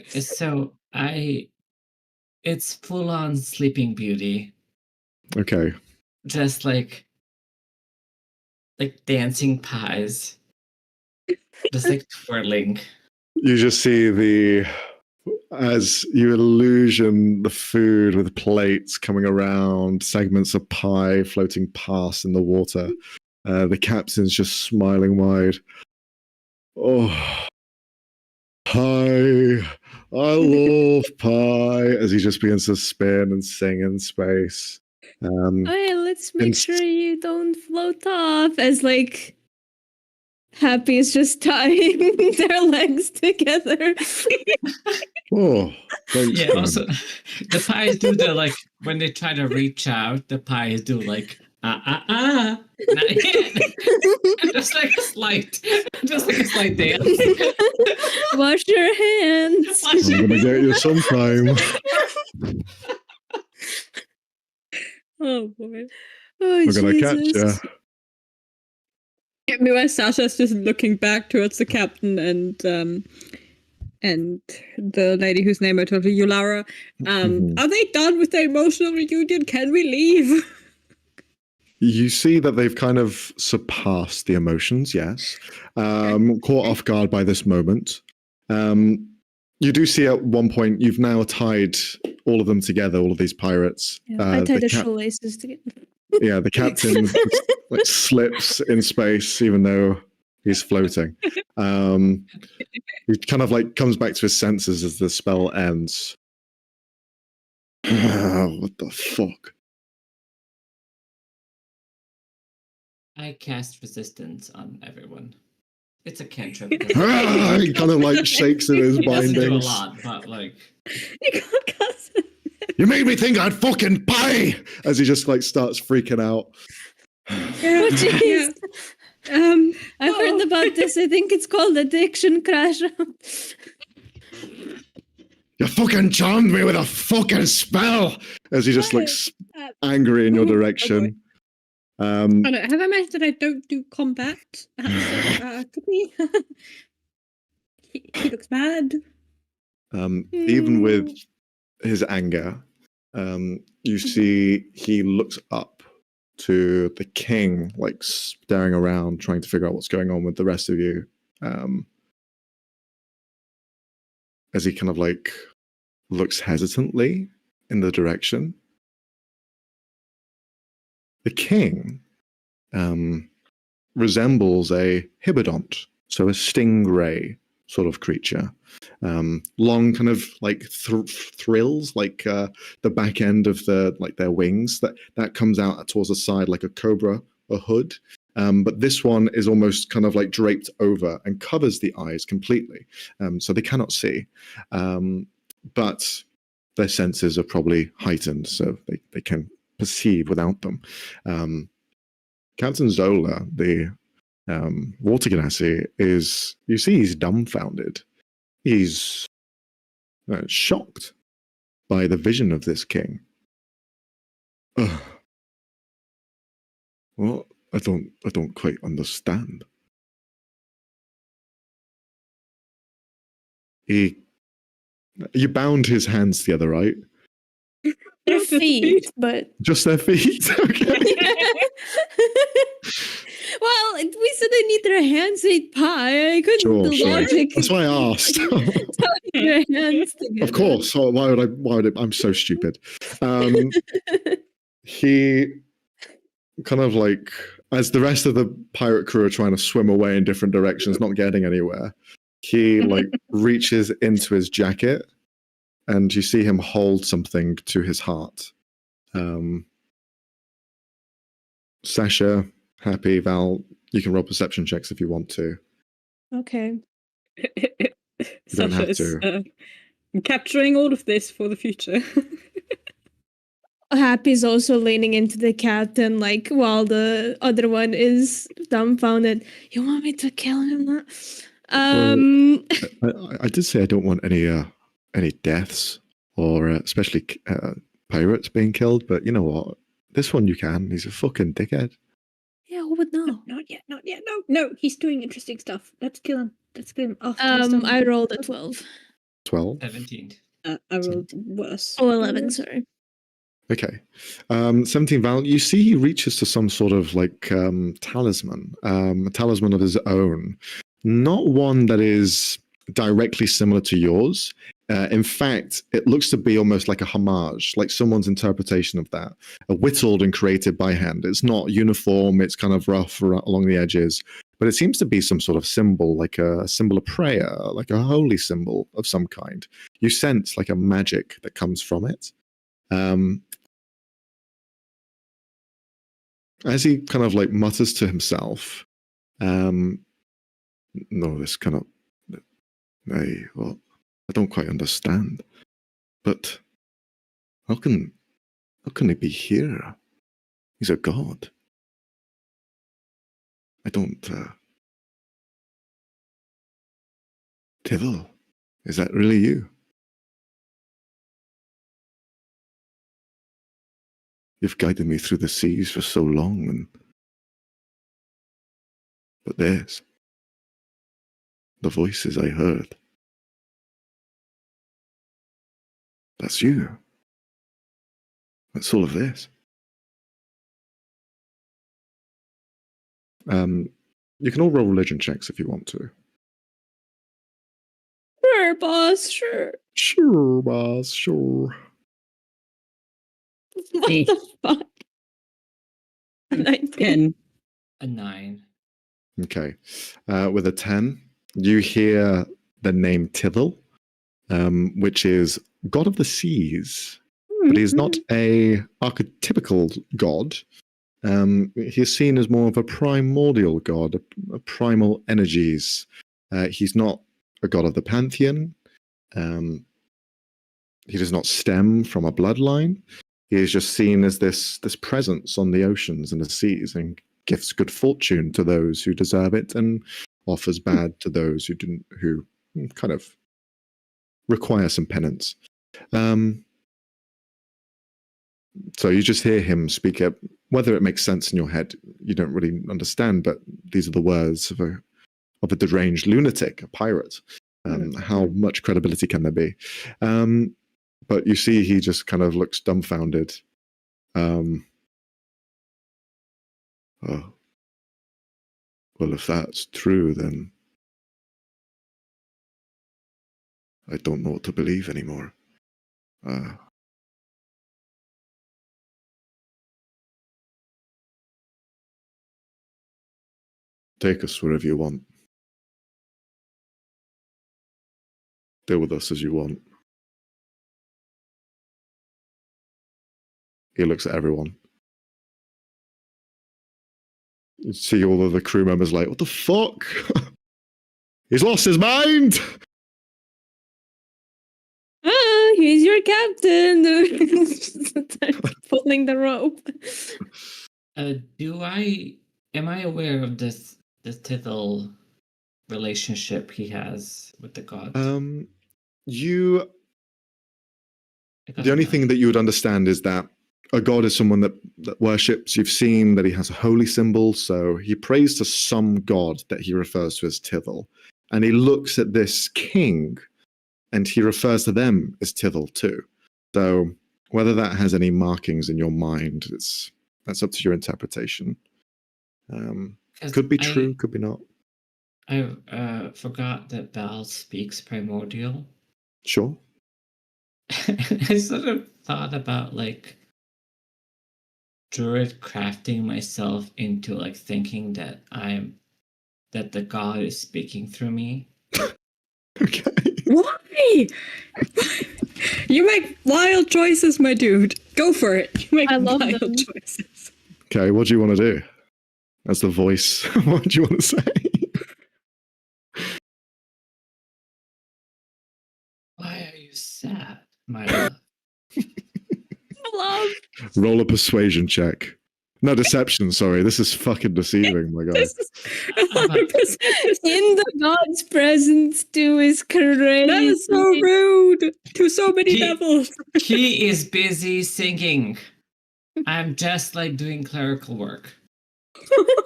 S1: So it's full on Sleeping Beauty.
S2: Okay.
S1: Just like dancing pies. Just like twirling.
S2: You just see as you illusion the food with plates coming around, segments of pie floating past in the water. The captain's just smiling wide. Oh, pie. I love pie. As he just begins to spin and sing in space.
S3: Hey, let's make sure you don't float off. As like Happy is just tying their legs together.
S2: Oh, thanks,
S1: Yeah,
S2: man.
S1: also, the pies do the, like, when they try to reach out, the pies do, like, not yet. Just like a slight dance.
S3: Wash your hands.
S1: Wash
S2: I'm gonna get you sometime.
S4: Oh boy.
S3: Oh,
S2: We're gonna catch you.
S3: Jesus.
S4: Meanwhile, Sasha's just looking back towards the captain and the lady whose name I told you, Yulara. Are they done with their emotional reunion? Can we leave?
S2: You see that they've kind of surpassed the emotions, yes. Caught off guard by this moment. You do see at one point, you've now tied all of them together, all of these pirates.
S3: Yeah, I tied the shoelaces together.
S2: Yeah, the captain like slips in space, even though he's floating. He kind of like comes back to his senses as the spell ends. What the fuck?
S1: I cast resistance on everyone. It's a cantrip.
S2: He kind of like shakes in his
S1: It doesn't do a
S2: bindings.
S1: lot, but like
S4: You can't cast it.
S2: You made me think I'd fucking pie! As he just like starts freaking out.
S4: Yeah.
S3: Oh, jeez.
S4: Yeah.
S3: I've heard about this. I think it's called addiction crash.
S2: You fucking charmed me with a fucking spell! As he just looks angry in your direction.
S4: I don't know, have I mentioned that I don't do combat? Could we? He looks mad.
S2: Even with his anger, you see he looks up to the king, like staring around, trying to figure out what's going on with the rest of you. As he kind of like looks hesitantly in the direction. The king resembles a hibidont, so a stingray sort of creature. Long kind of like thrills, like the back end of their wings that comes out towards the side like a cobra, a hood. But this one is almost kind of like draped over and covers the eyes completely, so they cannot see. But their senses are probably heightened, so they can perceive without them. Captain Zola, the water genasi, you see he's dumbfounded. He's shocked by the vision of this king. Well, I don't quite understand. You bound his hands together, right?
S3: Their feet, but
S2: Just their feet. Okay.
S3: well, we said they need their hands to eat pie. I couldn't.
S2: Sure,
S3: the
S2: sure.
S3: logic.
S2: That's why I asked.
S3: Tying their hands together.
S2: Of course. Why would I? I'm so stupid. He kind of like, as the rest of the pirate crew are trying to swim away in different directions, not getting anywhere, he like reaches into his jacket and you see him hold something to his heart. Sasha, Happy, Val, you can roll perception checks if you want to.
S3: Okay.
S2: don't have
S4: Sasha is capturing all of this for the future.
S3: Happy's also leaning into the captain, like while the other one is dumbfounded. You want me to kill him?
S2: I did say I don't want any deaths or especially pirates being killed, but you know what? This one you can. He's a fucking dickhead.
S3: Yeah, who would know?
S4: Not yet. No, he's doing interesting stuff. Let's kill him.
S3: I rolled a 12.
S2: 12?
S1: 17.
S4: I rolled worse.
S3: Oh, 11, sorry.
S2: Okay. 17 Val, you see he reaches to some sort of like talisman, a talisman of his own. Not one that is directly similar to yours. In fact, it looks to be almost like a homage, like someone's interpretation of that, whittled and created by hand. It's not uniform, it's kind of rough along the edges, but it seems to be some sort of symbol, like a symbol of prayer, like a holy symbol of some kind. You sense like a magic that comes from it. As he kind of like mutters to himself, no, this cannot, well, I don't quite understand, but how can he be here? He's a god. I don't, Tibble, is that really you? You've guided me through the seas for so long, but there's the voices I heard. That's you. That's all of this. You can all roll religion checks if you want to.
S3: Sure, boss, sure.
S2: Sure, boss, sure.
S3: What the fuck?
S4: 10.
S1: A 9.
S2: Okay. With a 10, you hear the name Tithel, which is god of the seas. But he's not a archetypical god. He's seen as more of a primordial god, a primal energies. He's not a god of the pantheon. He does not stem from a bloodline. He is just seen as this presence on the oceans and the seas, and gives good fortune to those who deserve it, and offers bad to those who kind of require some penance. So you just hear him speak it. Whether it makes sense in your head, you don't really understand, but these are the words of a deranged lunatic, a pirate. How much credibility can there be? But you see he just kind of looks dumbfounded. Oh. Well, if that's true, then I don't know what to believe anymore. Take us wherever you want. Deal with us as you want. He looks at everyone. You see all of the crew members like, what the fuck? He's lost his mind!
S3: He's your captain. Pulling the rope.
S1: Am I aware of this Tithel relationship he has with the god?
S2: The only thing that you would understand is that a god is someone that worships. You've seen that he has a holy symbol, so he prays to some god that he refers to as Tithel. And he looks at this king, and he refers to them as Tithel too. So whether that has any markings in your mind, that's up to your interpretation. Could be true, could be not.
S1: I forgot that Val speaks primordial.
S2: Sure.
S1: I sort of thought about like druid crafting myself into like thinking that the god is speaking through me.
S2: Okay.
S4: Why? You make wild choices, my dude. Go for it. You make wild choices.
S2: Okay, what do you want to do? As the voice, what do you want to say?
S1: Why are you sad, my love?
S3: Love.
S2: Roll a persuasion check. No, deception, sorry. This is fucking deceiving, my god.
S4: This is 100%
S3: In the god's presence too is crazy.
S4: That is so rude to so many devils.
S1: He is busy singing. I'm just like doing clerical work.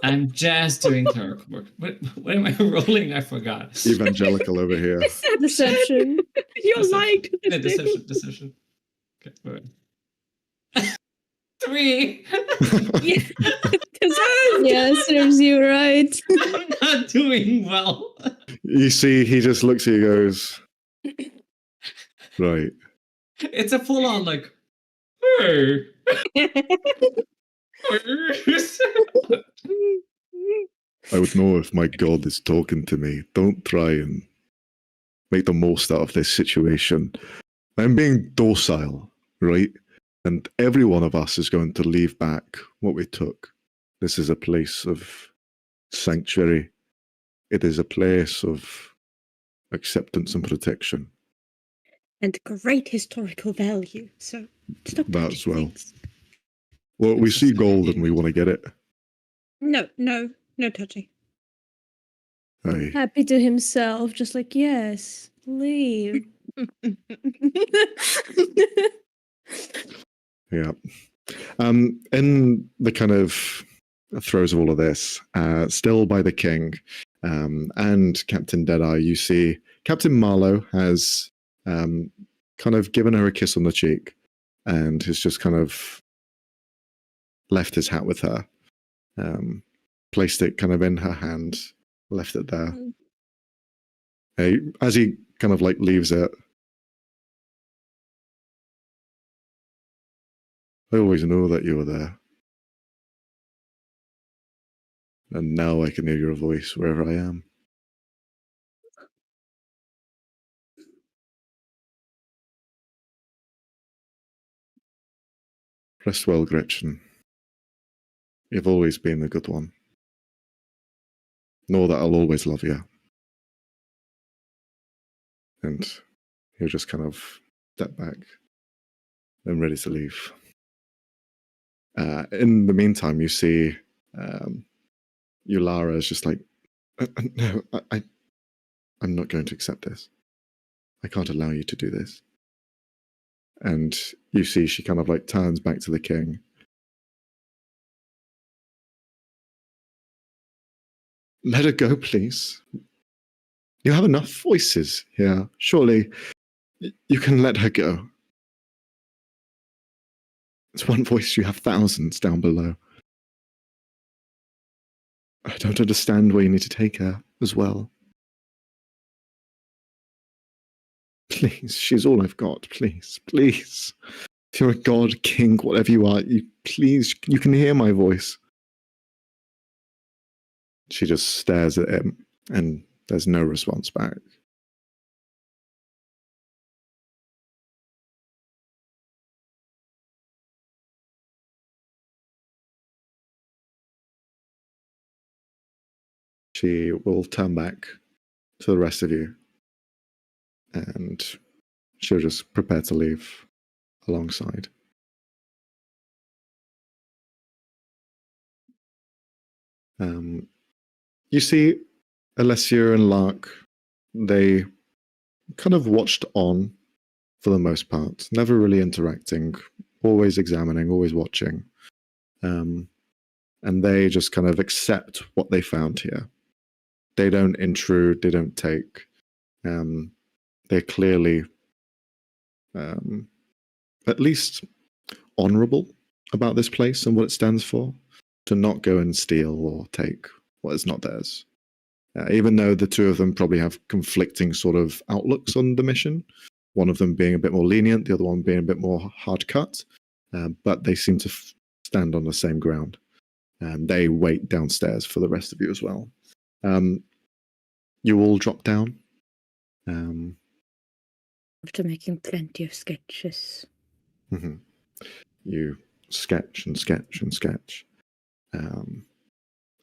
S1: I'm just doing clerical work. What am I rolling? I forgot.
S2: Evangelical over here.
S3: Deception.
S4: You're lying to this
S1: Deception. Okay, wait. 3.
S3: Yeah, serves you right.
S1: I'm not doing well.
S2: You see, he just looks at you and goes, Right.
S1: It's a full on like, hey.
S2: I would know if my God is talking to me. Don't try and make the most out of this situation. I'm being docile, right? And every one of us is going to leave back what we took. This is a place of sanctuary. It is a place of acceptance and protection.
S4: And great historical value. So stop
S2: That
S4: touching
S2: as well.
S4: things.
S2: Well, we see gold and we want to get it.
S4: No touching.
S2: Aye.
S3: Happy to himself, just like, yes, leave.
S2: Yeah. In the kind of throes of all of this, still by the king and Captain Deadeye, you see Captain Marlowe has kind of given her a kiss on the cheek and has just kind of left his hat with her, placed it kind of in her hand, left it there. As he kind of like leaves it, I always know that you were there. And now I can hear your voice wherever I am. Rest well, Gretchen. You've always been the good one. Know that I'll always love you. And he'll just kind of step back and ready to leave. In the meantime, you see Yulara is just like, no, I'm not going to accept this. I can't allow you to do this. And you see she kind of like turns back to the king. Let her go, please. You have enough voices here. Surely you can let her go. It's one voice, you have thousands down below. I don't understand why you need to take her as well. Please, she's all I've got. Please, please. If you're a god, king, whatever you are, please, you can hear my voice. She just stares at him, and there's no response back. She will turn back to the rest of you, and she'll just prepare to leave alongside. You see Alessia and Lark, they kind of watched on for the most part, never really interacting, always examining, always watching. And they just kind of accept what they found here. They don't intrude, they don't take. They're clearly at least honorable about this place and what it stands for, to not go and steal or take what is not theirs. Even though the two of them probably have conflicting sort of outlooks on the mission, one of them being a bit more lenient, the other one being a bit more hard cut, but they seem to stand on the same ground. And they wait downstairs for the rest of you as well. You all drop down.
S4: After making plenty of sketches.
S2: Mm-hmm. You sketch and sketch and sketch.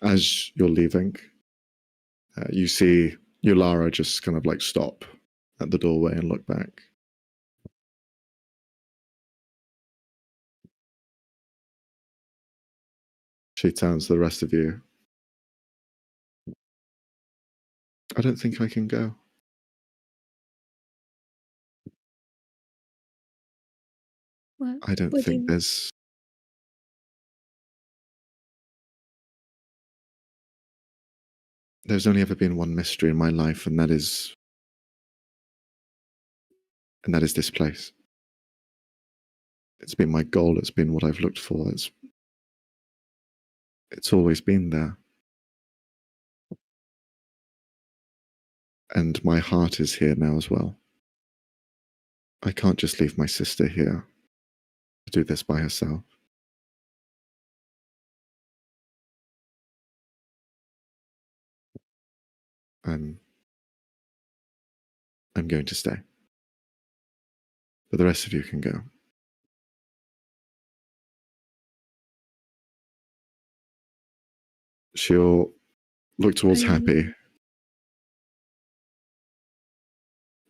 S2: As you're leaving, you see Yulara just kind of like stop at the doorway and look back. She turns to the rest of you. I don't think I can go.
S3: What?
S2: I don't
S3: What do
S2: think
S3: you-
S2: there's only ever been one mystery in my life, and that is this place. It's been my goal, it's been what I've looked for, it's always been there. And my heart is here now as well. I can't just leave my sister here to do this by herself. I'm going to stay. But the rest of you can go. She'll look towards Happy.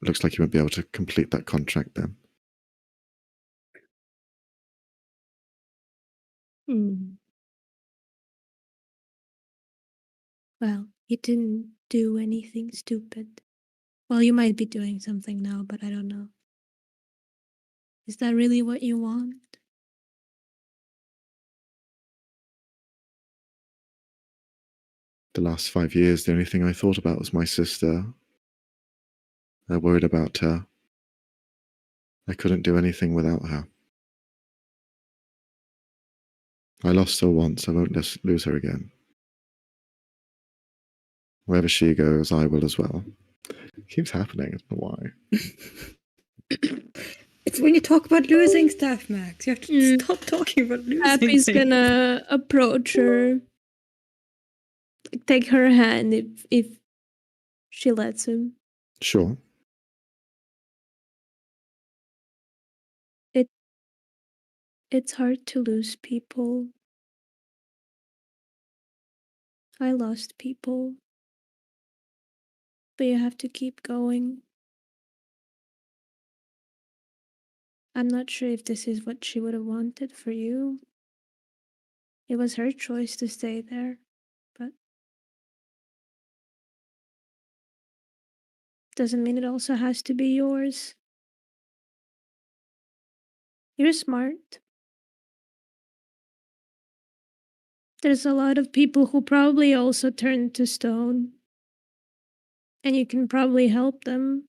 S2: Looks like you won't be able to complete that contract then.
S3: Well, you didn't do anything stupid. Well, you might be doing something now, but I don't know. Is that really what you want?
S2: The last 5 years, the only thing I thought about was my sister. I worried about her. I couldn't do anything without her. I lost her once, I won't lose her again. Wherever she goes, I will as well. It keeps happening, I don't know why.
S4: It's when you talk about losing stuff, Max. You have to stop talking about losing
S3: Happy's
S4: things.
S3: gonna approach her, take her hand if she lets him.
S2: Sure.
S3: It's hard to lose people. I lost people. But you have to keep going. I'm not sure if this is what she would have wanted for you. It was her choice to stay there, but doesn't mean it also has to be yours. You're smart. There's a lot of people who probably also turned to stone. And you can probably help them.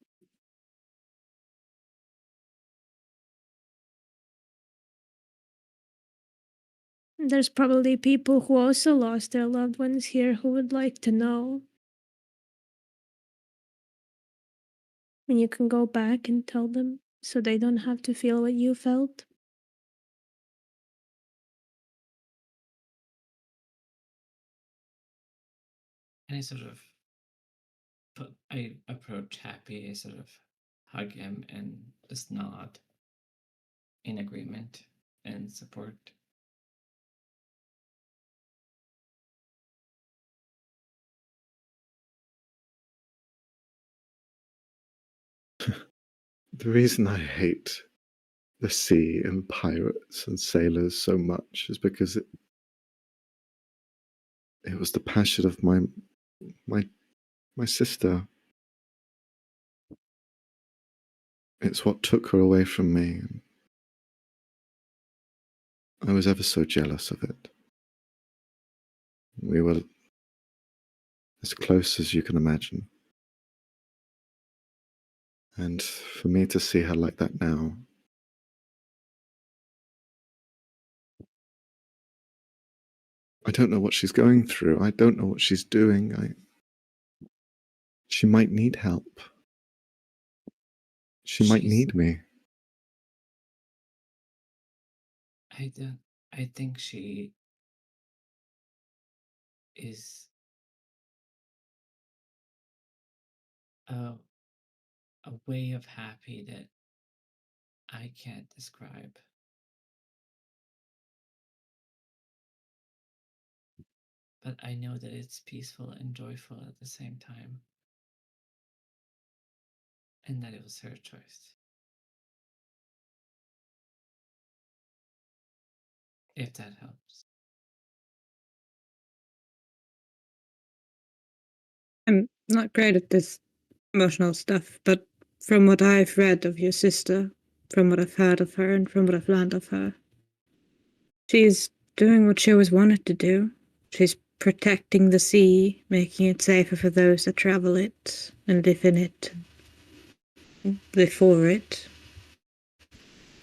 S3: There's probably people who also lost their loved ones here who would like to know. And you can go back and tell them so they don't have to feel what you felt.
S1: And I approach Happy, I sort of hug him and just nod in agreement and support.
S2: The reason I hate the sea and pirates and sailors so much is because it was the passion of my sister. It's what took her away from me. I was ever so jealous of it. We were as close as you can imagine. And for me to see her like that now, I don't know what she's going through. I don't know what she's doing. She might need help. She might need me.
S1: I think she is a way of happy that I can't describe. But I know that it's peaceful and joyful at the same time. And that it was her choice. If that helps.
S4: I'm not great at this emotional stuff, but from what I've read of your sister, from what I've heard of her, and from what I've learned of her, she's doing what she always wanted to do. She's protecting the sea, making it safer for those that travel it and live in it, live for it.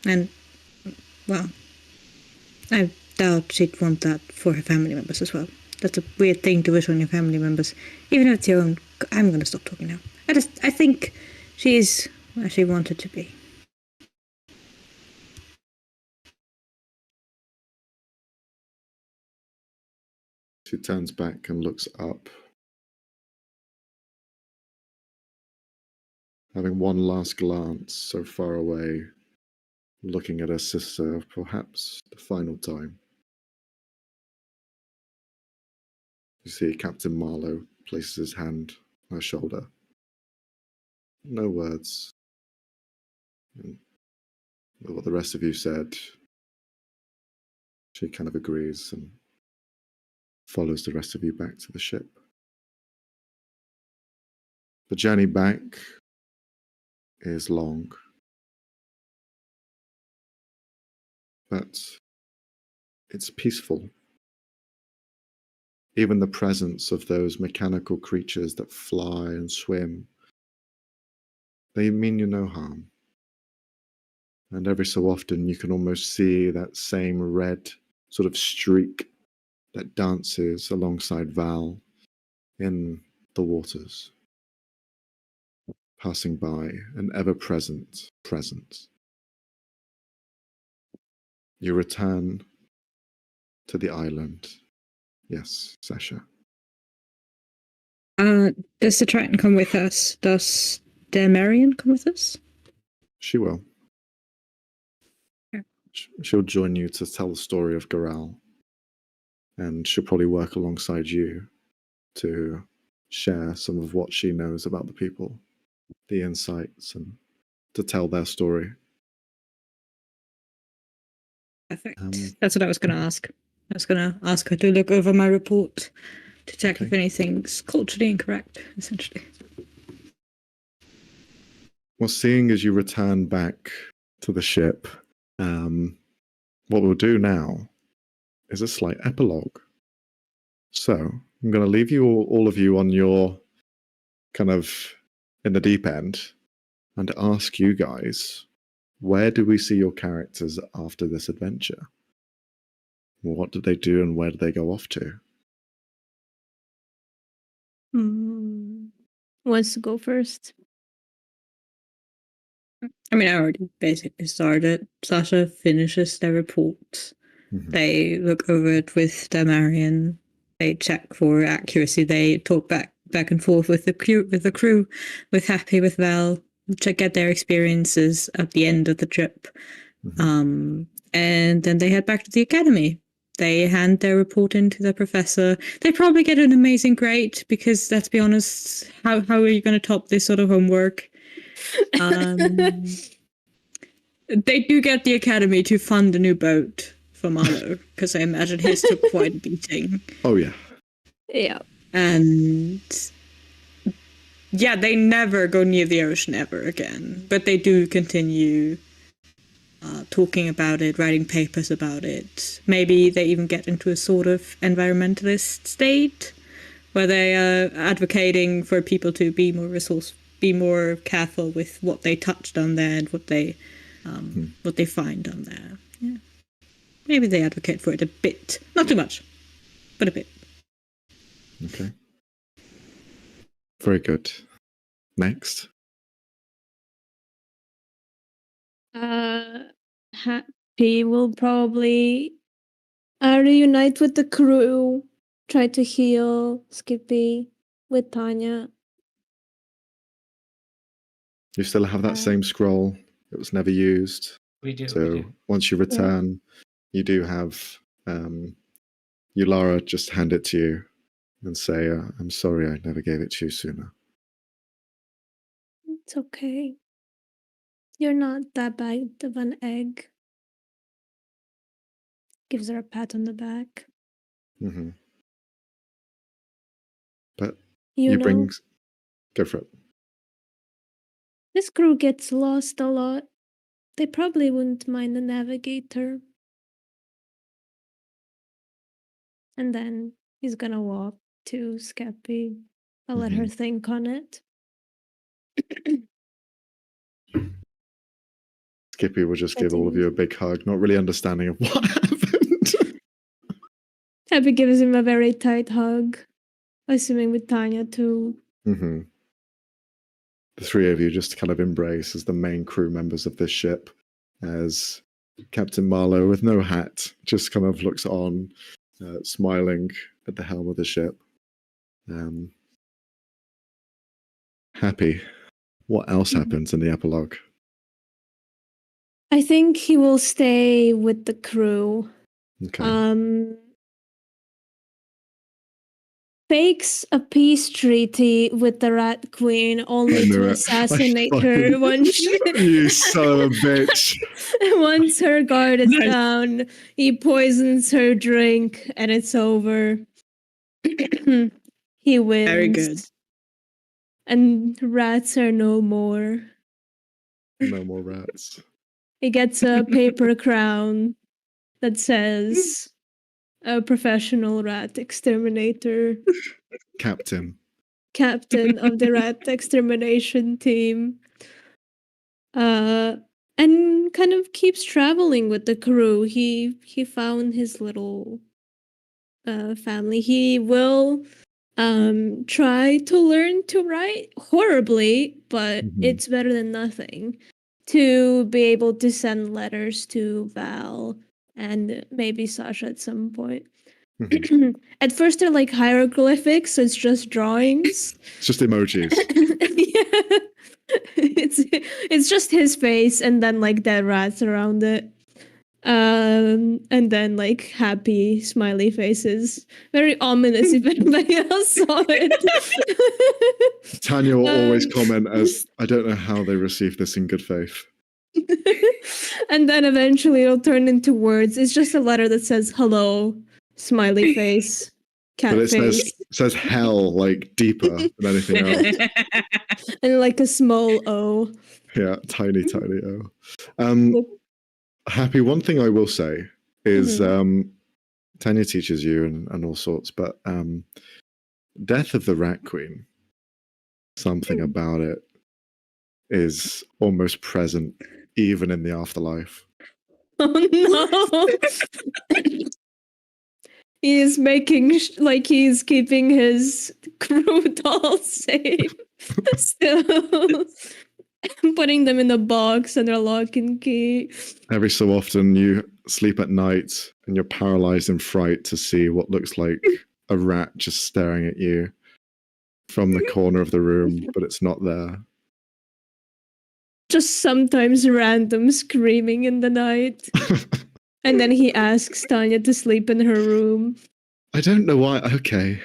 S4: And, well, I doubt she'd want that for her family members as well. That's a weird thing to wish on your family members. Even if it's your own... I'm going to stop talking now. I think she's where she wanted to be.
S2: She turns back and looks up, having one last glance so far away, looking at her sister perhaps the final time. You see Captain Marlowe places his hand on her shoulder. No words. And with what the rest of you said, she kind of agrees and follows the rest of you back to the ship. The journey back is long, but it's peaceful. Even the presence of those mechanical creatures that fly and swim, they mean you no harm. And every so often you can almost see that same red sort of streak that dances alongside Val in the waters, passing by, an ever-present presence. You return to the island. Yes, Sasha.
S4: Does the Triton come with us? Does Marion come with us?
S2: She will.
S4: Okay.
S2: She'll join you to tell the story of Garal. And she'll probably work alongside you to share some of what she knows about the people, the insights, and to tell their story.
S4: Perfect. That's what I was going to ask. I was going to ask her to look over my report to check if anything's culturally incorrect, essentially.
S2: Well, seeing as you return back to the ship, what we'll do now is a slight epilogue. So I'm going to leave you all of you on your kind of in the deep end and ask you guys, where do we see your characters after this adventure? What did they do and where did they go off to?
S3: Wants to go first?
S4: I mean, I already basically started. Sasha finishes their report. Mm-hmm. They look over it with Damarian. They check for accuracy. They talk back and forth with the crew, with Happy, with Val, to get their experiences at the end of the trip. Mm-hmm. And then they head back to the academy. They hand their report in to the professor. They probably get an amazing grade because, let's be honest, how are you going to top this sort of homework? They do get the academy to fund a new boat for Marlowe because I imagine his took quite a beating.
S2: Oh, yeah.
S3: Yeah.
S4: And yeah, they never go near the ocean ever again, but they do continue talking about it, writing papers about it. Maybe they even get into a sort of environmentalist state where they are advocating for people to be more careful with what they touch down there and what they find down there. Yeah. Maybe they advocate for it a bit. Not too much, but a bit.
S2: Okay. Very good. Next.
S3: Happy will probably reunite with the crew, try to heal Skippy with Tanya.
S2: You still have that same scroll. It was never used.
S1: We do.
S2: So once you return, you do have Yulara just hand it to you and say, I'm sorry I never gave it to you sooner.
S3: It's okay. You're not that bad of an egg. Gives her a pat on the back.
S2: Mm-hmm. But you bring... Go for it.
S3: This crew gets lost a lot. They probably wouldn't mind a navigator. And then he's gonna walk to Skeppy. I'll let her think on it.
S2: Skippy will just give all of you a big hug, not really understanding of what happened.
S3: Happy gives him a very tight hug, assuming with Tanya too.
S2: Mm-hmm. The three of you just kind of embrace as the main crew members of this ship, as Captain Marlowe, with no hat, just kind of looks on, smiling at the helm of the ship. Happy. What else happens in the epilogue?
S3: I think he will stay with the crew.
S2: Okay.
S3: Fakes a peace treaty with the Rat Queen only to assassinate her once
S2: you son of a bitch.
S3: Once her guard is down, he poisons her drink and it's over. He wins.
S4: Very good.
S3: And rats are no more.
S2: No more rats.
S3: He gets a paper crown that says a professional rat exterminator.
S2: Captain
S3: of the rat extermination team. And kind of keeps traveling with the crew. He found his little family. He will try to learn to write horribly, but it's better than nothing. To be able to send letters to Val and maybe Sasha at some point. At first they're like hieroglyphics, so it's just drawings.
S2: It's just emojis.
S3: Yeah. It's just his face and then like dead rats around it. And then like happy smiley faces. Very ominous if anybody else saw it.
S2: Tanya will always comment as, I don't know how they received this in good faith.
S3: And then eventually it'll turn into words. It's just a letter that says hello, smiley face, cat
S2: but it
S3: face.
S2: says hell like deeper than anything else.
S3: And like a small O.
S2: Yeah, tiny O. Happy, one thing I will say is Tanya teaches you and all sorts, but Death of the Rat Queen, something about it is almost present even in the afterlife.
S3: Oh no! He is making like he's keeping his crew dolls safe. Still putting them in a box under lock and key.
S2: Every so often you sleep at night and you're paralyzed in fright to see what looks like a rat just staring at you from the corner of the room, but it's not there.
S3: Just sometimes random screaming in the night. And then he asks Tanya to sleep in her room.
S2: I don't know why. Okay.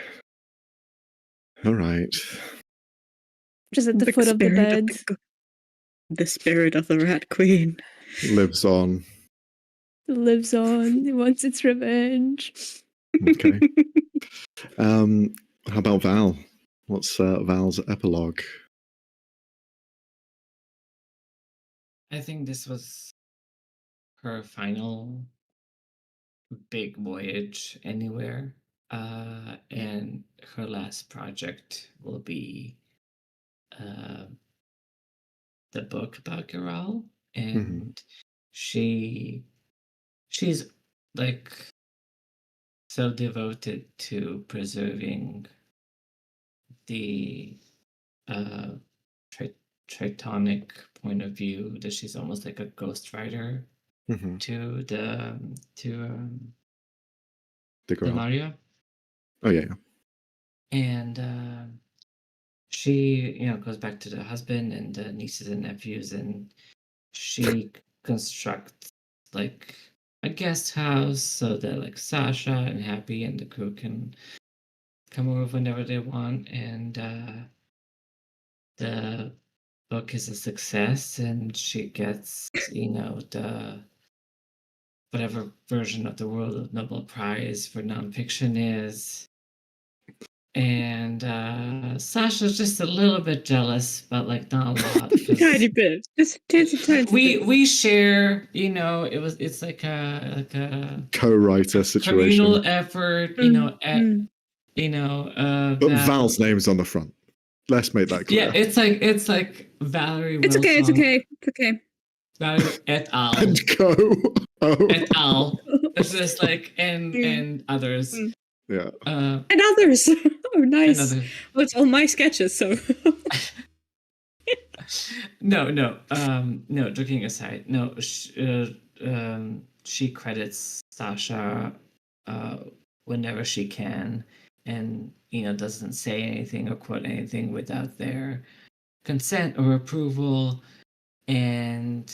S2: All right.
S3: Just at the foot of the bed.
S4: The spirit of the Rat Queen
S2: lives on.
S3: Lives on. He wants its revenge.
S2: Okay. How about Val? What's Val's epilogue?
S1: I think this was her final big voyage anywhere. And her last project will be the book about Giral. And she's like so devoted to preserving the Tritonic point of view that she's almost like a ghostwriter to the Maria.
S2: Oh yeah.
S1: And she, goes back to the husband and the nieces and nephews, and she constructs like a guest house so that like Sasha and Happy and the crew can come over whenever they want. And the book is a success, and she gets, the whatever version of the World Nobel Prize for nonfiction is. And Sasha's just a little bit jealous, but like not a lot.
S4: Tiny bit, just tiny.
S1: We share, it's like a
S2: co-writer situation,
S1: communal effort,
S2: but Val's name's on the front. Let's make that clear.
S1: Yeah, it's like Valerie.
S4: It's okay.
S1: Valerie et al.
S2: And co.
S1: Et al. It's just like and others.
S2: Yeah.
S4: And others. Oh, nice. Well, it's all my sketches, so.
S1: No. Joking aside, no. She credits Sasha whenever she can, and doesn't say anything or quote anything without their consent or approval. And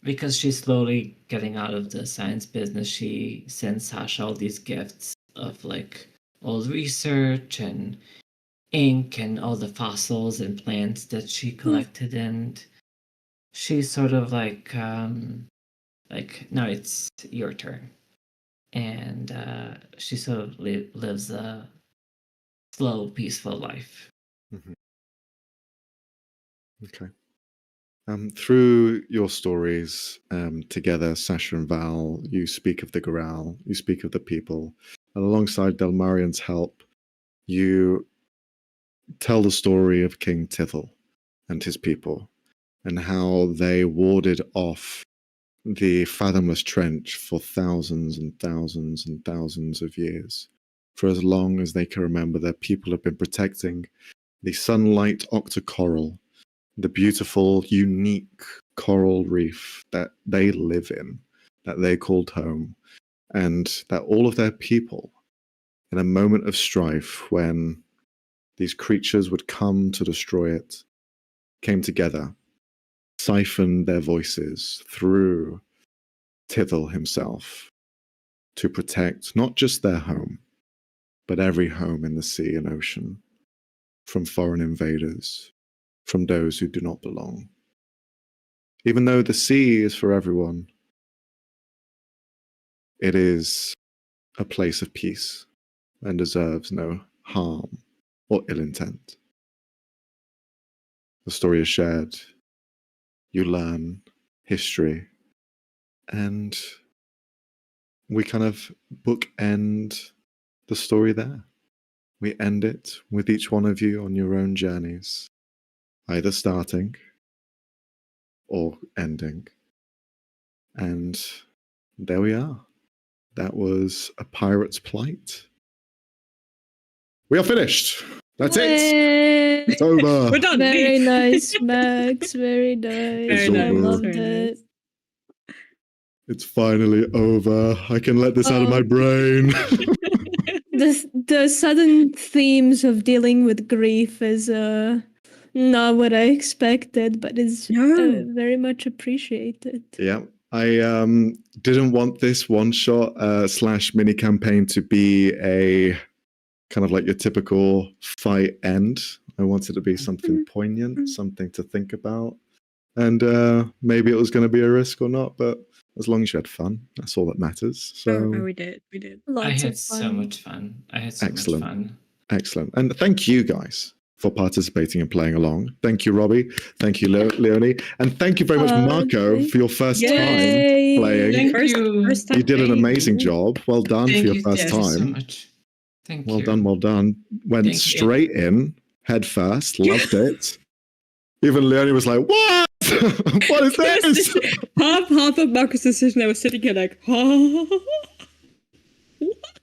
S1: because she's slowly getting out of the science business, she sends Sasha all these gifts of like old research and ink and all the fossils and plants that she collected. And she's sort of like now it's your turn. And she sort of lives a slow, peaceful life.
S2: Mm-hmm. Okay. Through your stories together, Sasha and Val, you speak of the Goral, you speak of the people, and alongside Delmarian's help, you tell the story of King Tithel and his people, and how they warded off the fathomless trench for thousands and thousands and thousands of years. For as long as they can remember, their people have been protecting the sunlight octocoral, the beautiful, unique coral reef that they live in, that they called home, and that all of their people, in a moment of strife when these creatures would come to destroy it, came together, siphoned their voices through Tithel himself to protect not just their home, but every home in the sea and ocean from foreign invaders, from those who do not belong. Even though the sea is for everyone, it is a place of peace and deserves no harm or ill intent. The story is shared, you learn history, and we kind of bookend the story there. We end it with each one of you on your own journeys, either starting or ending. And there we are. That was A Pirate's Plight. We are finished. That's it. It's over.
S4: We're done.
S3: Very nice, Max. Very nice.
S2: Very
S3: I
S2: nice,
S3: loved
S4: very
S3: it.
S2: It's finally over. I can let this out of my brain.
S3: The sudden themes of dealing with grief is not what I expected, but is very much appreciated.
S2: Yeah. I didn't want this one shot / mini campaign to be a kind of like your typical fight end. I wanted it to be something poignant, something to think about. And maybe it was going to be a risk or not, but as long as you had fun, that's all that matters. So
S4: we did.
S1: I had so much fun.
S2: Excellent.
S1: Much fun.
S2: Excellent. And thank you guys for participating and playing along. Thank you, Robbie. Thank you, Leonie. And thank you very much, Marco, for your first time playing.
S1: Thank you.
S4: First time
S2: You did an
S4: playing.
S2: amazing job. Well done for your first time.
S1: Thank you so much. Thank you.
S2: Well done. Went straight in, head first, loved it. Even Leonie was like, what? What is this?
S4: half of Marcus' decision, I was sitting here like,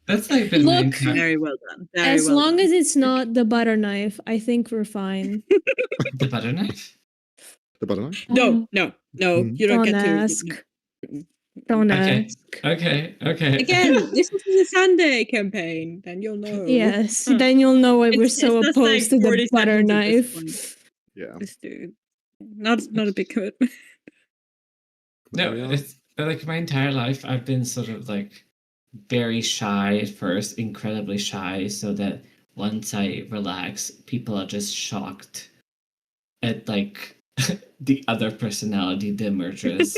S1: That's like been
S4: very well done.
S3: As long as it's not the butter knife, I think we're fine.
S1: The butter knife?
S2: The butter knife?
S4: No. You don't get
S3: ask.
S4: to.
S3: Don't ask.
S1: Okay.
S4: Again, this is the Sunday campaign, then you'll know.
S3: Yes, then you'll know why we're so
S4: just
S3: opposed
S4: like
S3: to
S4: 40
S3: the butter
S4: seconds at this
S3: knife.
S4: point.
S2: Yeah.
S4: This dude. Not a big commitment.
S1: No, it's like my entire life I've been sort of like very shy at first, incredibly shy, so that once I relax, people are just shocked at like the other personality, the murderers,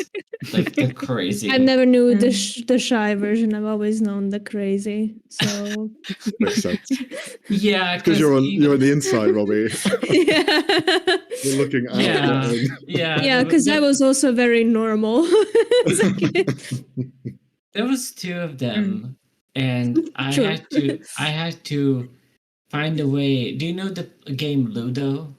S1: like the crazy.
S3: I never knew the shy version. I've always known the crazy. So
S2: makes sense.
S1: Yeah,
S2: because you're on the inside, Robbie.
S3: Yeah.
S2: You're looking out.
S3: Yeah, because I was also very normal.
S1: There was two of them, and I had to find a way. Do you know the game Ludo?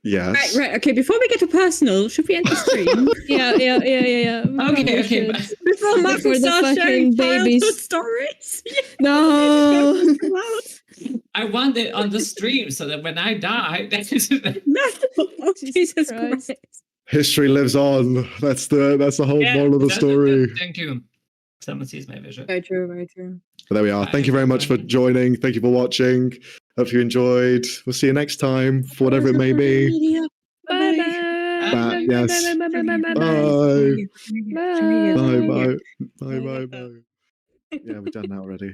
S2: Yes.
S4: Right. Okay, before we get to personal, should we end the stream?
S3: Yeah.
S1: Okay.
S4: Before
S3: the
S4: sharing
S3: fucking babies
S4: stories.
S3: No.
S1: I want it on the stream so that when I die,
S4: No. Jesus Christ.
S2: History lives on. That's the whole moral of the story.
S1: Thank you. Someone sees my vision.
S4: Very true.
S2: But there we are.
S1: Bye,
S2: Thank you very much for
S1: everyone.
S2: joining. Thank you for watching. Hope you enjoyed. We'll see you next time for whatever it may be.
S3: Bye
S2: Bye.
S3: bye.
S2: Yes.
S3: Bye bye bye bye bye
S2: Bye.
S3: bye.
S2: Bye.
S3: Bye.
S2: Bye. Bye. Bye. Bye. Yeah, we've done that already.